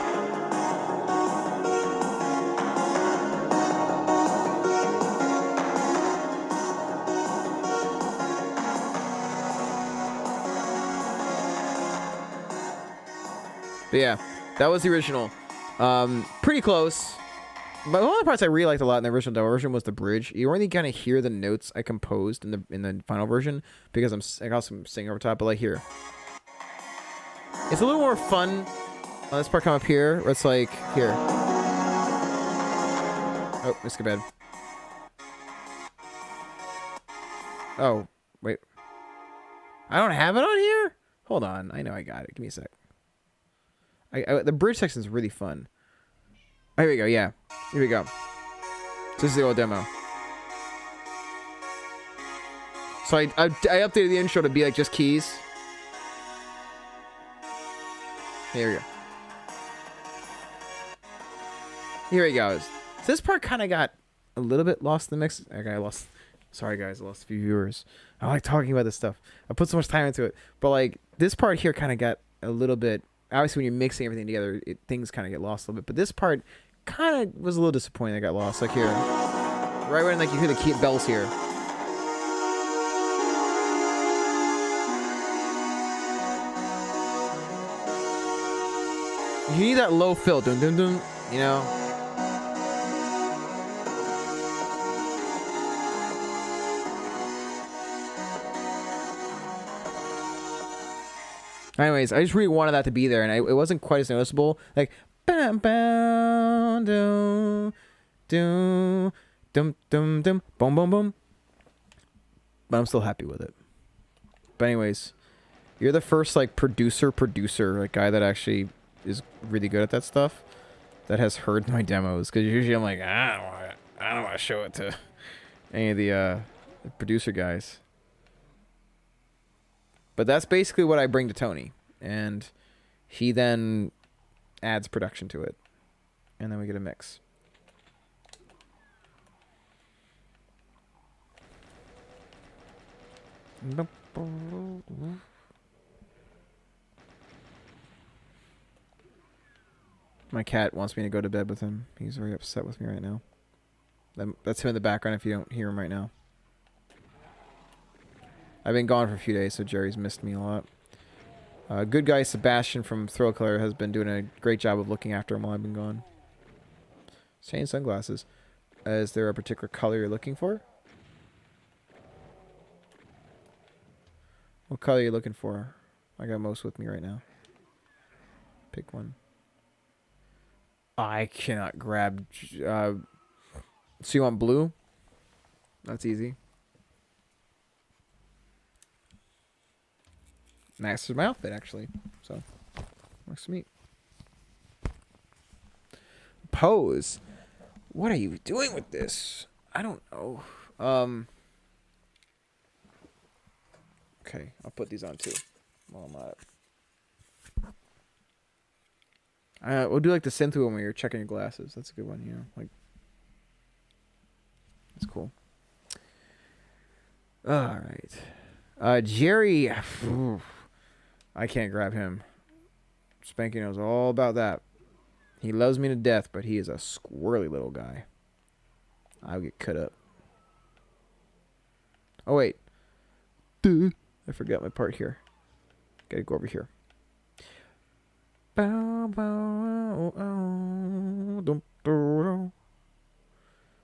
but yeah, that was the original. Pretty close. But one of the parts I really liked a lot in the original version was the bridge. You only kind of hear the notes I composed in the final version because I got some singing over top. But like here, it's a little more fun on this part come up here, where it's like here. Oh, let's get bad. Oh, wait. I don't have it on here? Hold on. I know I got it. Give me a sec. The bridge section is really fun. Oh, here we go. Yeah. Here we go. So this is the old demo. So I updated the intro to be like just keys. Here we go. Here we go. So this part kind of got a little bit lost in the mix. Okay, I lost. Sorry, guys. I lost a few viewers. I like talking about this stuff. I put so much time into it. But, like, this part here kind of got a little bit... Obviously, when you're mixing everything together, things kind of get lost a little bit. But this part kind of was a little disappointing. I got lost. Like, here. Right when, like, you hear the key bells here. You need that low fill. Dun, dun, dun. You know? Anyways, I just really wanted that to be there, and it wasn't quite as noticeable. Like, bam, bam, dum, dum, dum, dum, dum, boom, boom, boom. But I'm still happy with it. But anyways, you're the first, like, producer, like, guy that actually is really good at that stuff, that has heard my demos. Because usually I'm like, I don't want to show it to any of the producer guys. But that's basically what I bring to Tony. And he then adds production to it. And then we get a mix. My cat wants me to go to bed with him. He's very upset with me right now. That's him in the background if you don't hear him right now. I've been gone for a few days, so Jerry's missed me a lot. Good guy Sebastian from Thrill Killer has been doing a great job of looking after him while I've been gone. Change sunglasses. Is there a particular color you're looking for? What color are you looking for? I got most with me right now. Pick one. I cannot grab... so you want blue? That's easy. Matches my outfit, actually. So, works for me. Pose. What are you doing with this? I don't know. Okay, I'll put these on too. While I'm at it. We'll do like the synth one where you're checking your glasses. That's a good one, you know. Like, that's cool. All right. Jerry. I can't grab him. Spanky knows all about that. He loves me to death, but he is a squirrely little guy. I'll get cut up. Oh, wait. I forgot my part here. Gotta go over here.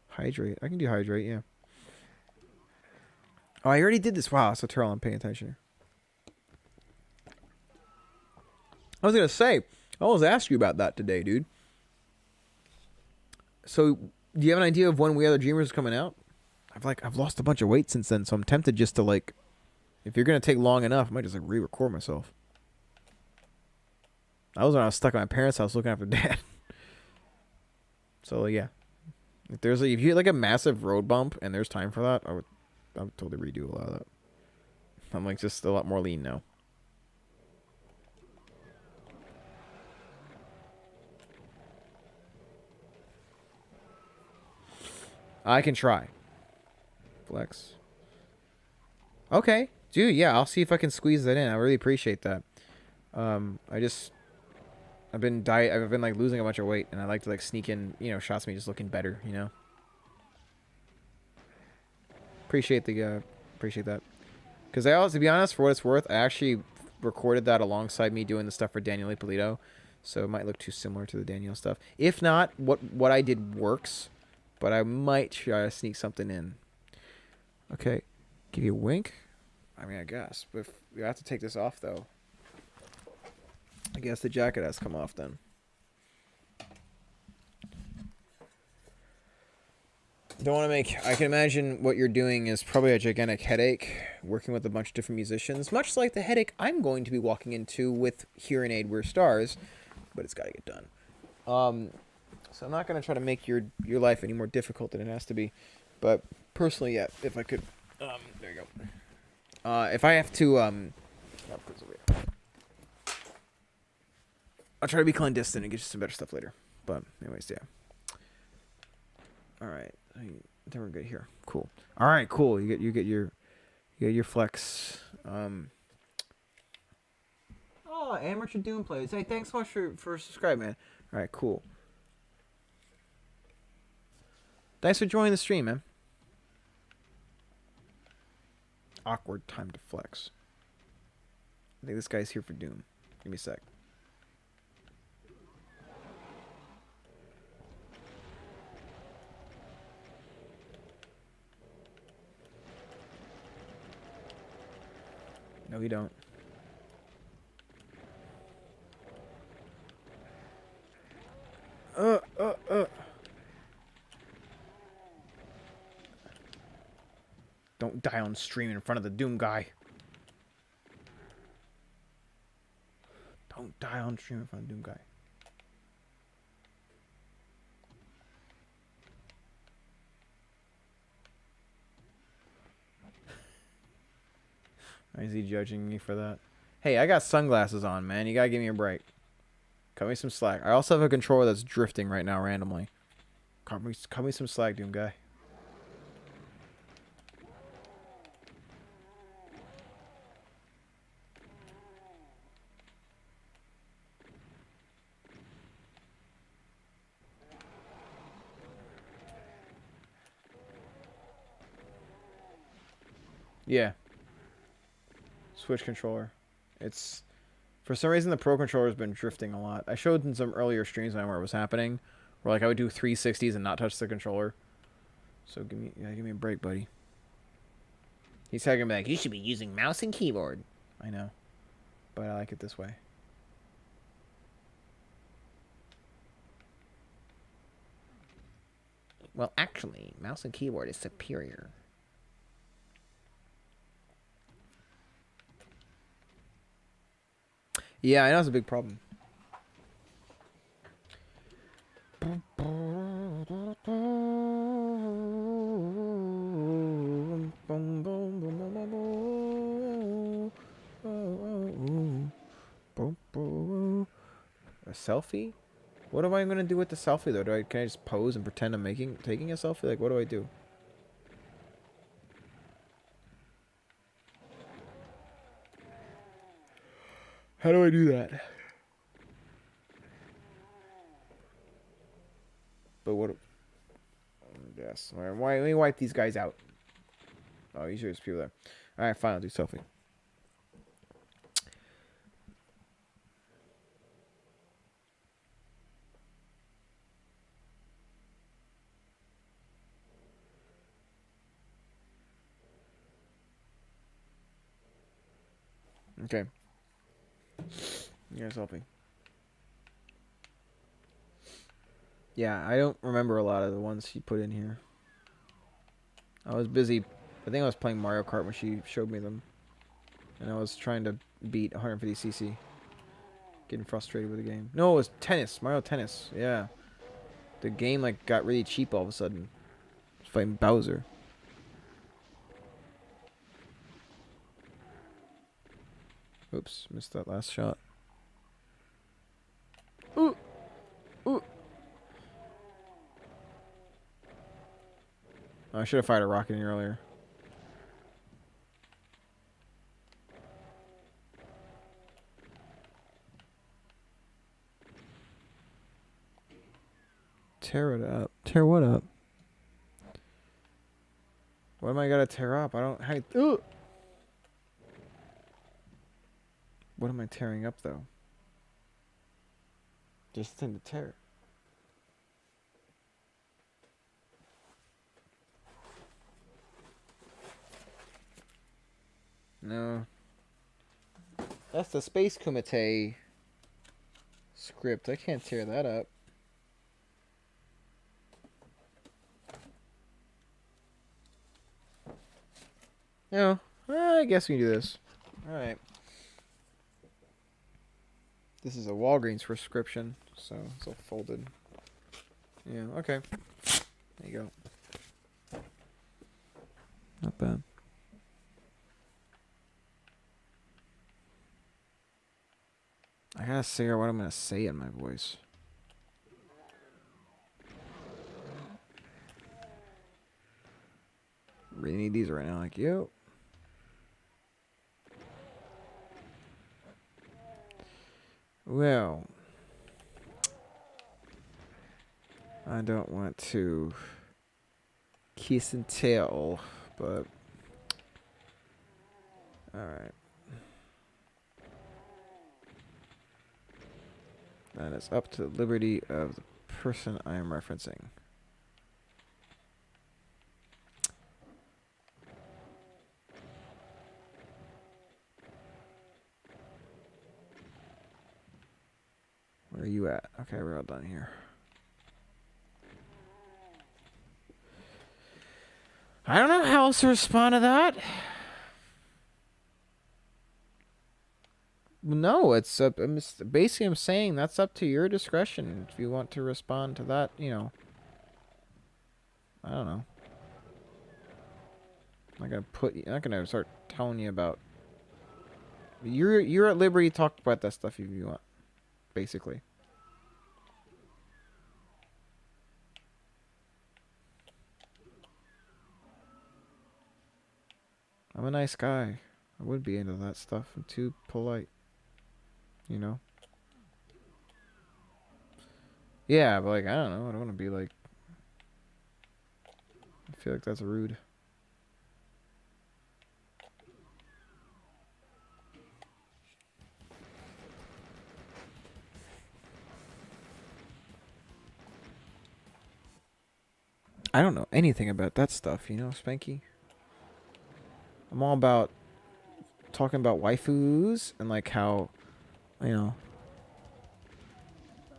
Hydrate. I can do hydrate, yeah. Oh, I already did this. Wow, so Terrell, I'm paying attention. I was going to say, I always asked you about that today, dude. So, do you have an idea of when We Are the Dreamers is coming out? I've lost a bunch of weight since then, so I'm tempted just to, like, if you're going to take long enough, I might just, like, re-record myself. I was when I was stuck at my parents' house looking after Dad. So, yeah. If you get, like, a massive road bump and there's time for that, I would totally redo a lot of that. I'm, like, just a lot more lean now. I can try. Flex. Okay. Dude, yeah, I'll see if I can squeeze that in. I really appreciate that. I've been like losing a bunch of weight, and I like to like sneak in, shots of me just looking better, Appreciate appreciate that. Because I also, to be honest, for what it's worth, I actually recorded that alongside me doing the stuff for Daniel Ippolito, so it might look too similar to the Daniel stuff. If not, what I did works, but I might try to sneak something in. Okay, give you a wink. I mean, I guess, but if we have to take this off though. I guess the jacket has to come off then. Don't want to make... I can imagine what you're doing is probably a gigantic headache, working with a bunch of different musicians, much like the headache I'm going to be walking into with Here in Aid We're Stars, but it's got to get done. So I'm not going to try to make your life any more difficult than it has to be, but personally, yeah, if I could... there you go. If I have to... I'll try to be clandestine and get you some better stuff later. But anyways, yeah. All right, I think we're good here. Cool. All right, cool. You get your flex. Oh, Amateur Doom plays. Hey, thanks so much for subscribing, man. All right, cool. Thanks for joining the stream, man. Awkward time to flex. I think this guy's here for Doom. Give me a sec. No, you don't. Don't die on stream in front of the Doom guy. Don't die on stream in front of the Doom guy. Why is he judging me for that? Hey, I got sunglasses on, man. You gotta give me a break. Cut me some slack. I also have a controller that's drifting right now randomly. Cut me some slack, Doom guy. Yeah. Switch controller. It's... For some reason, the Pro Controller has been drifting a lot. I showed in some earlier streams where it was happening, where like I would do 360s and not touch the controller. So give me a break, buddy. He's talking about like, you should be using mouse and keyboard. I know, but I like it this way. Well, actually, mouse and keyboard is superior. Yeah, I know it's a big problem. A selfie? What am I gonna do with the selfie though? Can I just pose and pretend I'm taking a selfie? Like, what do I do? How do I do that? But what? Yes. Why? Let me wipe these guys out. Oh, you sure there's people there. All right, fine. I'll do selfie. Okay. You guys helping. Yeah, I don't remember a lot of the ones she put in here. I was busy. I think I was playing Mario Kart when she showed me them. And I was trying to beat 150cc. Getting frustrated with the game. No, it was tennis. Mario Tennis. Yeah. The game like got really cheap all of a sudden. I was fighting Bowser. Oops, missed that last shot. Ooh. Ooh. Oh, I should have fired a rocket in earlier. tear it up. Tear what up? What am I gonna tear up? I don't. What am I tearing up though? Just the thing to tear. No. That's the Space Kumite script. I can't tear that up. No. I guess we can do this. Alright. This is a Walgreens prescription, so it's all folded. Yeah, okay. There you go. Not bad. I gotta figure out what I'm gonna say in my voice. Really need these right now, like, yo. Well, I don't want to kiss and tell, but alright. That is up to the liberty of the person I am referencing. Where are you at? Okay, we're all done here. I don't know how else to respond to that. No, it's up. Basically, I'm saying that's up to your discretion. If you want to respond to that, you know. I don't know. I'm not gonna start telling you about. You're at liberty to talk about that stuff if you want. Basically. I'm a nice guy. I would be into that stuff. I'm too polite. You know? Yeah, but like, I don't know. I don't want to be like... I feel like that's rude. I don't know anything about that stuff, you know, Spanky? I'm all about talking about waifus and like how, you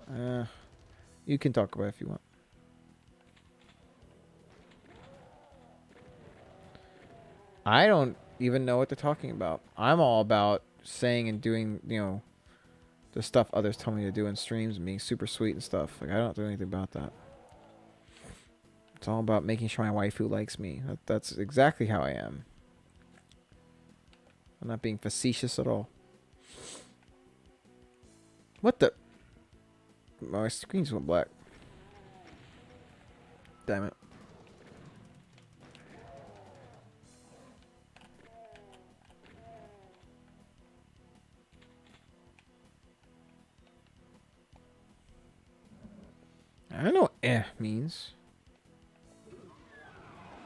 know, you can talk about it if you want. I don't even know what they're talking about. I'm all about saying and doing, you know, the stuff others tell me to do in streams and being super sweet and stuff. Like, I don't do anything about that. It's all about making sure my waifu likes me. That's exactly how I am. I'm not being facetious at all. What the? My screen's went black. Damn it. I don't know what means.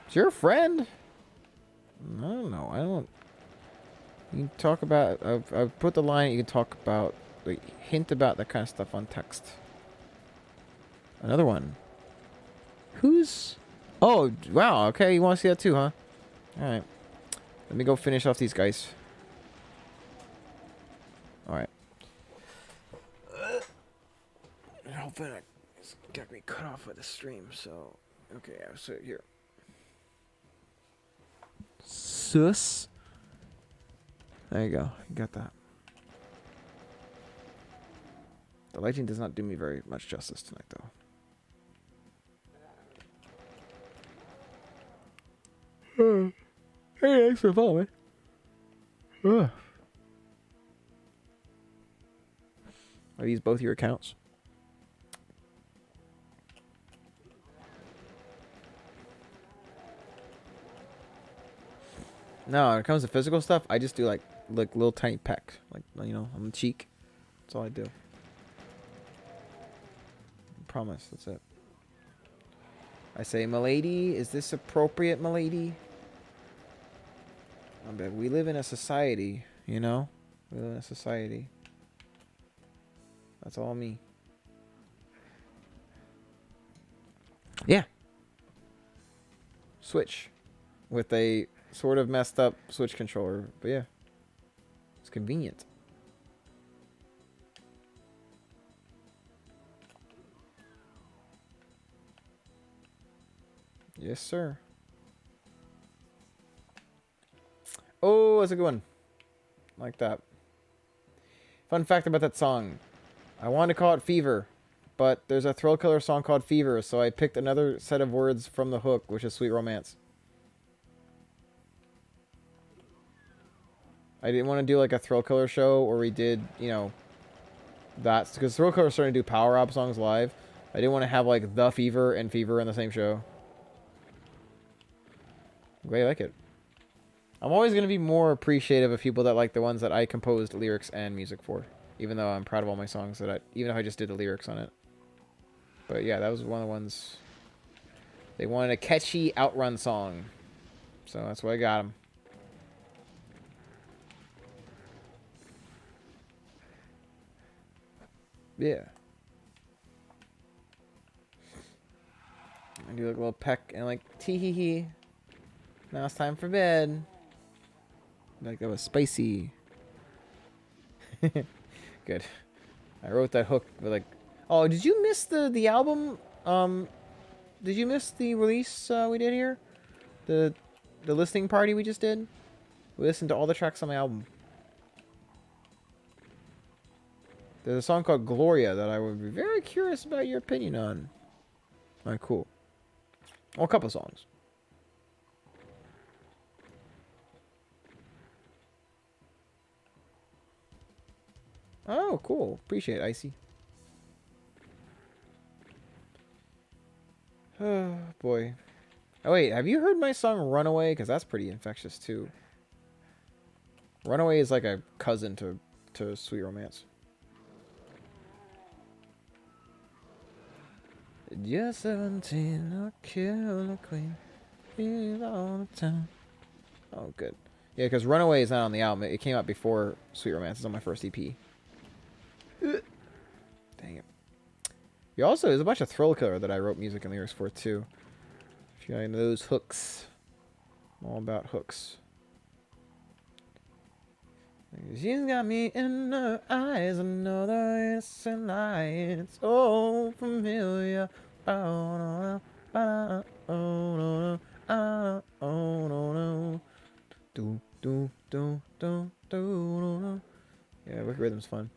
It's your friend? I don't know. I don't... You can talk about... I've put the line you can talk about... Like, hint about that kind of stuff on text. Another one. Who's... Oh, wow. Okay, you want to see that too, huh? Alright. Let me go finish off these guys. Alright. Hopefully it's got me cut off of the stream, so... Okay, I'll sit here. Sus. There you go. You got that. The lighting does not do me very much justice tonight, though. Hey, thanks for following. Are these both your accounts? No, when it comes to physical stuff, I just do like little tiny pecks, like, you know, on the cheek. That's all I do. I promise, that's it. I say, milady, is this appropriate, milady? We live in a society, you know? We live in a society. That's all me. Yeah. Switch. With a sort of messed up Switch controller. But yeah. It's convenient. Yes, sir. Oh, that's a good one. Like that. Fun fact about that song. I wanted to call it Fever, but there's a Thrill Killer song called Fever, so I picked another set of words from the hook, which is Sweet Romance. I didn't want to do like a Thrill Killer show where we did, you know, that's because Thrill Killer is starting to do power up songs live. I didn't want to have like The Fever and Fever in the same show. I'm glad you like it. I'm always going to be more appreciative of people that like the ones that I composed lyrics and music for. Even though I'm proud of all my songs even though I just did the lyrics on it. But yeah, that was one of the ones. They wanted a catchy outrun song. So that's why I got them. Yeah. I do like a little peck and like tee hee hee. Now it's time for bed. Like that was spicy. Good. I wrote that hook with like, oh, did you miss the album? Did you miss the release we did here? The listening party we just did? We listened to all the tracks on my album. There's a song called Gloria that I would be very curious about your opinion on. Alright, cool. Well, a couple songs. Oh, cool. Appreciate it, Icy. Oh, boy. Oh, wait. Have you heard my song Runaway? Because that's pretty infectious, too. Runaway is like a cousin to Sweet Romance. You're 17, I'll kill a queen. All the time. Oh, good. Yeah, because Runaway is not on the album. It came out before Sweet Romance. It's on my first EP. Dang it. You also, there's a bunch of Thrill Killer that I wrote music and lyrics for, too. If you got into those hooks. I'm all about hooks. She's got me in her eyes, another innocent lie. It's all familiar. Yeah, Wicked Rhythm's fun.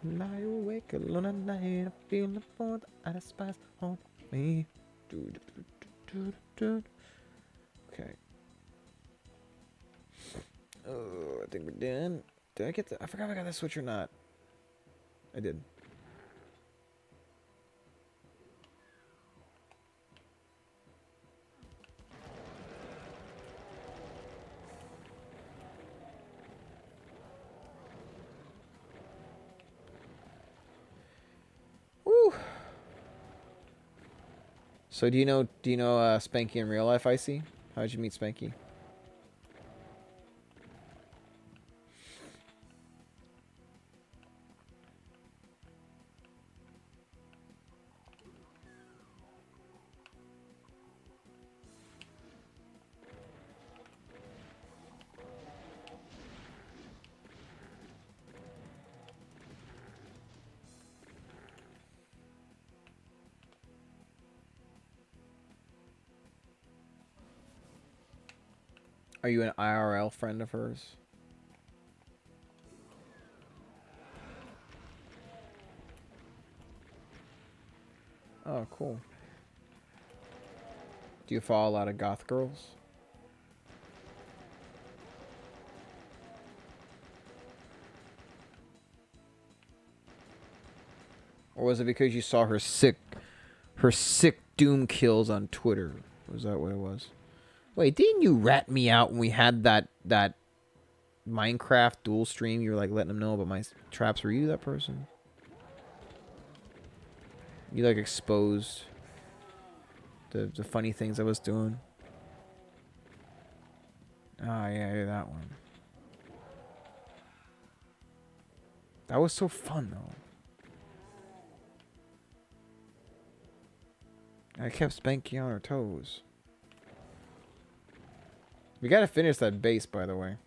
Lie awake alone at night, I feel the for that I despise on me. Okay. Oh, I think we're done. Did I get the... I forgot if I got that switch or not. I did. Woo! So do you know Spanky in real life, Icy? How did you meet Spanky? Are you an IRL friend of hers? Oh, cool. Do you follow a lot of goth girls? Or was it because you saw her sick doom kills on Twitter? Was that what it was? Wait, didn't you rat me out when we had that Minecraft dual stream? You were like letting them know about my traps. Were you that person? You like exposed the funny things I was doing. Oh yeah, that one. That was so fun though. I kept spanking on her toes. We gotta finish that base, by the way.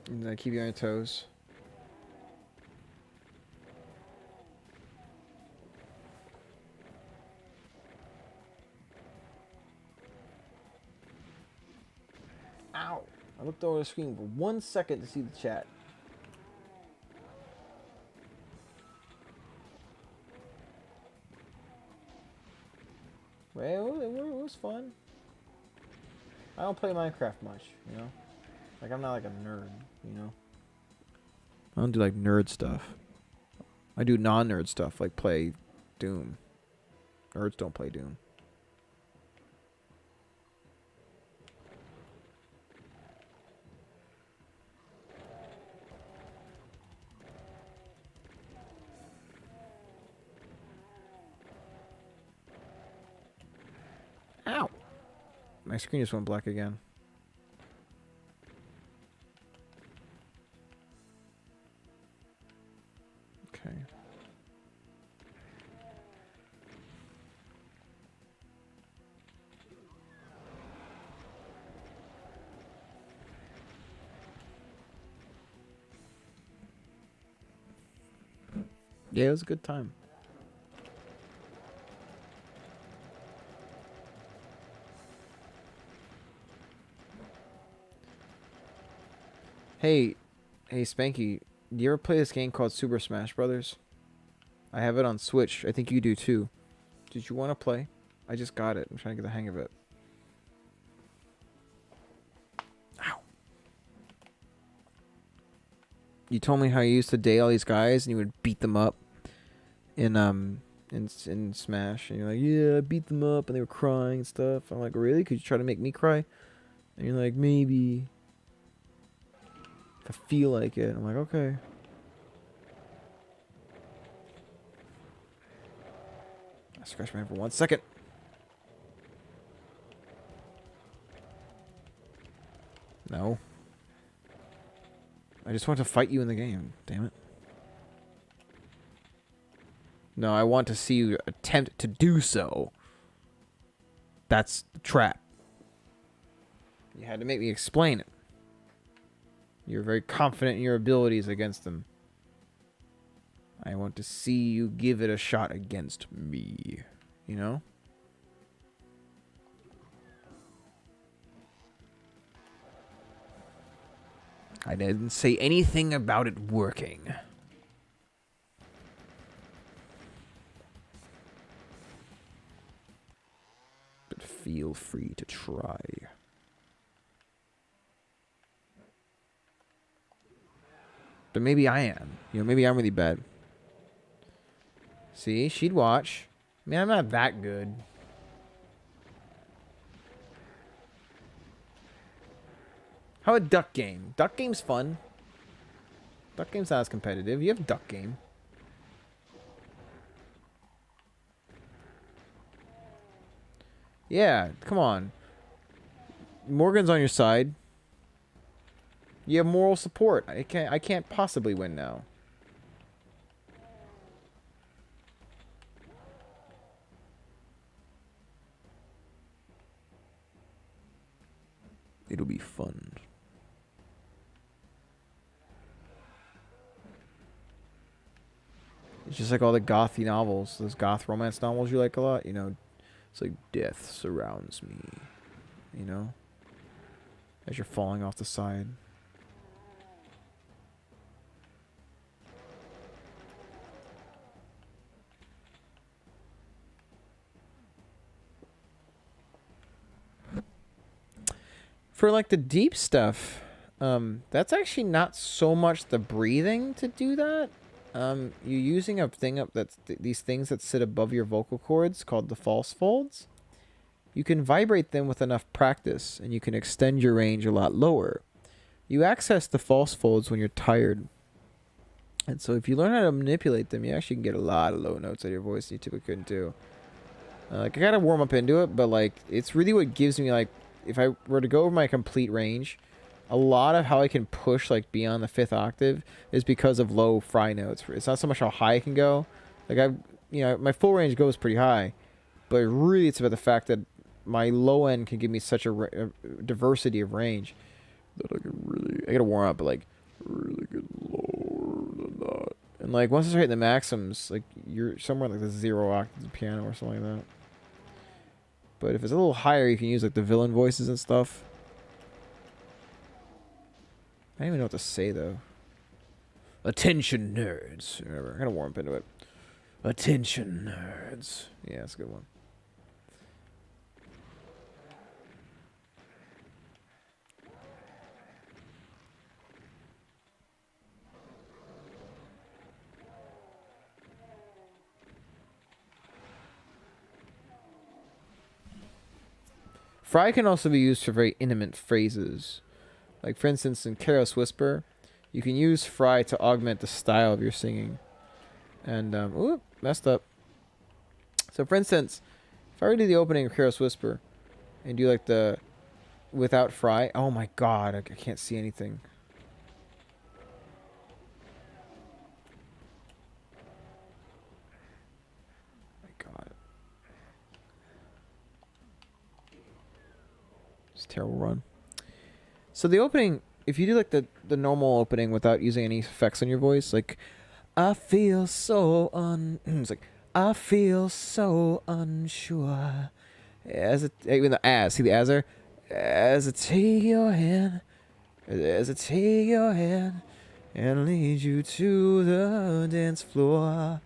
And then keep you on your toes. Ow! I looked over the screen for 1 second to see the chat. Well, it was fun. I don't play Minecraft much, you know? Like, I'm not like a nerd, you know? I don't do like nerd stuff. I do non-nerd stuff, like play Doom. Nerds don't play Doom. Ow! My screen just went black again. Okay. Yeah, it was a good time. Hey, Spanky, do you ever play this game called Super Smash Brothers? I have it on Switch. I think you do too. Did you want to play? I just got it. I'm trying to get the hang of it. Ow. You told me how you used to date all these guys and you would beat them up in Smash, and you're like, yeah, I beat them up and they were crying and stuff. I'm like, really? Could you try to make me cry? And you're like, maybe. If I feel like it. I'm like, okay. I scratched my hand for 1 second. No. I just want to fight you in the game. Damn it. No, I want to see you attempt to do so. That's the trap. You had to make me explain it. You're very confident in your abilities against them. I want to see you give it a shot against me. You know? I didn't say anything about it working. But feel free to try. But maybe I am. You know, maybe I'm really bad. See, she'd watch. I mean, I'm not that good. How about Duck Game? Duck Game's fun. Duck Game's not as competitive. You have Duck Game. Yeah, come on. Morgan's on your side. You have moral support. I can't possibly win now. It'll be fun. It's just like all the gothy novels, those goth romance novels you like a lot, you know. It's like death surrounds me, you know, as you're falling off the side. For like the deep stuff, that's actually not so much the breathing to do that. You're using a thing up that's these things that sit above your vocal cords called the false folds, You can vibrate them with enough practice, and you can extend your range a lot lower. You access the false folds when you're tired. And so if you learn how to manipulate them, you actually can get a lot of low notes out of your voice you typically couldn't do. Like, I gotta warm up into it, but, like, it's really what gives me, like, if I were to go over my complete range, a lot of how I can push, like, beyond the 5th octave is because of low fry notes. It's not so much how high I can go. Like, my full range goes pretty high, but really it's about the fact that my low end can give me such a diversity of range that I gotta warm up, but, like, really get lower than that. And, like, once I start hitting the maxims, like, you're somewhere like the 0 octave piano or something like that. But if it's a little higher, you can use, like, the villain voices and stuff. I don't even know what to say, though. Attention, nerds. Whatever. I gotta warm up into it. Attention, nerds. Yeah, that's a good one. Fry can also be used for very intimate phrases. Like, for instance, in Careless Whisper, you can use Fry to augment the style of your singing. And, ooh, messed up. So, for instance, if I were to do the opening of Careless Whisper and do, like, the without Fry, oh my god, I can't see anything. Oh my god. It's a terrible run. So the opening, if you do like the normal opening without using any effects on your voice, like I feel so it's like I feel so unsure. As it even the as, see the as there? As I take your hand, as I take your hand and lead you to the dance floor.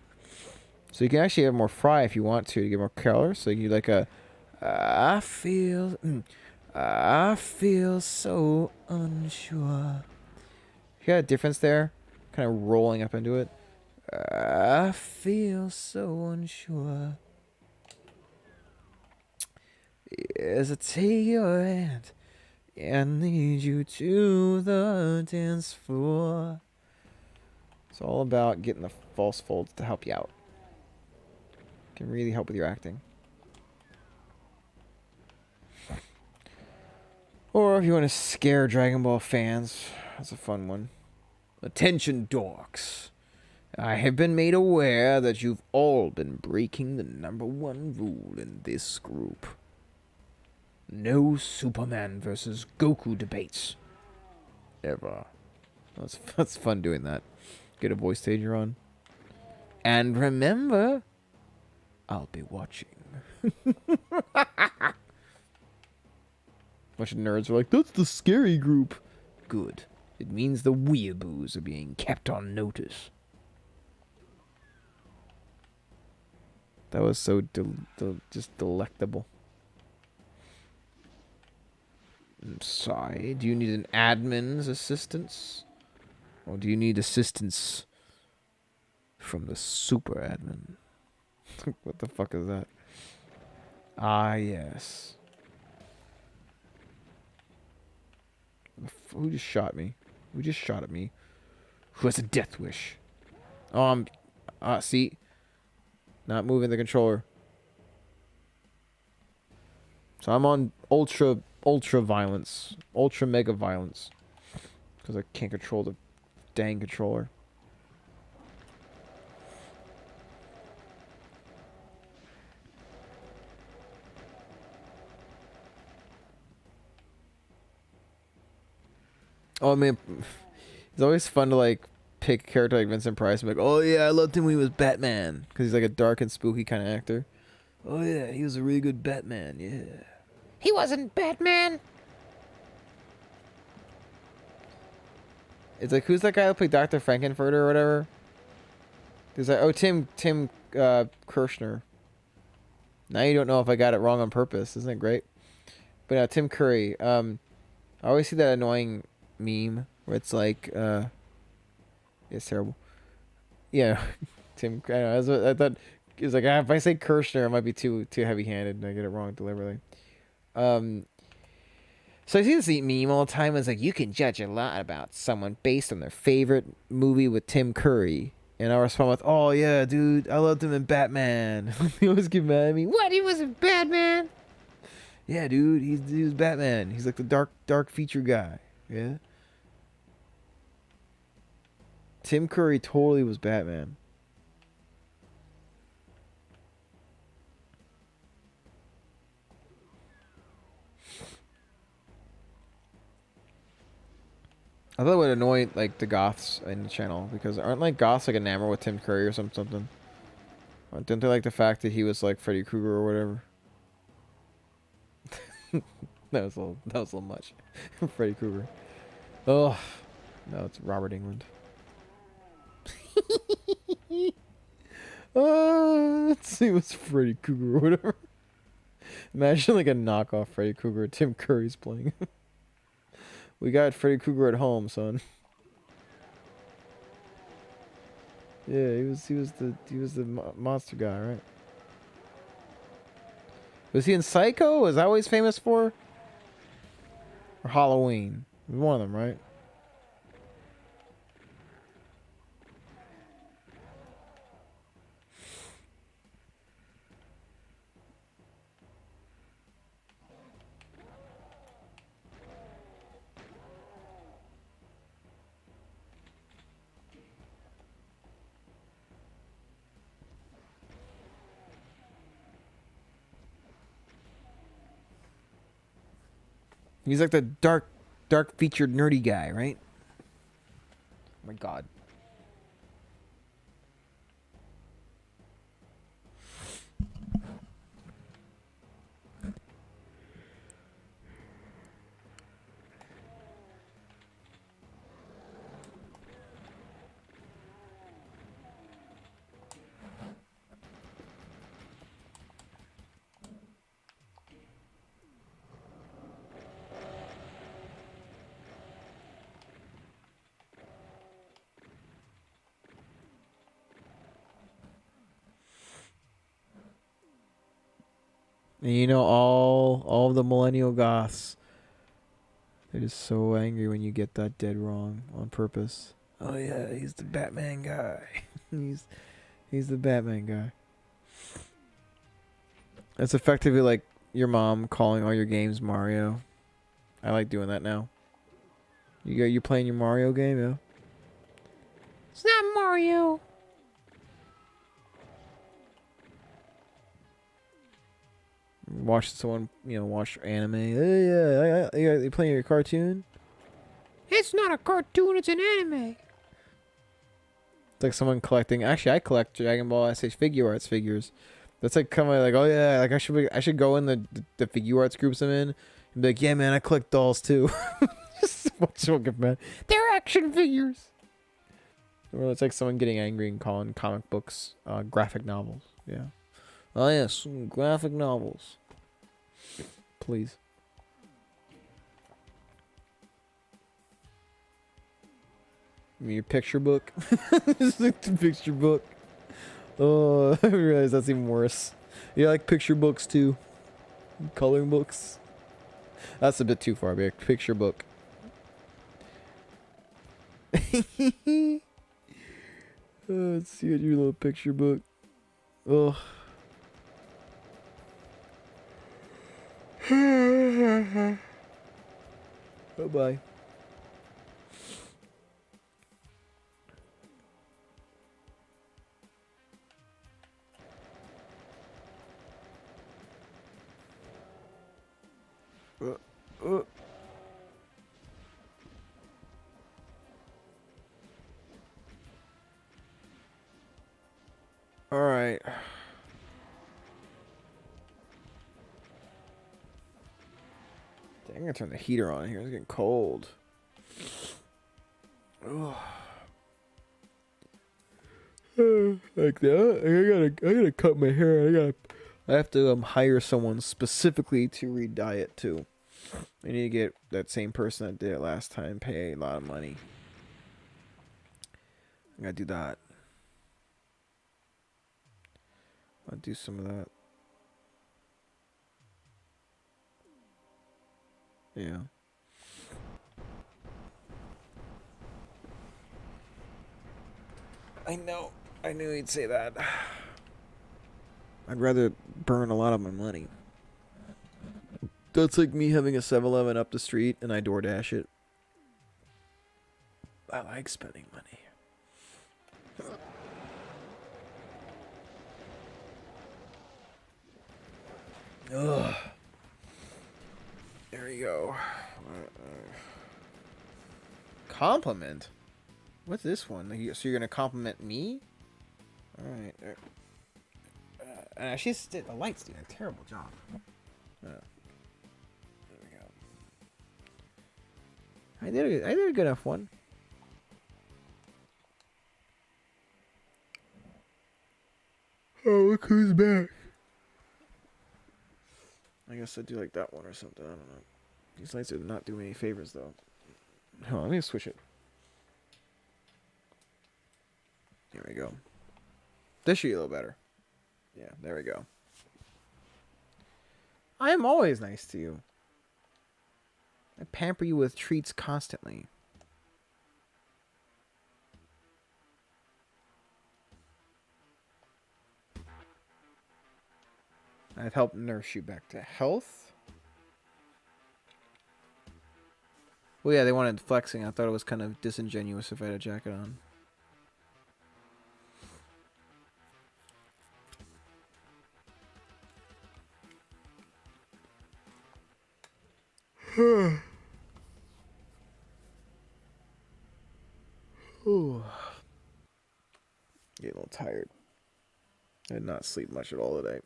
So you can actually have more fry if you want to get more color. So you like a I feel so unsure. You got a difference there? Kind of rolling up into it. I feel so unsure. As I take your hand and lead you to the dance floor. It's all about getting the false folds to help you out. Can really help with your acting. Or if you want to scare Dragon Ball fans, that's a fun one. Attention, dorks. I have been made aware that you've all been breaking the #1 rule in this group. No Superman versus Goku debates. Ever. That's fun doing that. Get a voice changer on. And remember, I'll be watching. Bunch of nerds are like, that's the scary group. Good. It means the weeaboos are being kept on notice. That was so just delectable. I'm sorry. Do you need an admin's assistance? Or do you need assistance from the super admin? What the fuck is that? Ah, yes. Who just shot me? Who just shot at me? Who has a death wish? Oh, see? Not moving the controller. So I'm on ultra violence. Ultra mega violence. Because I can't control the dang controller. Oh, I mean, it's always fun to, like, pick a character like Vincent Price and be like, oh, yeah, I loved him when he was Batman. Because he's, like, a dark and spooky kind of actor. Oh, yeah, he was a really good Batman, yeah. He wasn't Batman. It's like, who's that guy that played Dr. Frankenfurter or whatever? There's like, oh, Tim Kirshner. Now you don't know if I got it wrong on purpose. Isn't it great? But Tim Curry. I always see that annoying meme where it's like, it's terrible. Yeah, Tim. I thought He's like, if I say Kirshner, it might be too heavy-handed, and I get it wrong deliberately. Um, so I see this meme all the time. It's like, you can judge a lot about someone based on their favorite movie with Tim Curry. And I respond with, oh, yeah, dude, I loved him in Batman. They always get mad at me. What? He was a Batman? Yeah, dude, he was Batman. He's like the dark feature guy. Yeah. Tim Curry totally was Batman. I thought it would annoy like the goths in the channel because aren't like goths like enamored with Tim Curry or something? Didn't they like the fact that he was like Freddy Krueger or whatever? that was a little much. Freddy Krueger. Oh, no, it's Robert England. Let's see what's Freddy Krueger or whatever. Imagine like a knockoff Freddy Krueger Tim Curry's playing. We got Freddy Krueger at home, son. Yeah, he was the monster guy, right? Was he in Psycho? Is that what he's famous for? Or Halloween? One of them, right? He's like the dark featured nerdy guy, right? Oh my god. And you know all of the millennial goths, they're just so angry when you get that dead wrong on purpose. Oh yeah, he's the Batman guy. he's the Batman guy. It's effectively like your mom calling all your games Mario. I like doing that now. You playing your Mario game, yeah? It's not Mario. Watch someone, watch anime. Hey, yeah, you playing your cartoon? It's not a cartoon, it's an anime. It's like someone collecting. Actually, I collect Dragon Ball SH figure arts figures. That's like kind of like, oh yeah, like I should go in the figure arts groups I'm in and be like, yeah, man, I collect dolls too. Just watch one get mad. They're action figures. Or it's like someone getting angry and calling comic books graphic novels. Yeah. Oh yes, graphic novels. Please. Your picture book. Just like the picture book. Oh, I realize that's even worse. You like picture books too? Coloring books? That's a bit too far back. Picture book. Let's see what your little picture book. Oh. Bye-bye. All right. Dang, I'm gonna turn the heater on here. It's getting cold. Ugh. Like that. I gotta cut my hair. I have to hire someone specifically to re-dye it too. I need to get that same person that did it last time, pay a lot of money. I gotta do that. I'll do some of that. Yeah. I know. I knew he'd say that. I'd rather burn a lot of my money. That's like me having a 7-Eleven up the street and I DoorDash it. I like spending money. Ugh. There we go. Compliment? What's this one? So you're gonna compliment me? Alright. She's the light's doing a terrible job. There we go. I did a good enough one. Oh, look who's back. I guess I'd do like that one or something. I don't know. These lights are not doing me any favors, though. Hold on, let me switch it. Here we go. This should be a little better. Yeah, there we go. I am always nice to you. I pamper you with treats constantly. I've helped nurse you back to health. Well, yeah, they wanted flexing. I thought it was kind of disingenuous if I had a jacket on. Ooh. Getting a little tired. I did not sleep much at all today.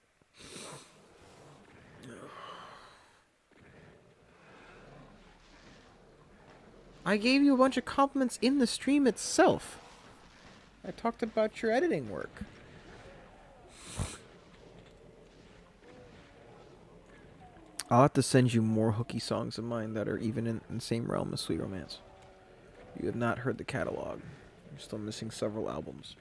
I gave you a bunch of compliments in the stream itself. I talked about your editing work. I'll have to send you more hooky songs of mine that are even in the same realm as Sweet Romance. You have not heard the catalog. You're still missing several albums.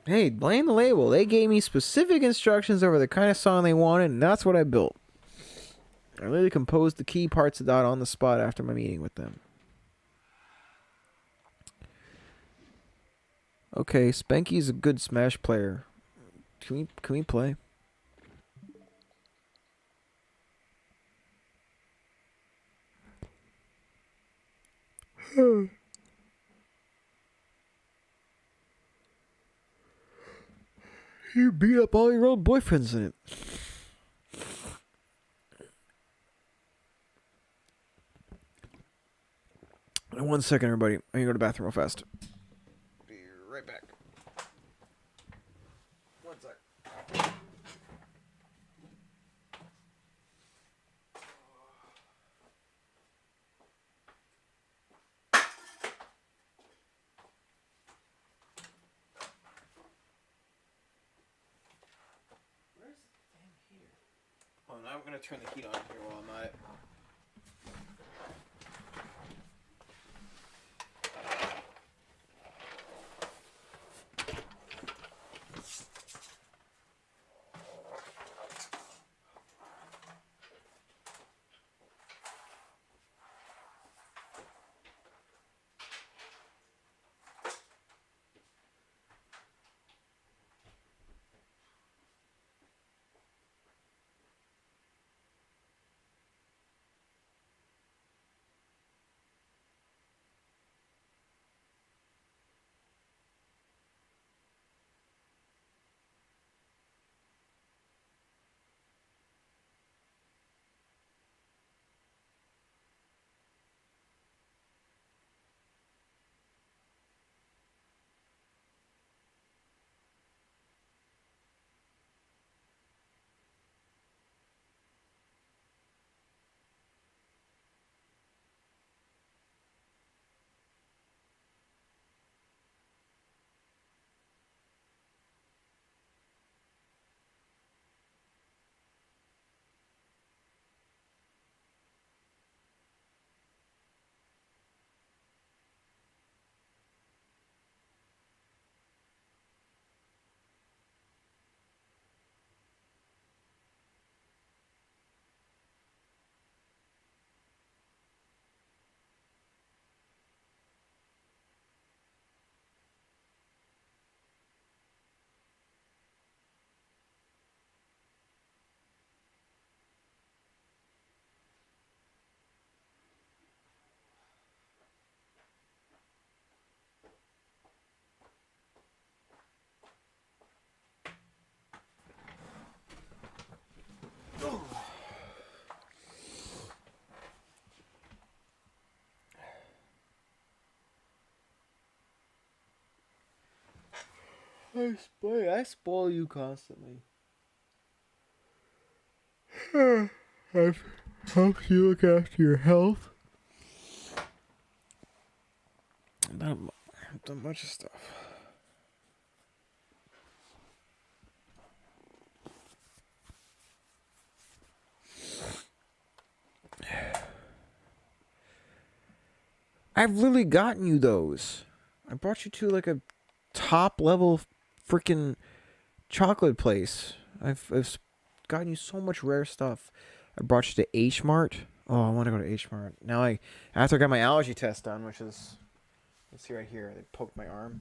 Hey, blame the label. They gave me specific instructions over the kind of song they wanted, and that's what I built. I literally composed the key parts of that on the spot after my meeting with them. Okay, Spanky's a good Smash player. Can we play? You beat up all your old boyfriends in it. One second, everybody. I'm gonna go to the bathroom real fast. Be right back. One sec. Where's the damn heater? Oh, now I'm gonna turn the heat on here while I'm at it. I spoil you constantly. I've helped you look after your health. I've done a bunch of stuff. I've literally gotten you those. I brought you to like a top level freaking chocolate place. I've gotten you so much rare stuff. I brought you to H Mart. Oh, I want to go to H Mart. Now after I got my allergy test done, which is, let's see right here. They poked my arm.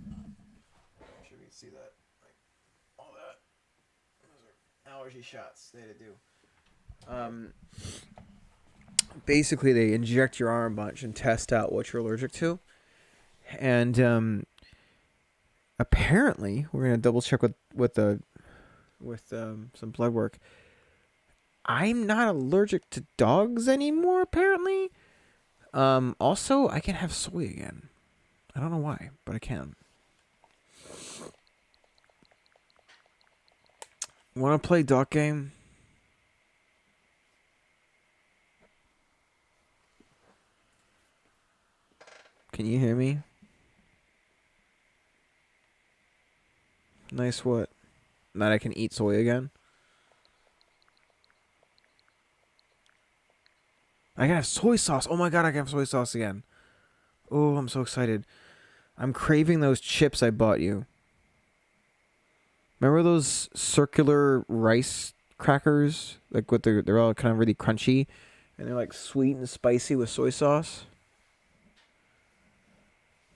I'm sure you can see that. Like all that. Those are allergy shots they had to do. Basically they inject your arm a bunch and test out what you're allergic to. And apparently we're gonna double check with some blood work. I'm not allergic to dogs anymore, apparently. Also, I can have soy again. I don't know why, but I can. Want to play duck game? Can you hear me? Nice what? That I can eat soy again? I can have soy sauce. Oh my god, I can have soy sauce again. Oh, I'm so excited. I'm craving those chips I bought you. Remember those circular rice crackers? Like with they're all kind of really crunchy and they're like sweet and spicy with soy sauce.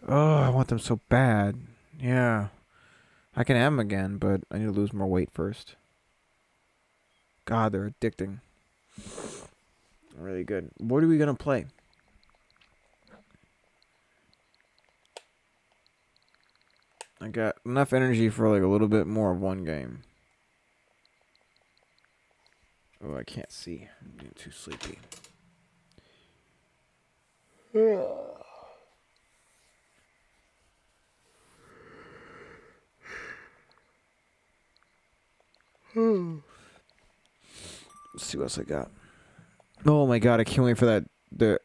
Oh, I want them so bad. Yeah. I can have them again, but I need to lose more weight first. God, they're addicting. Really good. What are we going to play? I got enough energy for like a little bit more of one game. Oh, I can't see. I'm getting too sleepy. Let's see what else I got. Oh my god, I can't wait for that.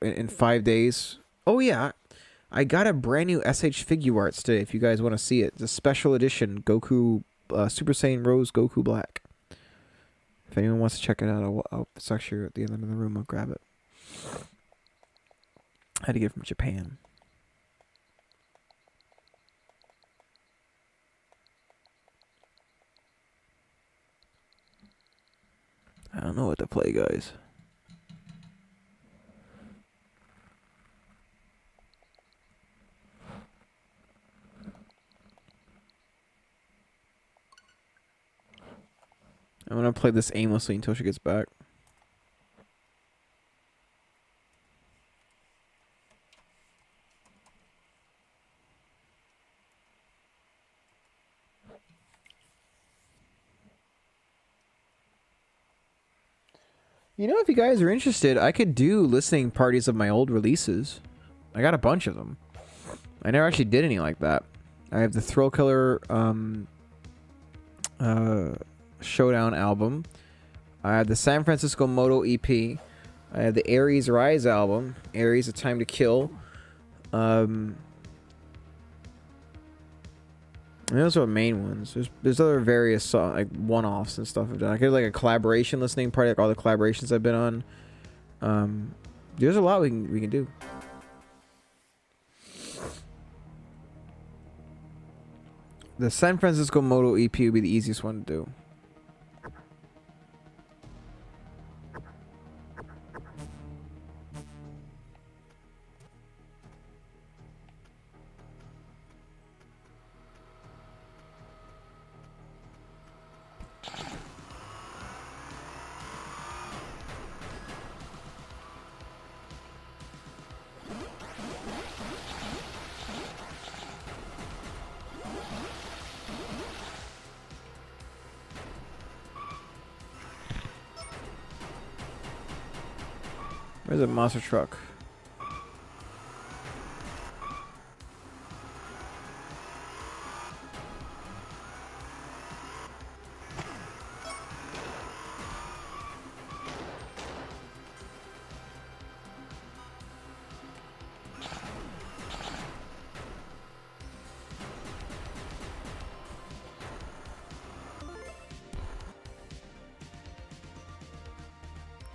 In 5 days. Oh yeah, I got a brand new SH figure arts today. If you guys want to see it, it's a special edition Goku, Super Saiyan Rose Goku Black. If anyone wants to check it out, it's actually at the end of the room. I'll grab it. I had to get it from Japan. I don't know what to play, guys. I'm gonna play this aimlessly until she gets back. You know, if you guys are interested, I could do listening parties of my old releases. I got a bunch of them. I never actually did any like that. I have the Thrill Killer Showdown album. I have the San Francisco Moto EP. I have the Aries Rise album. Aries: A Time to Kill. And those are the main ones. There's other various like one-offs and stuff I've done. I could like a collaboration listening party, like all the collaborations I've been on. There's a lot we can do. The San Francisco Moto EP would be the easiest one to do. Where's a monster truck?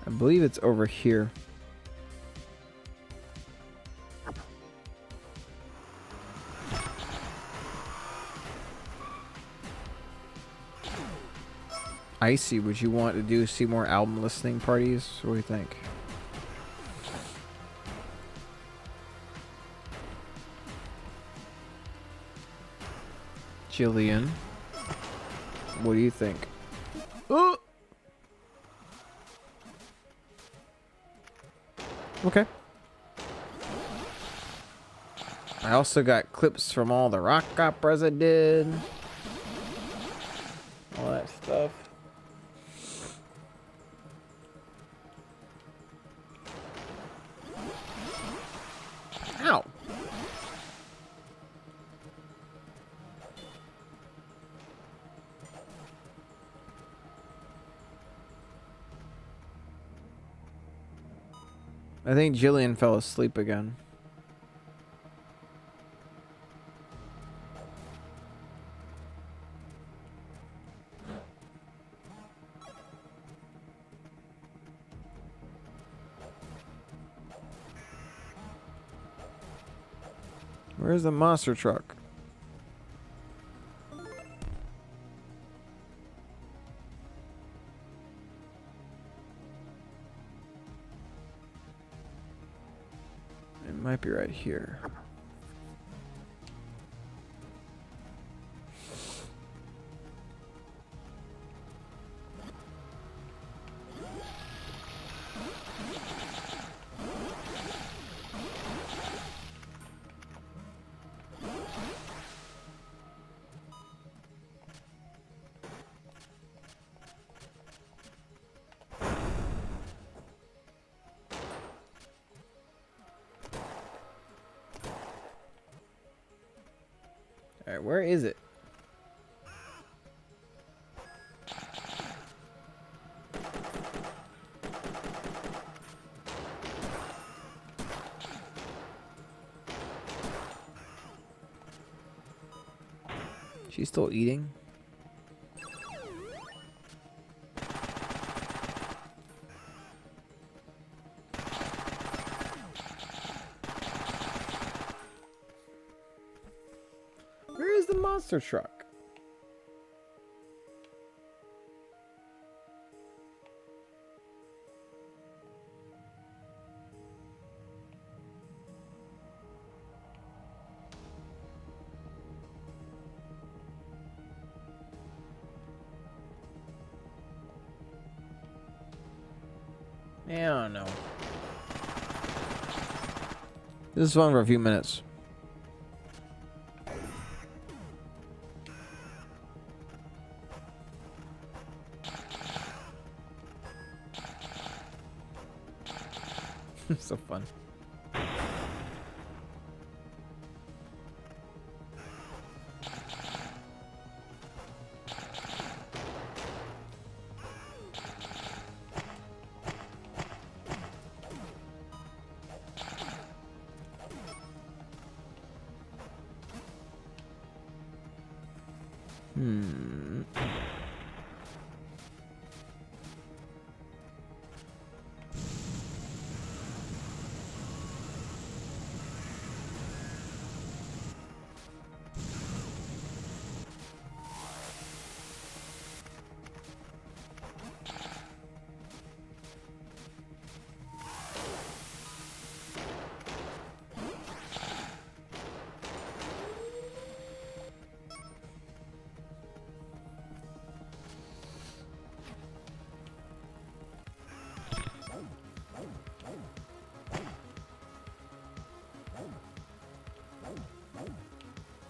I believe it's over here. Icy, would you want to see more album listening parties? What do you think? Jillian, what do you think? Oh! Okay. I also got clips from all the rock operas I did. All that stuff. Ow! I think Jillian fell asleep again. Where's the monster truck? It might be right here. Alright, where is it? She's still eating? Where is the monster truck? Yeah, I don't know. This is fun for a few minutes. So fun.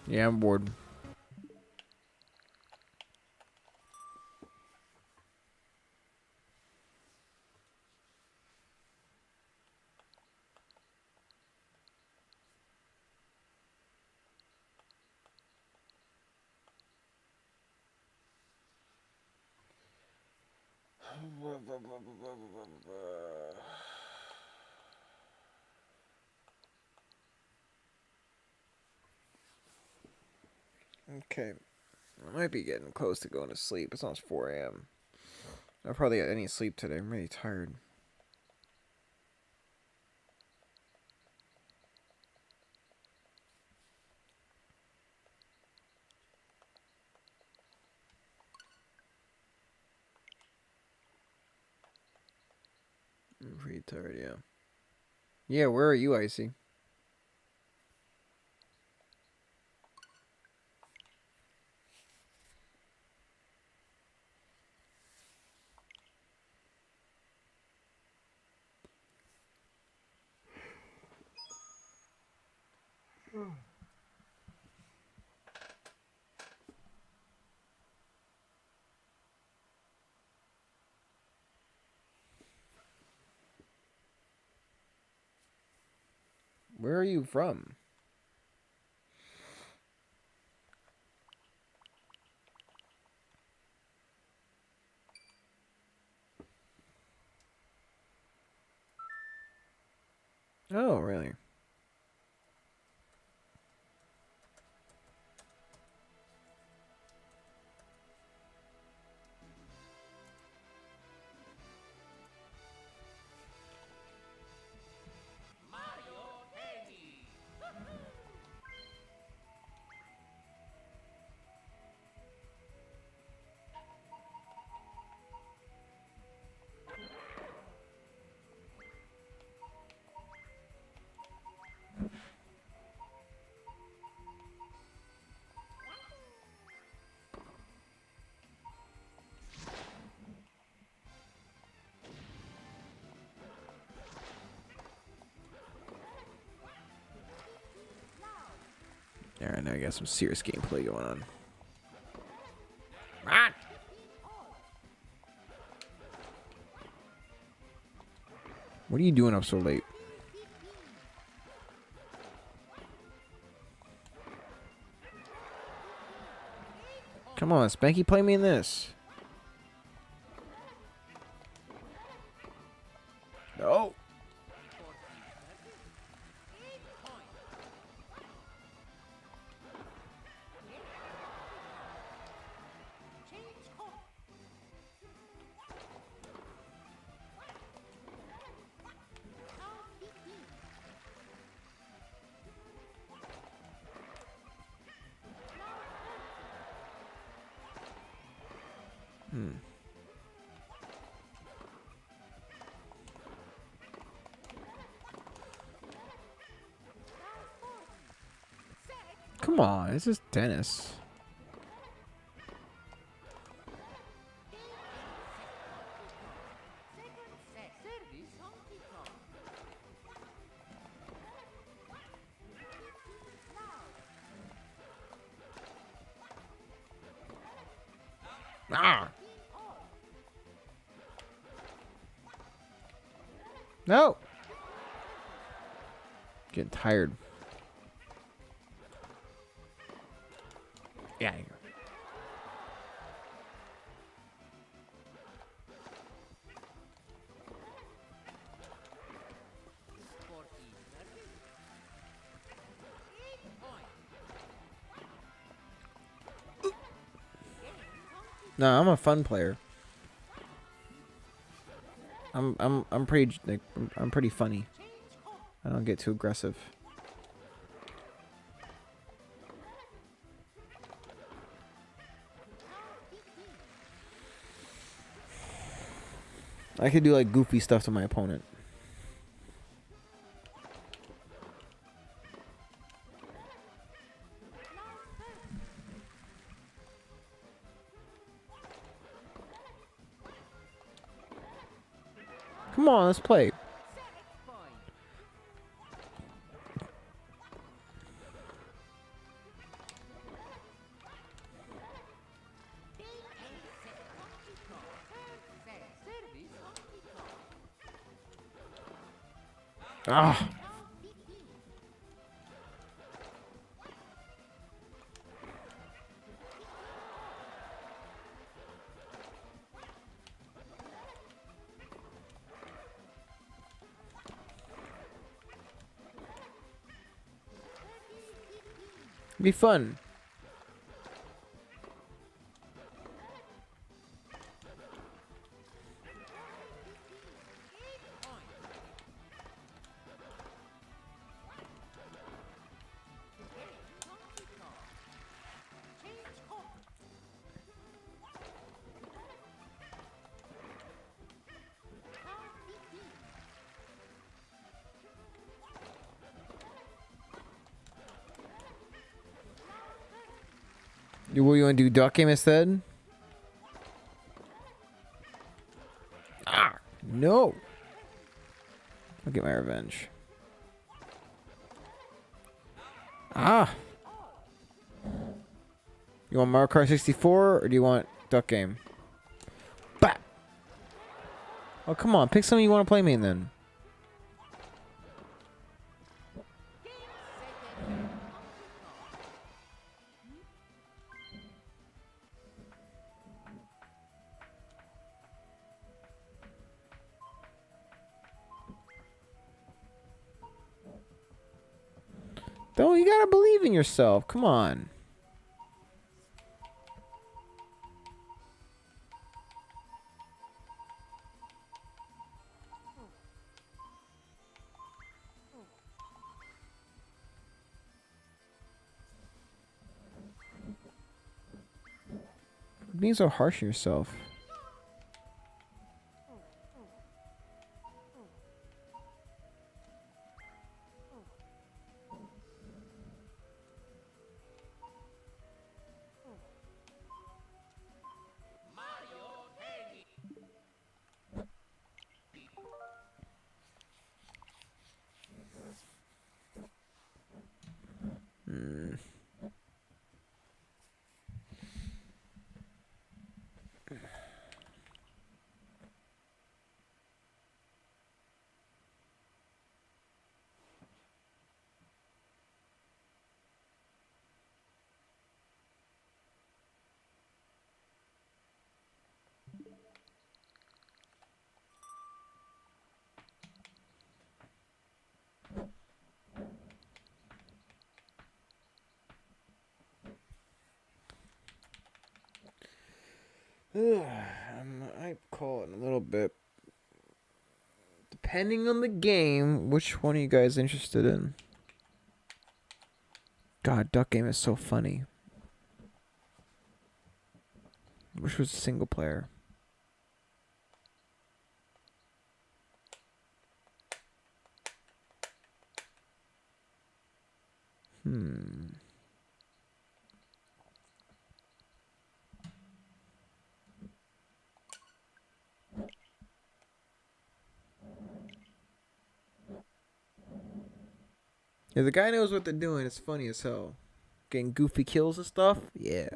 Yeah, I'm bored. Okay. I might be getting close to going to sleep. It's almost 4 a.m. I'll probably get any sleep today. I'm really tired. Retard, yeah. Yeah, where are you, Icy? Where are you from? Oh, really? Alright, now I got some serious gameplay going on. Ah! What are you doing up so late? Come on, Spanky, play me in this. No. Come on, this is tennis. Ah! No! Getting tired. Yeah. No, I'm a fun player. I'm pretty like I'm pretty funny. I don't get too aggressive. I could do like goofy stuff to my opponent. Come on, let's play. Ah. Be fun. You want to do duck game instead? Ah, no. I'll get my revenge. Ah. You want Mario Kart 64 or do you want duck game? Bah. Oh, come on. Pick something you want to play main then. Don't, you gotta believe in yourself. Come on. Being so harsh on yourself. I call it in a little bit. Depending on the game, which one are you guys interested in? God, duck game is so funny. Wish it was single player. Yeah, the guy knows what they're doing. It's funny as hell. Getting goofy kills and stuff. Yeah.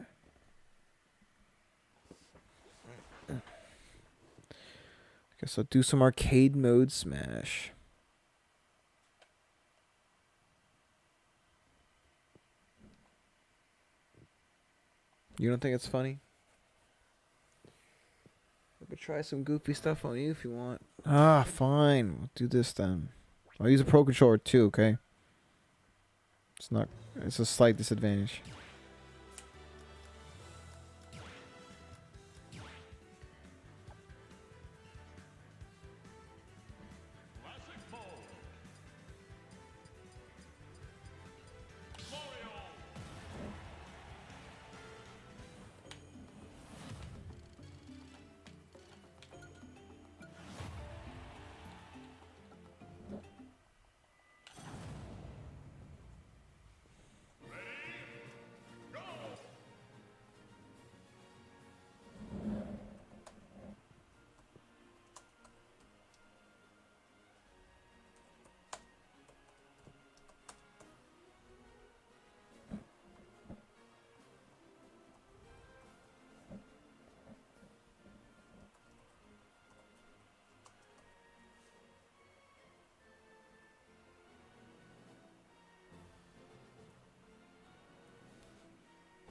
Guess I'll do some arcade mode Smash. You don't think it's funny? I could try some goofy stuff on you if you want. Ah, fine. We'll do this then. I'll use a Pro Controller too, okay? It's a slight disadvantage.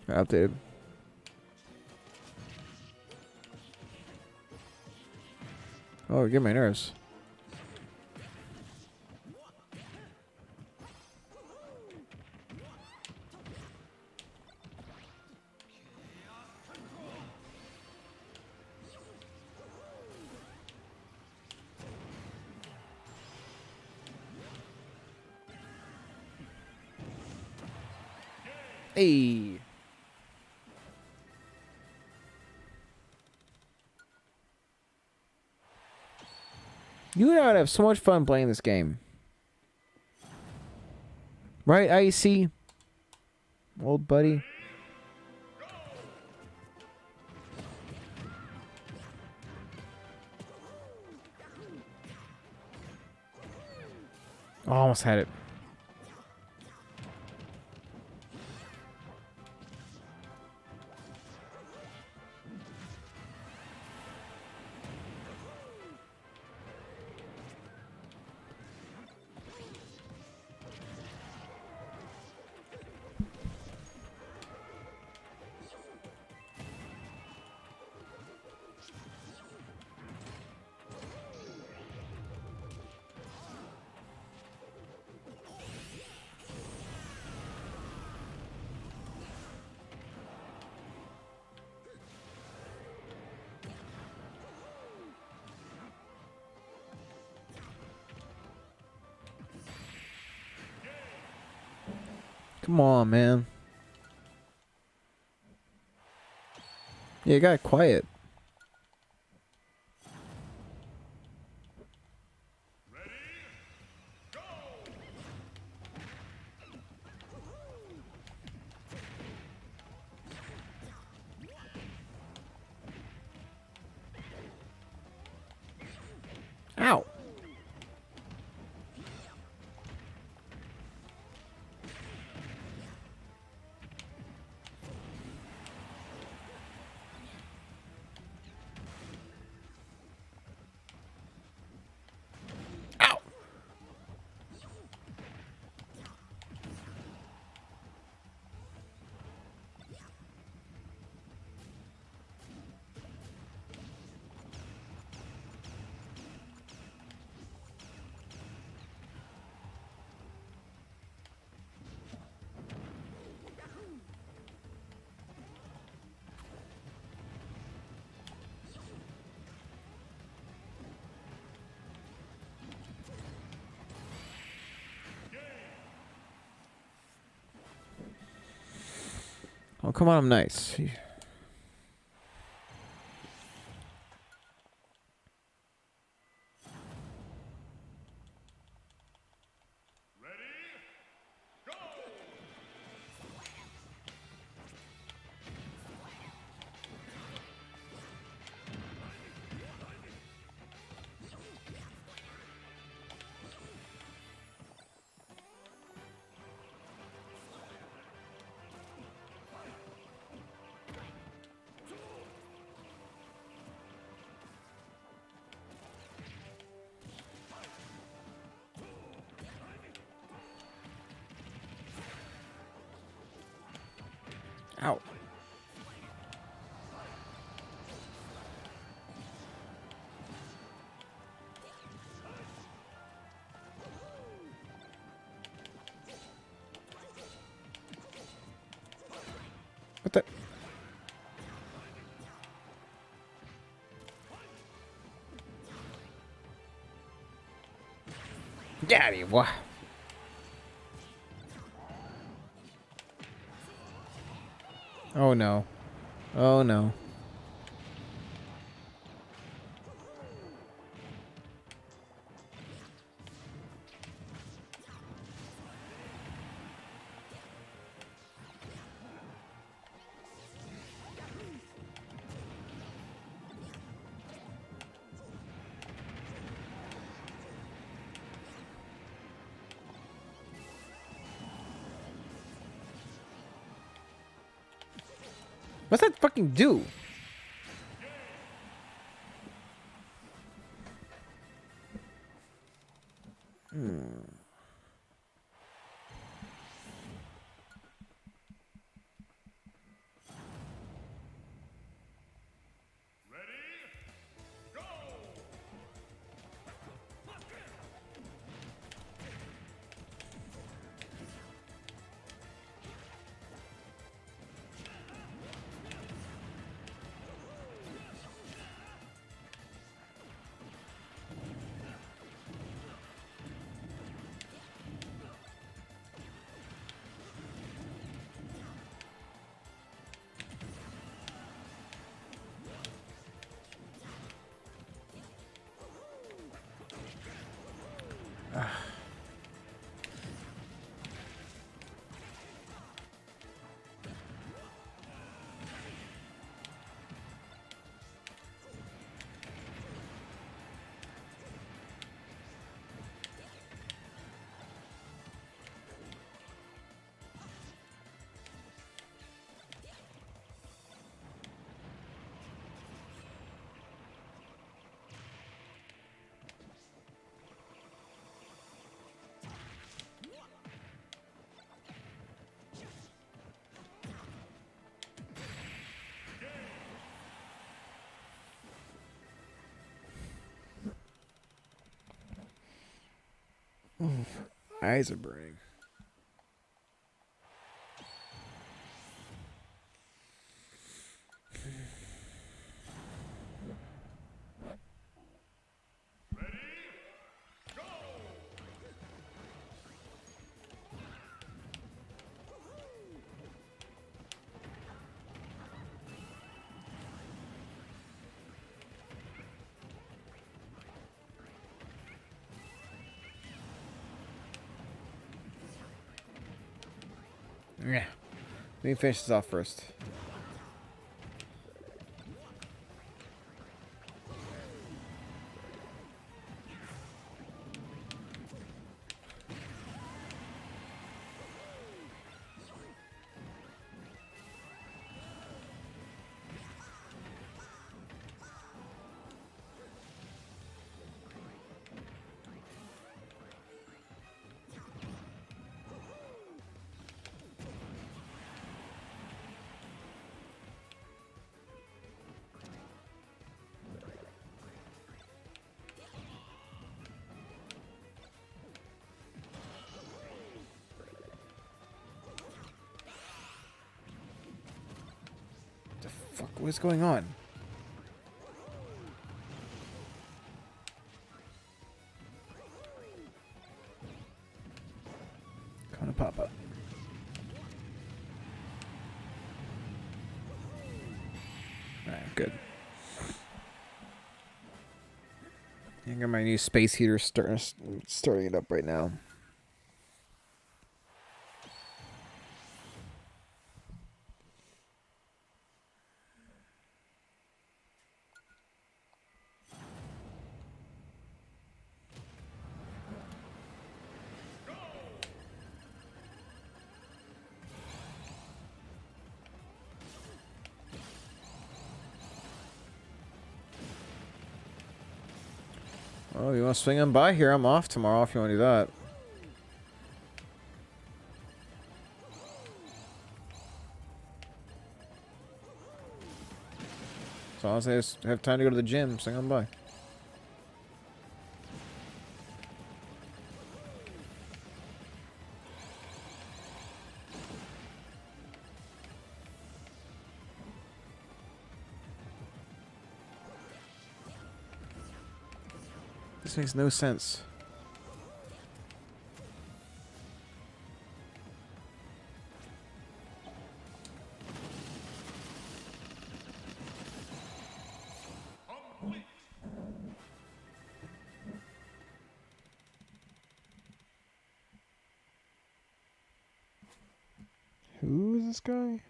Updated. Oh, get my nerves. Hey. You and I would have so much fun playing this game. Right, IEC? Old buddy? Oh, almost had it. Come on, man. Yeah, you got quiet. Ow. Ow. Oh, come on, I'm nice. Ow. What the? Get out of here, boy. Oh no. Oh no. What's that fucking do? Eyes are burning. Yeah. Let me finish this off first. The fuck? What is going on? Come on, Papa. Alright, good. I got my new space heater starting it up right now. Oh, you want to swing on by here? I'm off tomorrow if you want to do that. As long as I just have time to go to the gym, swing on by. This makes no sense. Who is this guy?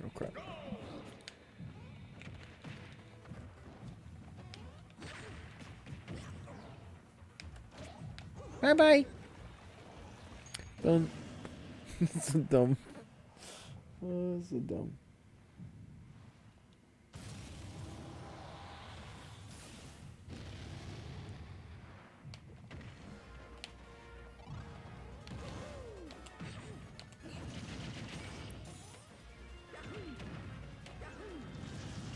Okay. Bye bye. Dumb. So dumb. Oh, so dumb.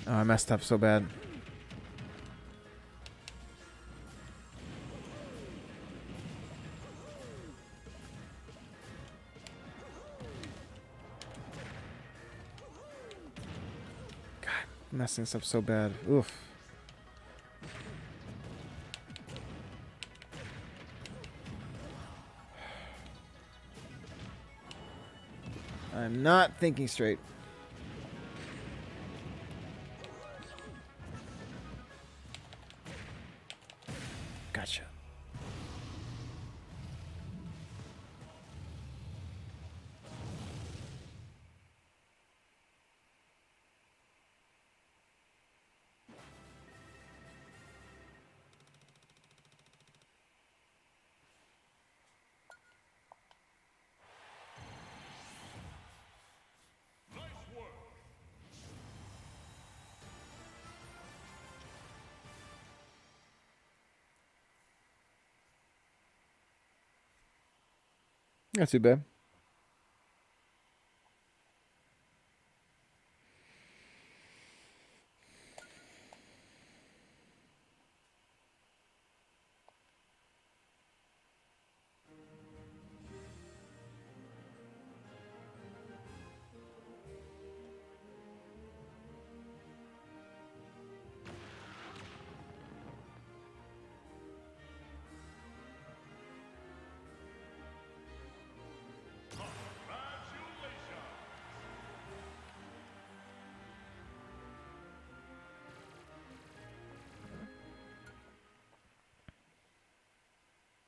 Oh, I messed up so bad. God, messing this up so bad. Oof. I'm not thinking straight. Gotcha. Not too bad.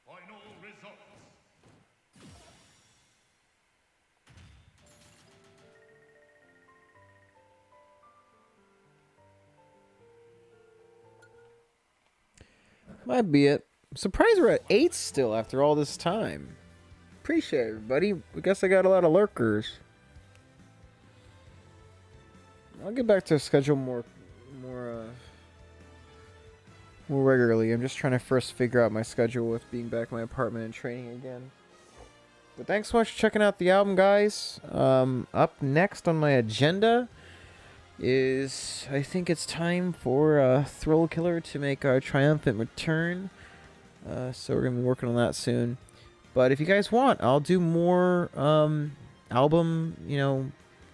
Final results. Might be it. I'm surprised we're at 8 still after all this time. Appreciate it, everybody. I guess I got a lot of lurkers. I'll get back to schedule more regularly. I'm just trying to first figure out my schedule with being back in my apartment and training again. But thanks so much for checking out the album, guys. Up next on my agenda is, I think it's time for Thrill Killer to make our triumphant return. So we're going to be working on that soon. But if you guys want, I'll do more album,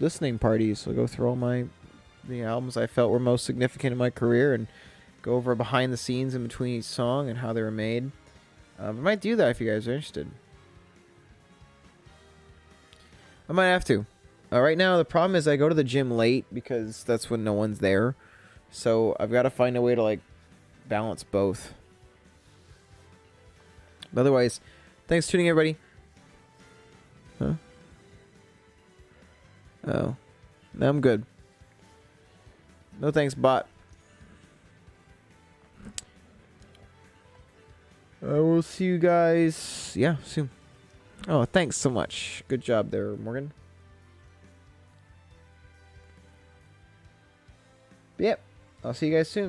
listening parties. I'll go through all the albums I felt were most significant in my career and go over behind the scenes in between each song and how they were made. I might do that if you guys are interested. I might have to. Right now, the problem is I go to the gym late because that's when no one's there. So I've got to find a way to, balance both. But otherwise, thanks for tuning in, everybody. Huh? Oh. No, I'm good. No thanks, bot. We'll see you guys, soon. Oh, thanks so much. Good job there, Morgan. Yep. I'll see you guys soon.